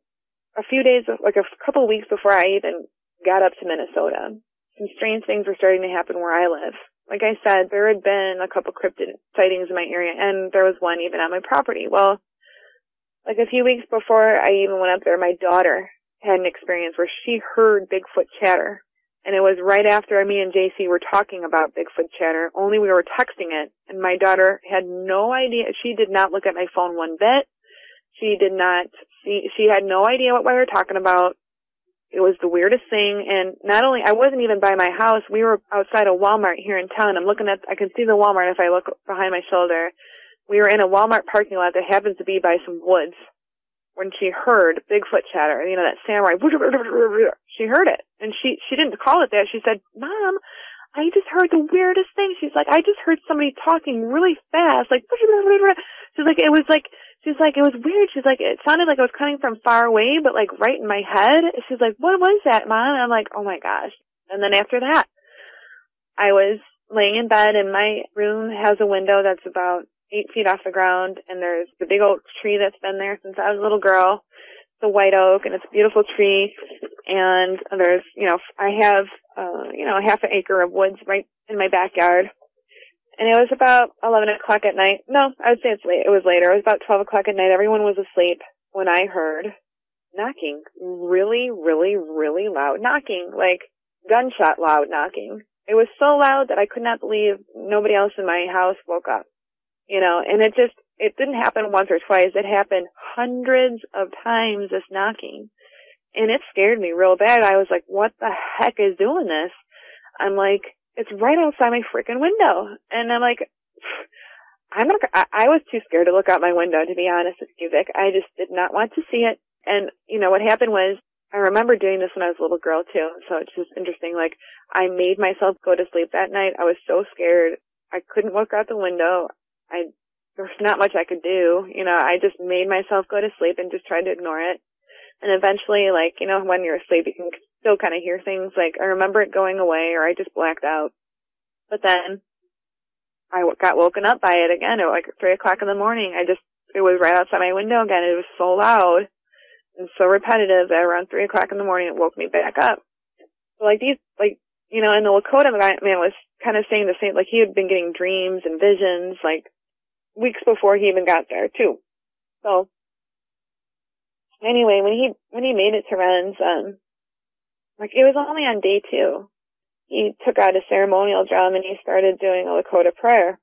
a few days, like a couple of weeks before I even got up to Minnesota, some strange things were starting to happen where I live. Like I said, there had been a couple cryptid sightings in my area, and there was one even on my property. Well, like a few weeks before I even went up there, my daughter had an experience where she heard Bigfoot chatter. And it was right after me and JC were talking about Bigfoot chatter, only we were texting it, and my daughter had no idea. She did not look at my phone one bit. She had no idea what we were talking about. It was the weirdest thing, and not only, I wasn't even by my house, we were outside a Walmart here in town. I can see the Walmart if I look behind my shoulder. We were in a Walmart parking lot that happens to be by some woods when she heard Bigfoot chatter, that samurai, she heard it. And she didn't call it that. She said, Mom, I just heard the weirdest thing. She's like, I just heard somebody talking really fast, like, she's like, it was weird. She's like, it sounded like it was coming from far away, but like right in my head. She's like, what was that, Mom? And I'm like, oh my gosh. And then after that, I was laying in bed, and my room has a window that's about 8 feet off the ground, and there's the big oak tree that's been there since I was a little girl. It's a white oak, and it's a beautiful tree, and there's, I have, half an acre of woods right in my backyard. And it was about 11 o'clock at night. No, I would say it's late. It was later. It was about 12 o'clock at night. Everyone was asleep when I heard knocking. Really, really, really loud knocking, like gunshot loud knocking. It was so loud that I could not believe nobody else in my house woke up. And it didn't happen once or twice. It happened hundreds of times, this knocking. And it scared me real bad. I was like, what the heck is doing this? I'm like, it's right outside my freaking window. And I'm like, I was too scared to look out my window, to be honest with you, Vic. I just did not want to see it. And, what happened was, I remember doing this when I was a little girl too. So it's just interesting. Like, I made myself go to sleep that night. I was so scared. I couldn't look out the window. There was not much I could do. I just made myself go to sleep and just tried to ignore it. And eventually, like, when you're asleep, you can still kind of hear things. Like, I remember it going away, or I just blacked out. But then I got woken up by it again at like 3 o'clock in the morning. It was right outside my window again. It was so loud and so repetitive that around 3 o'clock in the morning it woke me back up. So like and the Lakota man was kind of saying the same, like he had been getting dreams and visions, like, weeks before he even got there too. So anyway, when he made it to Ren's, it was only on day 2. He took out a ceremonial drum and he started doing a Lakota prayer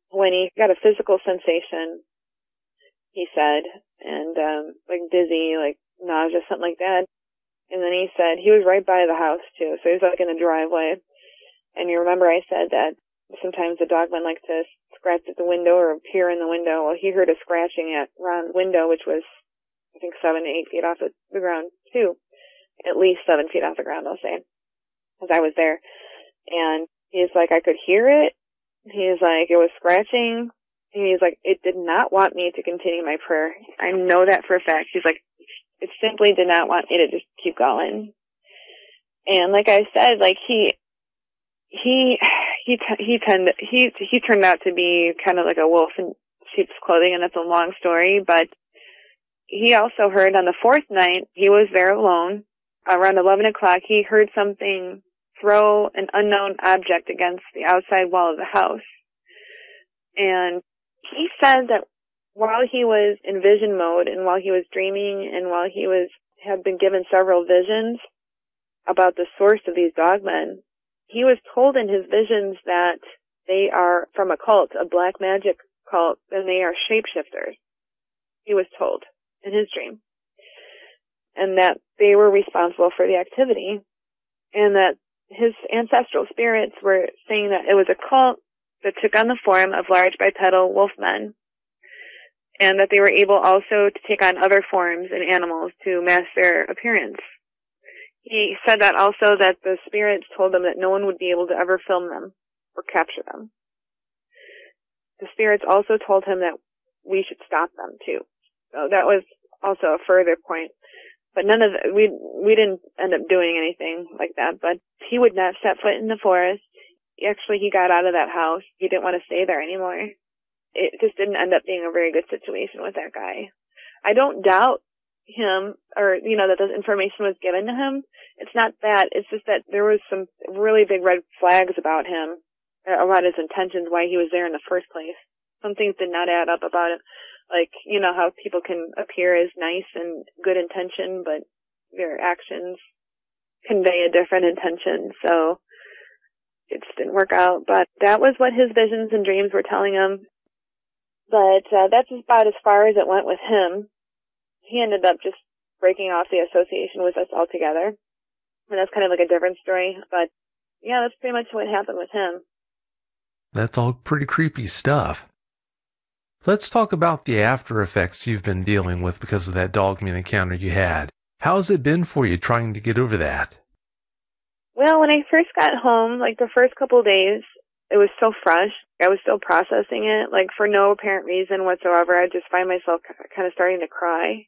when he got a physical sensation, he said, and like dizzy, like nausea, something like that. And then he said he was right by the house too, so he was like in the driveway. And you remember I said that sometimes the dogmen like to scratch at the window or peer in the window. Well, he heard a scratching at Ron's window, which was, I think, 7 to 8 feet off the ground, too. At least 7 feet off the ground, I'll say, because I was there. And he's like, I could hear it. He's like, it was scratching. And he's like, it did not want me to continue my prayer. I know that for a fact. He's like, it simply did not want me to just keep going. And like I said, like he turned out to be kind of like a wolf in sheep's clothing, and that's a long story, but he also heard on the 4th night, he was there alone, around 11 o'clock, he heard something throw an unknown object against the outside wall of the house. And he said that while he was in vision mode, and while he was dreaming, and while he had been given several visions about the source of these dogmen, he was told in his visions that they are from a cult, a black magic cult, and they are shapeshifters. He was told in his dream. And that they were responsible for the activity. And that his ancestral spirits were saying that it was a cult that took on the form of large bipedal wolfmen. And that they were able also to take on other forms in animals to mask their appearance. He said that also that the spirits told them that no one would be able to ever film them or capture them. The spirits also told him that we should stop them too. So that was also a further point. But none of we didn't end up doing anything like that. But he would not set foot in the forest. Actually, he got out of that house. He didn't want to stay there anymore. it just didn't end up being a very good situation with that guy. I don't doubt him or, that this information was given to him. It's not that. It's just that there was some really big red flags about him, about his intentions, why he was there in the first place. Some things did not add up about it. Like, how people can appear as nice and good intention, but their actions convey a different intention. So it just didn't work out. But that was what his visions and dreams were telling him. But that's about as far as it went with him. He ended up just breaking off the association with us altogether. And that's kind of like a different story. But yeah, that's pretty much what happened with him. That's all pretty creepy stuff. Let's talk about the after effects you've been dealing with because of that dogman encounter you had. How's it been for you trying to get over that? Well, when I first got home, like the first couple of days, it was so fresh. I was still processing it, like for no apparent reason whatsoever. I just find myself kind of starting to cry.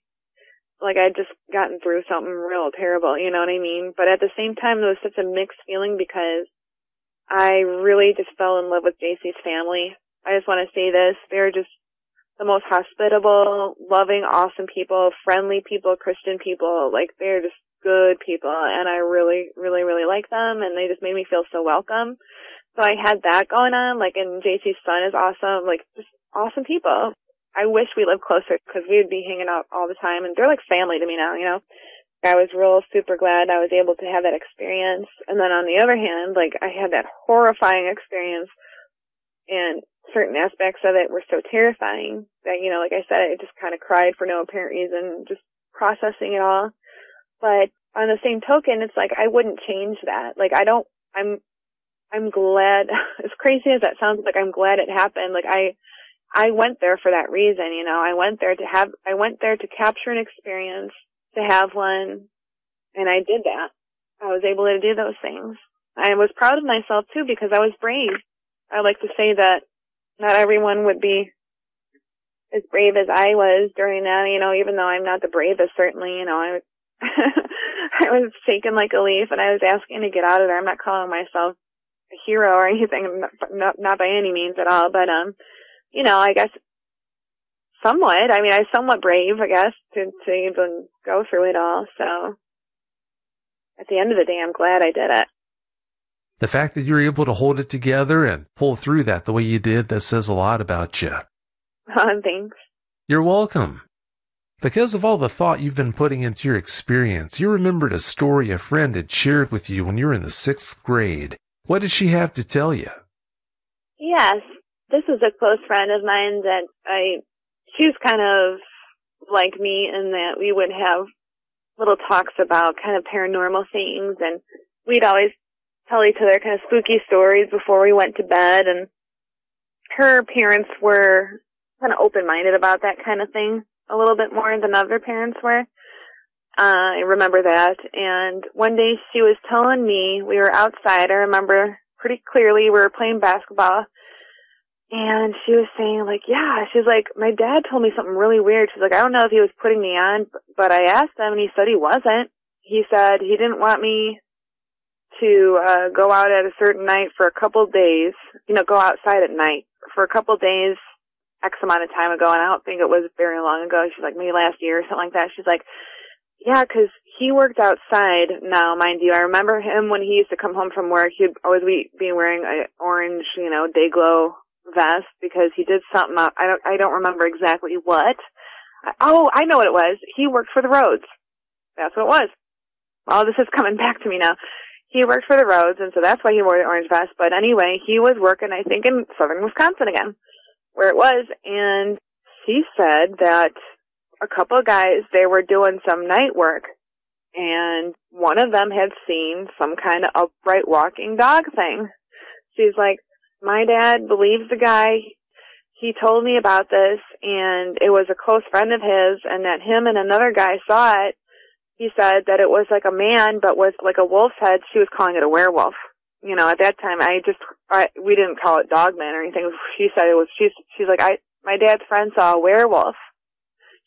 Like I'd just gotten through something real terrible, you know what I mean? But at the same time, there was such a mixed feeling because I really just fell in love with JC's family. I just want to say this. They're just the most hospitable, loving, awesome people, friendly people, Christian people. Like they're just good people. And I really, really, really like them. And they just made me feel so welcome. So I had that going on. Like, and JC's son is awesome. Like just awesome people. I wish we lived closer because we would be hanging out all the time. And they're like family to me now, I was real super glad I was able to have that experience. And then on the other hand, like I had that horrifying experience and certain aspects of it were so terrifying that, like I said, I just kind of cried for no apparent reason, just processing it all. But on the same token, it's like I wouldn't change that. Like I'm glad, as crazy as that sounds, like I'm glad it happened. Like I went there for that reason, I went there to capture an experience, to have one, and I did that. I was able to do those things. I was proud of myself too because I was brave. I like to say that not everyone would be as brave as I was during that, even though I'm not the bravest, certainly, I I was shaking like a leaf and I was asking to get out of there. I'm not calling myself a hero or anything, not by any means at all, but, I guess somewhat. I mean, I was somewhat brave, I guess, to even go through it all. So at the end of the day, I'm glad I did it. The fact that you're able to hold it together and pull through that the way you did, that says a lot about you. Thanks. You're welcome. Because of all the thought you've been putting into your experience, you remembered a story a friend had shared with you when you were in the 6th grade. What did she have to tell you? Yes. This is a close friend of mine that she was kind of like me in that we would have little talks about kind of paranormal things, and we'd always tell each other kind of spooky stories before we went to bed, and her parents were kind of open-minded about that kind of thing a little bit more than other parents were. I remember that, and one day she was telling me, we were outside, I remember pretty clearly, we were playing basketball, and she was saying, like, yeah, she's like, my dad told me something really weird. She's like, I don't know if he was putting me on, but I asked him, and he said he wasn't. He said he didn't want me to go out at a certain night for a couple days, go outside at night for a couple days, X amount of time ago, and I don't think it was very long ago. She's like, maybe last year or something like that. She's like, yeah, 'cause he worked outside now, mind you. I remember him when he used to come home from work. He'd always be wearing an orange, day glow vest because he did something. I don't remember exactly what. Oh, I know what it was. He worked for the roads. That's what it was. All this is coming back to me now. He worked for the roads, and so that's why he wore the orange vest. But anyway, he was working, I think, in southern Wisconsin again, where it was. And she said that a couple of guys, they were doing some night work, and one of them had seen some kind of upright walking dog thing. She's like, my dad believes the guy. He told me about this, and it was a close friend of his, and that him and another guy saw it. He said that it was like a man, but with like a wolf's head. She was calling it a werewolf. At that time, we didn't call it dogman or anything. She said it was, she's like, my dad's friend saw a werewolf.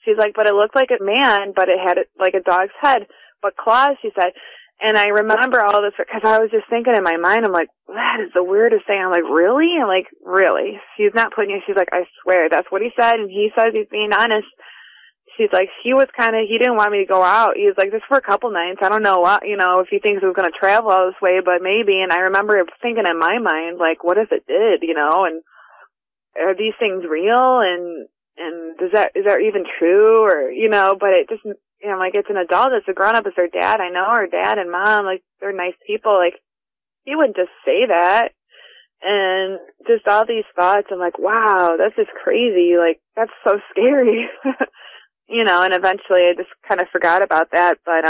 She's like, but it looked like a man, but it had like a dog's head, but claws, she said. And I remember all this because I was just thinking in my mind, I'm like, that is the weirdest thing. I'm like, really? I'm like, really? She's not putting it. She's like, I swear, that's what he said. And he says he's being honest. She's like, he didn't want me to go out. He was like, just for a couple nights. I don't know what, if he thinks I was going to travel all this way, but maybe. And I remember thinking in my mind, like, what if it did, and are these things real? And is that even true? Or, but it just, like, it's an adult, it's a grown-up, it's her dad. I know her dad and mom, like, they're nice people. Like, he wouldn't just say that. And just all these thoughts, I'm like, wow, that's just crazy. Like, that's so scary. And eventually I just kind of forgot about that. But,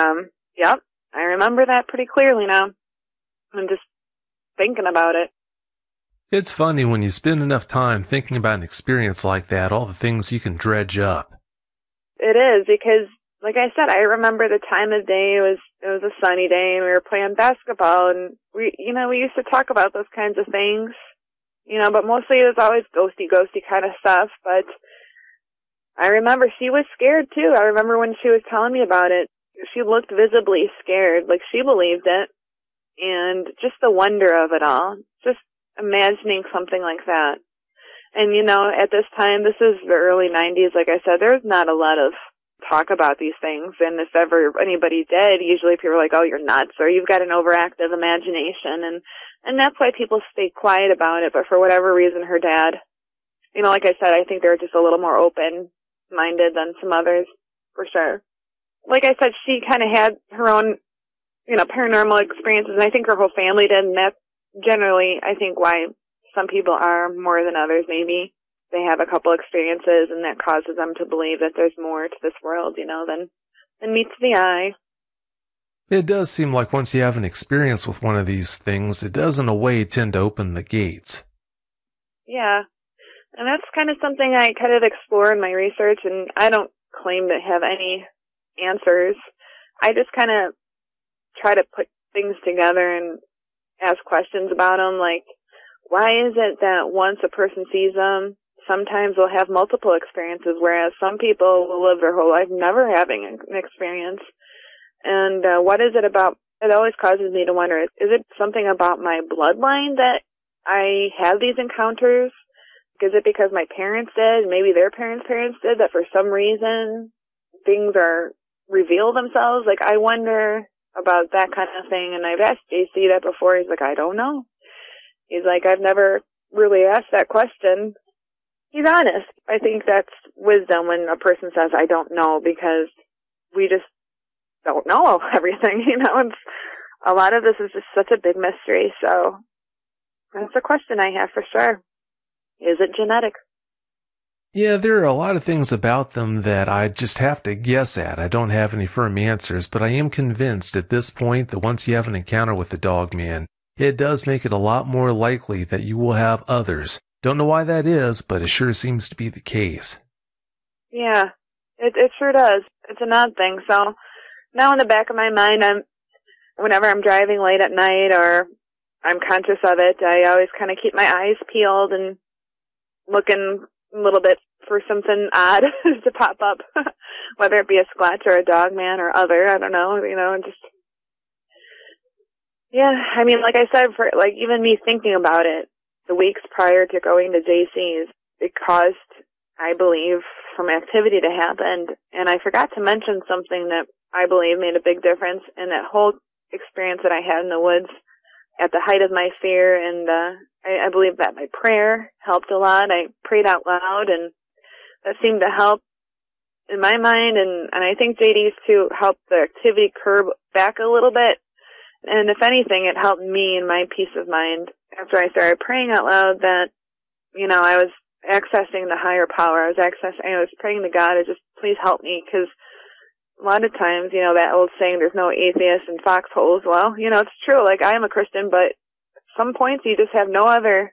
yep, I remember that pretty clearly now. I'm just thinking about it. It's funny when you spend enough time thinking about an experience like that, all the things you can dredge up. It is, because, like I said, I remember the time of day. It was a sunny day, and we were playing basketball, and we used to talk about those kinds of things, but mostly it was always ghosty kind of stuff. But I remember she was scared too. I remember when she was telling me about it, she looked visibly scared, like she believed it, and just the wonder of it all, just imagining something like that. And at this time, this is the early 90s, like I said, there's not a lot of talk about these things, and if ever anybody did, usually people are like, oh, you're nuts, or you've got an overactive imagination, and that's why people stay quiet about it. But for whatever reason, her dad, like I said, I think they're just a little more open-minded than some others, for sure. Like I said, she kind of had her own, paranormal experiences, and I think her whole family did, and that's generally, I think, why some people are more than others, maybe. They have a couple experiences, and that causes them to believe that there's more to this world, than meets the eye. It does seem like once you have an experience with one of these things, it does in a way tend to open the gates. Yeah, and that's kind of something I kind of explore in my research, and I don't claim to have any answers. I just kind of try to put things together and ask questions about them, like, why is it that once a person sees them, sometimes they'll have multiple experiences, whereas some people will live their whole life never having an experience? And what is it about? It always causes me to wonder, is it something about my bloodline that I have these encounters? Is it because my parents did, maybe their parents' did, that for some reason things are reveal themselves? Like, I wonder about that kind of thing, and I've asked JC that before. He's like, I don't know. He's like, I've never really asked that question. He's honest. I think that's wisdom when a person says, I don't know, because we just don't know everything, It's, a lot of this is just such a big mystery, so that's a question I have for sure. Is it genetic? Yeah, there are a lot of things about them that I just have to guess at. I don't have any firm answers, but I am convinced at this point that once you have an encounter with the dog man, it does make it a lot more likely that you will have others. Don't know why that is, but it sure seems to be the case. Yeah, it sure does. It's an odd thing. So now in the back of my mind, whenever I'm driving late at night or I'm conscious of it, I always kind of keep my eyes peeled and looking a little bit for something odd to pop up, whether it be a squatch or a dog man or other. I don't know, and just, yeah, I mean, like I said, for like even me thinking about it, the weeks prior to going to JC's, it caused, I believe, some activity to happen. And I forgot to mention something that I believe made a big difference in that whole experience that I had in the woods at the height of my fear. And I believe that my prayer helped a lot. I prayed out loud, and that seemed to help in my mind. And I think JD's too helped the activity curb back a little bit. And if anything, it helped me in my peace of mind after I started praying out loud that, I was accessing the higher power. I was praying to God to just please help me, because a lot of times, that old saying, there's no atheists in foxholes. Well, it's true. Like, I am a Christian, but at some points you just have no other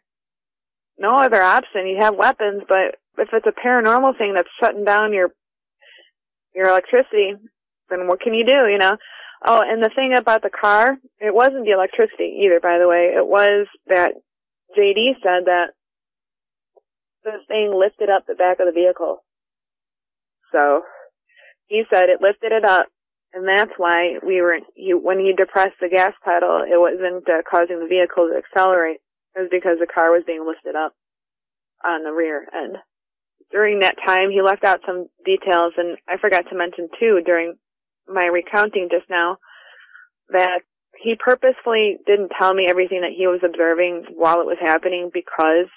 option. You have weapons, but if it's a paranormal thing that's shutting down your electricity, then what can you do, Oh, and the thing about the car, it wasn't the electricity either, by the way. It was that JD said that the thing lifted up the back of the vehicle. So he said it lifted it up, And that's why when he depressed the gas pedal, it wasn't causing the vehicle to accelerate. It was because the car was being lifted up on the rear end. During that time, he left out some details, and I forgot to mention, too, during my recounting just now, that he purposefully didn't tell me everything that he was observing while it was happening, because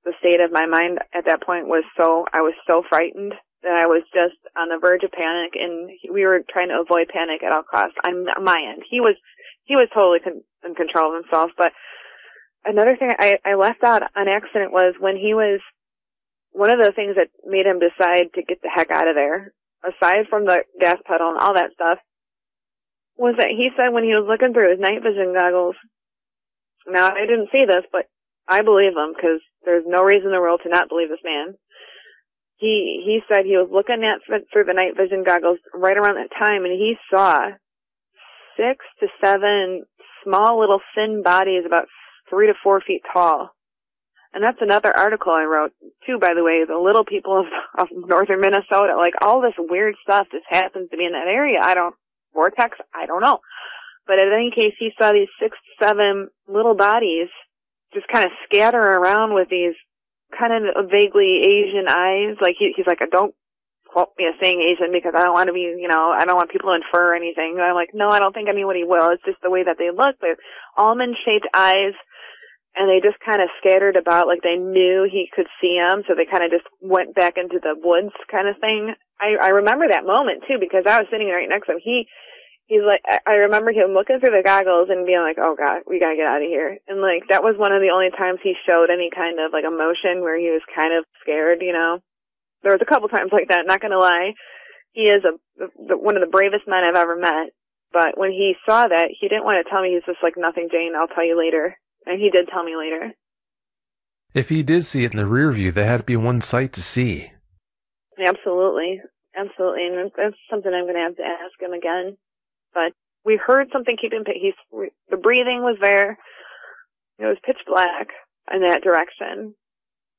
the state of my mind at that point I was so frightened that I was just on the verge of panic, and we were trying to avoid panic at all costs on my end. He was totally in control of himself. But another thing I left out on accident was when he was, one of the things that made him decide to get the heck out of there, aside from the gas pedal and all that stuff, was that he said when he was looking through his night vision goggles, now I didn't see this, but I believe him because there's no reason in the world to not believe this man. He said he was looking through the night vision goggles right around that time, and he saw 6 to 7 small little thin bodies about 3 to 4 feet tall. And that's another article I wrote, too, by the way, the little people of northern Minnesota. Like, all this weird stuff just happens to be in that area. Vortex, I don't know. But in any case, he saw these 6 to 7 little bodies just kind of scatter around with these kind of vaguely Asian eyes. Like, he's like, don't quote me as saying Asian because I don't want to be, I don't want people to infer anything. And I'm like, no, I don't think anybody will. It's just the way that they look. They're almond-shaped eyes, and they just kind of scattered about like they knew he could see them, so they kind of just went back into the woods kind of thing. I remember that moment, too, because I was sitting right next to him. He's like, I remember him looking through the goggles and being like, oh God, we gotta get out of here. And like, that was one of the only times he showed any kind of like emotion where he was kind of scared, There was a couple times like that, not gonna lie. He is one of the bravest men I've ever met. But when he saw that, he didn't want to tell me. He's just like, nothing, Jane, I'll tell you later. And he did tell me later. If he did see it in the rear view, there had to be one sight to see. Absolutely. Absolutely. And that's something I'm going to have to ask him again. But we heard something keeping the breathing was there. It was pitch black in that direction.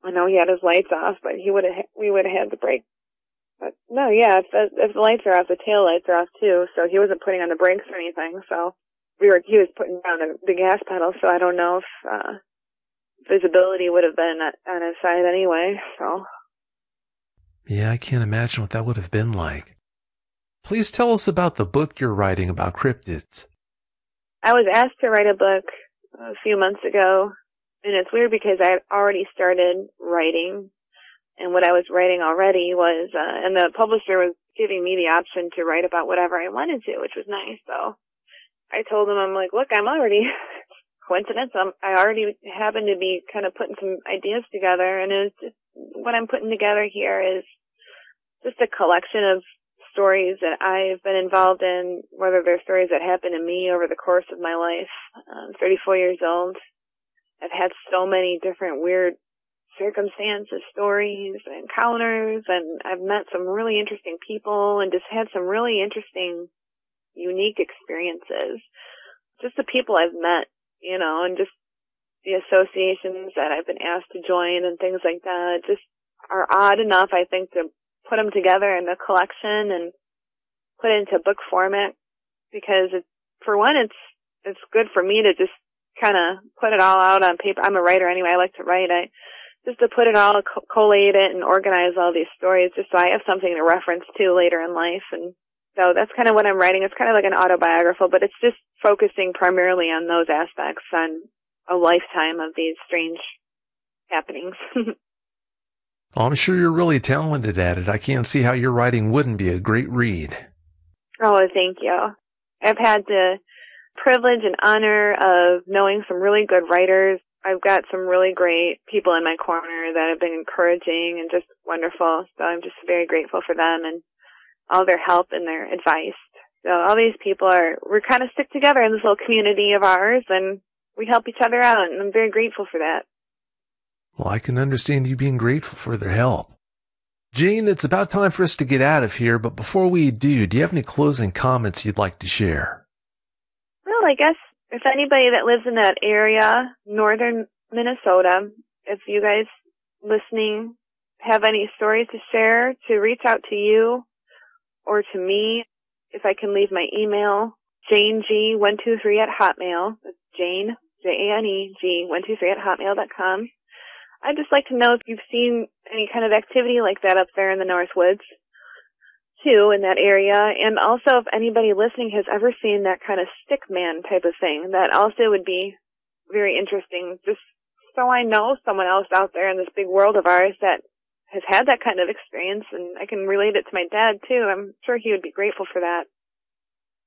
I know he had his lights off, but we would have had the brake. But no, yeah, if the lights are off, the tail lights are off too. So he wasn't putting on the brakes or anything. So he was putting down the gas pedal. So I don't know if visibility would have been on his side anyway. So yeah, I can't imagine what that would have been like. Please tell us about the book you're writing about cryptids. I was asked to write a book a few months ago, and it's weird because I had already started writing, and what I was writing already was, and the publisher was giving me the option to write about whatever I wanted to, which was nice. So I told him, I'm like, look, I'm already, coincidence, I already happen to be kind of putting some ideas together, and it's just, what I'm putting together here is just a collection of stories that I've been involved in, whether they're stories that happened to me over the course of my life. I'm 34 years old. I've had so many different weird circumstances, stories, encounters, and I've met some really interesting people and just had some really interesting, unique experiences. Just the people I've met, and just the associations that I've been asked to join and things like that just are odd enough, I think, to put them together in a collection and put it into book format, because for one, it's good for me to just kind of put it all out on paper. I'm a writer anyway. I like to write. Just to put it all, collate it and organize all these stories just so I have something to reference to later in life. And so that's kind of what I'm writing. It's kind of like an autobiographical, but it's just focusing primarily on those aspects, on a lifetime of these strange happenings. Well, I'm sure you're really talented at it. I can't see how your writing wouldn't be a great read. Oh, thank you. I've had the privilege and honor of knowing some really good writers. I've got some really great people in my corner that have been encouraging and just wonderful. So I'm just very grateful for them and all their help and their advice. So all these people we're kind of stick together in this little community of ours, and we help each other out, and I'm very grateful for that. Well, I can understand you being grateful for their help. Jane, it's about time for us to get out of here, but before we do you have any closing comments you'd like to share? Well, I guess if anybody that lives in that area, northern Minnesota, if you guys listening have any stories to share, to reach out to you or to me. if I can leave my email, janeg123@hotmail. That's Jane, JANEG123@hotmail.com. I'd just like to know if you've seen any kind of activity like that up there in the North Woods, too, in that area. And also, if anybody listening has ever seen that kind of stick man type of thing, that also would be very interesting, just so I know someone else out there in this big world of ours that has had that kind of experience, and I can relate it to my dad, too. I'm sure he would be grateful for that.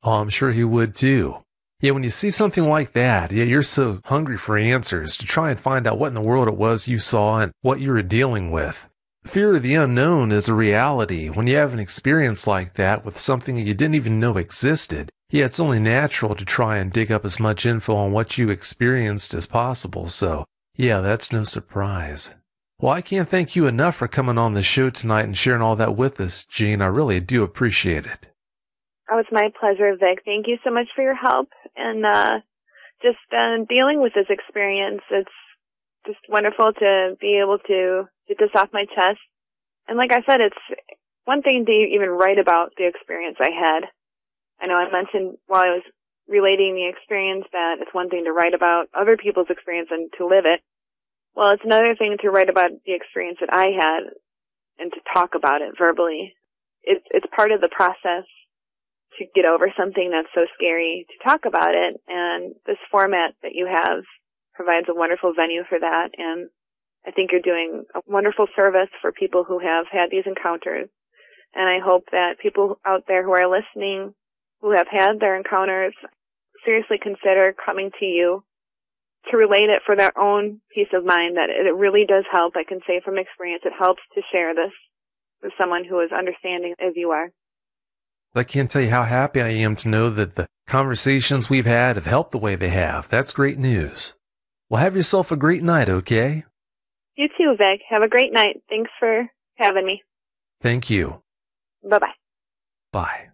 Oh, I'm sure he would too. Yeah, when you see something like that, yeah, you're so hungry for answers to try and find out what in the world it was you saw and what you were dealing with. Fear of the unknown is a reality. When you have an experience like that with something you didn't even know existed, yeah, it's only natural to try and dig up as much info on what you experienced as possible. So, yeah, that's no surprise. Well, I can't thank you enough for coming on the show tonight and sharing all that with us, Gene. I really do appreciate it. Oh, it's my pleasure, Vic. Thank you so much for your help and just dealing with this experience. It's just wonderful to be able to get this off my chest. And like I said, it's one thing to even write about the experience I had. I know I mentioned while I was relating the experience that it's one thing to write about other people's experience and to live it. Well, it's another thing to write about the experience that I had and to talk about it verbally. It's part of the process to get over something that's so scary, to talk about it, and this format that you have provides a wonderful venue for that, and I think you're doing a wonderful service for people who have had these encounters, and I hope that people out there who are listening, who have had their encounters, seriously consider coming to you to relate it for their own peace of mind, that it really does help. I can say from experience, it helps to share this with someone who is understanding as you are. I can't tell you how happy I am to know that the conversations we've had have helped the way they have. That's great news. Well, have yourself a great night, okay? You too, Vic. Have a great night. Thanks for having me. Thank you. Bye-bye. Bye.